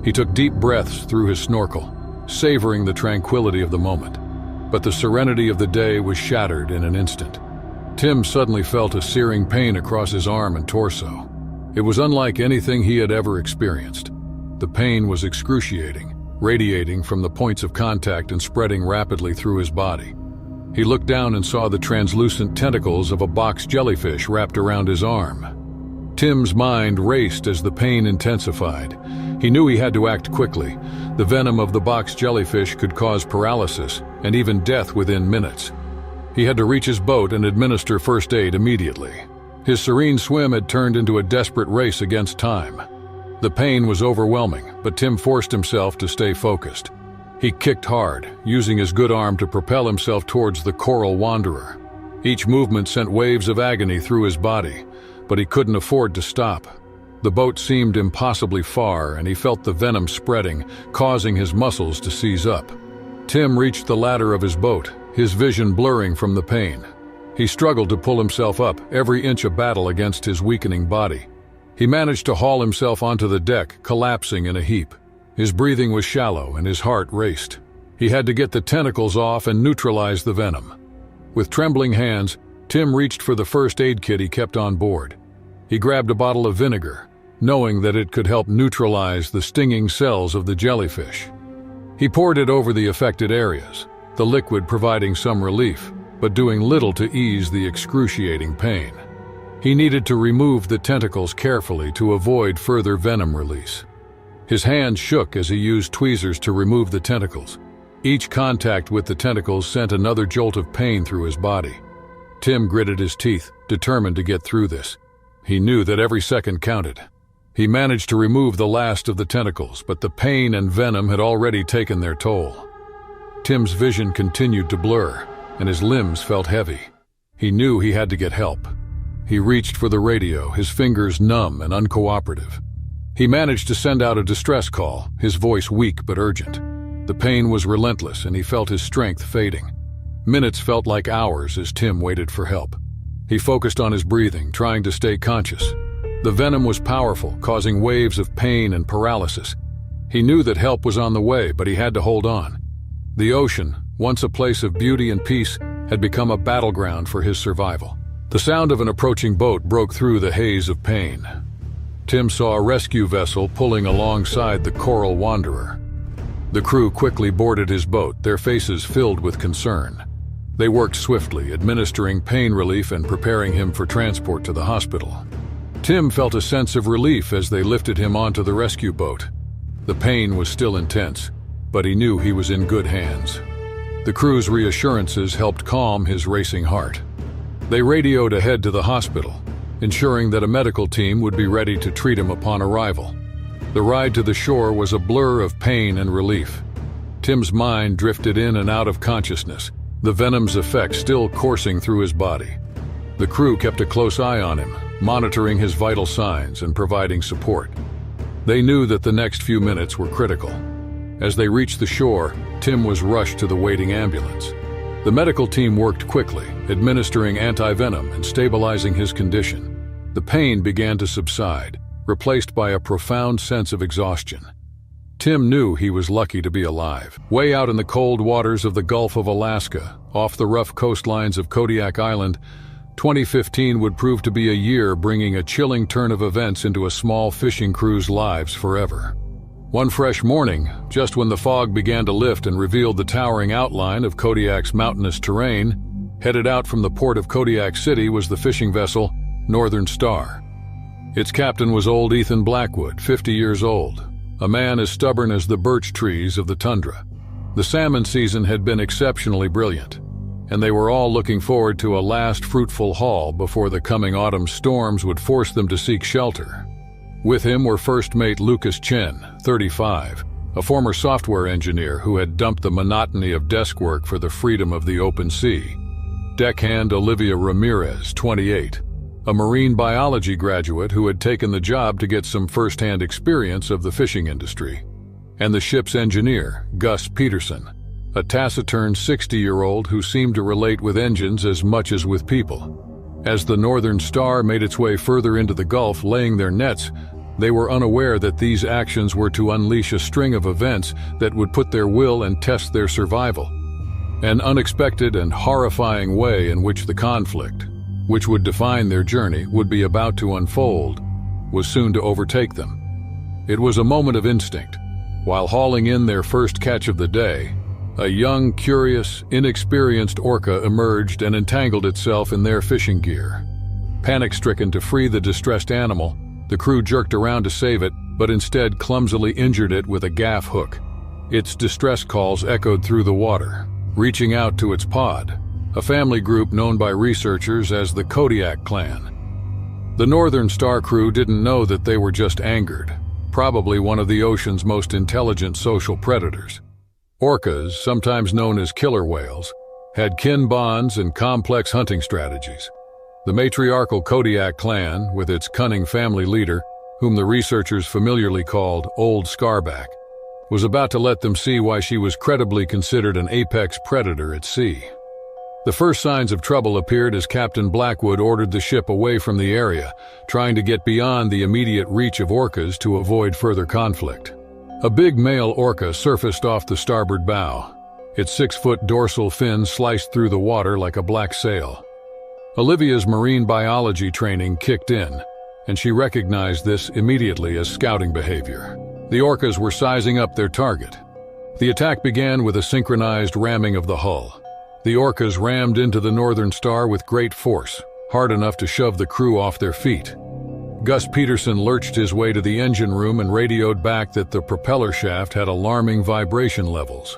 He took deep breaths through his snorkel, savoring the tranquility of the moment. But the serenity of the day was shattered in an instant. Tim suddenly felt a searing pain across his arm and torso. It was unlike anything he had ever experienced. The pain was excruciating, radiating from the points of contact and spreading rapidly through his body. He looked down and saw the translucent tentacles of a box jellyfish wrapped around his arm. Tim's mind raced as the pain intensified. He knew he had to act quickly. The venom of the box jellyfish could cause paralysis and even death within minutes. He had to reach his boat and administer first aid immediately. His serene swim had turned into a desperate race against time. The pain was overwhelming, but Tim forced himself to stay focused. He kicked hard, using his good arm to propel himself towards the Coral Wanderer. Each movement sent waves of agony through his body, but he couldn't afford to stop. The boat seemed impossibly far, and he felt the venom spreading, causing his muscles to seize up. Tim reached the ladder of his boat, his vision blurring from the pain. He struggled to pull himself up, every inch a battle against his weakening body. He managed to haul himself onto the deck, collapsing in a heap. His breathing was shallow and his heart raced. He had to get the tentacles off and neutralize the venom. With trembling hands, Tim reached for the first aid kit he kept on board. He grabbed a bottle of vinegar, knowing that it could help neutralize the stinging cells of the jellyfish. He poured it over the affected areas, the liquid providing some relief, but doing little to ease the excruciating pain. He needed to remove the tentacles carefully to avoid further venom release. His hands shook as he used tweezers to remove the tentacles. Each contact with the tentacles sent another jolt of pain through his body. Tim gritted his teeth, determined to get through this. He knew that every second counted. He managed to remove the last of the tentacles, but the pain and venom had already taken their toll. Tim's vision continued to blur, and his limbs felt heavy. He knew he had to get help. He reached for the radio, his fingers numb and uncooperative. He managed to send out a distress call, his voice weak but urgent. The pain was relentless, and he felt his strength fading. Minutes felt like hours as Tim waited for help. He focused on his breathing, trying to stay conscious. The venom was powerful, causing waves of pain and paralysis. He knew that help was on the way, but he had to hold on. The ocean, once a place of beauty and peace, had become a battleground for his survival. The sound of an approaching boat broke through the haze of pain. Tim saw a rescue vessel pulling alongside the Coral Wanderer. The crew quickly boarded his boat, their faces filled with concern. They worked swiftly, administering pain relief and preparing him for transport to the hospital. Tim felt a sense of relief as they lifted him onto the rescue boat. The pain was still intense, but he knew he was in good hands. The crew's reassurances helped calm his racing heart. They radioed ahead to the hospital, ensuring that a medical team would be ready to treat him upon arrival. The ride to the shore was a blur of pain and relief. Tim's mind drifted in and out of consciousness, the venom's effect still coursing through his body. The crew kept a close eye on him, monitoring his vital signs and providing support. They knew that the next few minutes were critical. As they reached the shore, Tim was rushed to the waiting ambulance. The medical team worked quickly, administering anti-venom and stabilizing his condition. The pain began to subside, replaced by a profound sense of exhaustion. Tim knew he was lucky to be alive. Way out in the cold waters of the Gulf of Alaska, off the rough coastlines of Kodiak Island, 2015 would prove to be a year bringing a chilling turn of events into a small fishing crew's lives forever. One fresh morning, just when the fog began to lift and revealed the towering outline of Kodiak's mountainous terrain, headed out from the port of Kodiak City was the fishing vessel Northern Star. Its captain was old Ethan Blackwood, 50 years old, a man as stubborn as the birch trees of the tundra. The salmon season had been exceptionally brilliant, and they were all looking forward to a last fruitful haul before the coming autumn storms would force them to seek shelter. With him were first mate Lucas Chen, 35, a former software engineer who had dumped the monotony of desk work for the freedom of the open sea. Deckhand Olivia Ramirez, 28, a marine biology graduate who had taken the job to get some first-hand experience of the fishing industry. And the ship's engineer, Gus Peterson, a taciturn 60-year-old who seemed to relate with engines as much as with people. As the Northern Star made its way further into the Gulf, laying their nets, they were unaware that these actions were to unleash a string of events that would put their will and test their survival. An unexpected and horrifying way in which the conflict, which would define their journey, would be about to unfold, was soon to overtake them. It was a moment of instinct. While hauling in their first catch of the day, a young, curious, inexperienced orca emerged and entangled itself in their fishing gear. Panic-stricken to free the distressed animal, the crew jerked around to save it, but instead clumsily injured it with a gaff hook. Its distress calls echoed through the water, reaching out to its pod, a family group known by researchers as the Kodiak clan. The Northern Star crew didn't know that they were just angered, probably one of the ocean's most intelligent social predators. Orcas, sometimes known as killer whales, had kin bonds and complex hunting strategies. The matriarchal Kodiak clan, with its cunning family leader, whom the researchers familiarly called Old Scarback, was about to let them see why she was credibly considered an apex predator at sea. The first signs of trouble appeared as Captain Blackwood ordered the ship away from the area, trying to get beyond the immediate reach of orcas to avoid further conflict. A big male orca surfaced off the starboard bow, its 6-foot dorsal fin sliced through the water like a black sail. Olivia's marine biology training kicked in, and she recognized this immediately as scouting behavior. The orcas were sizing up their target. The attack began with a synchronized ramming of the hull. The orcas rammed into the Northern Star with great force, hard enough to shove the crew off their feet. Gus Peterson lurched his way to the engine room and radioed back that the propeller shaft had alarming vibration levels.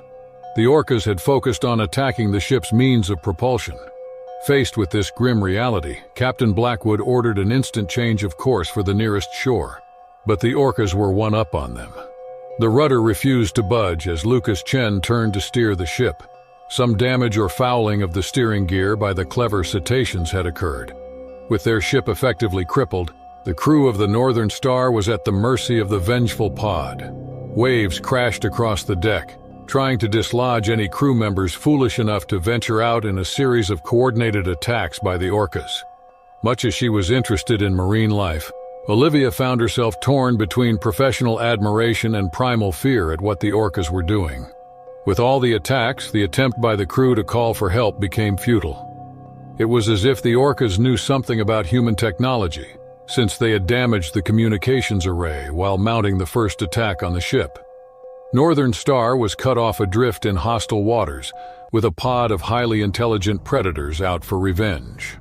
The orcas had focused on attacking the ship's means of propulsion. Faced with this grim reality, Captain Blackwood ordered an instant change of course for the nearest shore, but the orcas were one up on them. The rudder refused to budge as Lucas Chen turned to steer the ship. Some damage or fouling of the steering gear by the clever cetaceans had occurred. With their ship effectively crippled, the crew of the Northern Star was at the mercy of the vengeful pod. Waves crashed across the deck, trying to dislodge any crew members foolish enough to venture out in a series of coordinated attacks by the orcas. Much as she was interested in marine life, Olivia found herself torn between professional admiration and primal fear at what the orcas were doing. With all the attacks, the attempt by the crew to call for help became futile. It was as if the orcas knew something about human technology, since they had damaged the communications array while mounting the first attack on the ship. Northern Star was cut off adrift in hostile waters, with a pod of highly intelligent predators out for revenge.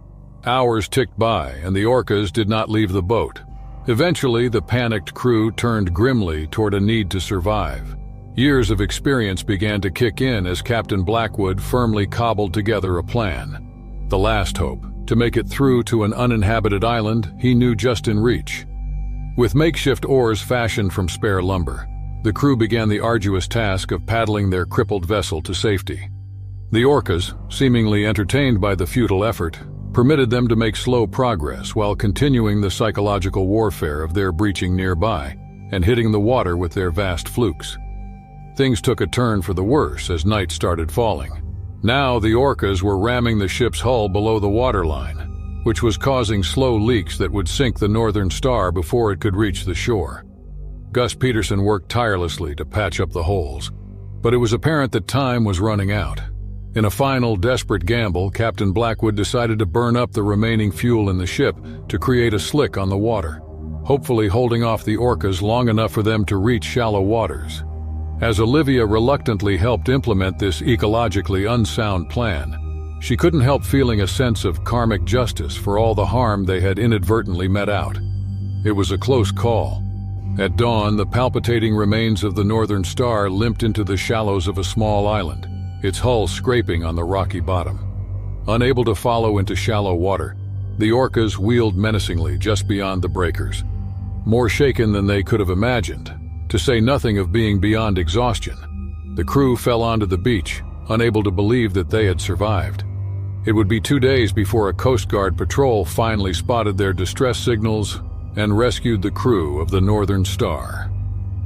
Hours ticked by, and the orcas did not leave the boat. Eventually, the panicked crew turned grimly toward a need to survive. Years of experience began to kick in as Captain Blackwood firmly cobbled together a plan. The last hope, to make it through to an uninhabited island he knew just in reach. With makeshift oars fashioned from spare lumber, the crew began the arduous task of paddling their crippled vessel to safety. The orcas, seemingly entertained by the futile effort, permitted them to make slow progress while continuing the psychological warfare of their breaching nearby and hitting the water with their vast flukes. Things took a turn for the worse as night started falling. Now the orcas were ramming the ship's hull below the waterline, which was causing slow leaks that would sink the Northern Star before it could reach the shore. Gus Peterson worked tirelessly to patch up the holes, but it was apparent that time was running out. In a final, desperate gamble, Captain Blackwood decided to burn up the remaining fuel in the ship to create a slick on the water, hopefully holding off the orcas long enough for them to reach shallow waters. As Olivia reluctantly helped implement this ecologically unsound plan, she couldn't help feeling a sense of karmic justice for all the harm they had inadvertently met out. It was a close call. At dawn, the palpitating remains of the Northern Star limped into the shallows of a small island, its hull scraping on the rocky bottom. Unable to follow into shallow water, the orcas wheeled menacingly just beyond the breakers. More shaken than they could have imagined, to say nothing of being beyond exhaustion, the crew fell onto the beach, unable to believe that they had survived. It would be 2 days before a Coast Guard patrol finally spotted their distress signals and rescued the crew of the Northern Star.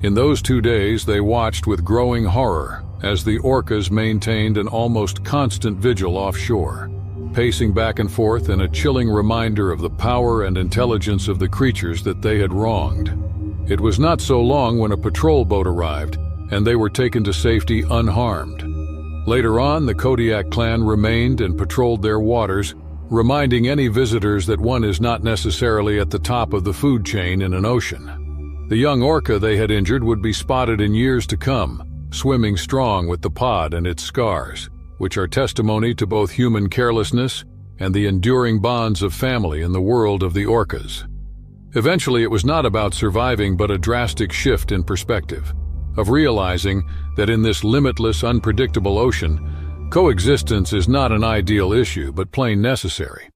In those 2 days, they watched with growing horror as the orcas maintained an almost constant vigil offshore, pacing back and forth in a chilling reminder of the power and intelligence of the creatures that they had wronged. It was not so long when a patrol boat arrived, and they were taken to safety unharmed. Later on, the Kodiak clan remained and patrolled their waters, reminding any visitors that one is not necessarily at the top of the food chain in an ocean. The young orca they had injured would be spotted in years to come, swimming strong with the pod and its scars, which are testimony to both human carelessness and the enduring bonds of family in the world of the orcas. Eventually, it was not about surviving but a drastic shift in perspective, of realizing that in this limitless, unpredictable ocean, coexistence is not an ideal issue but plain necessary.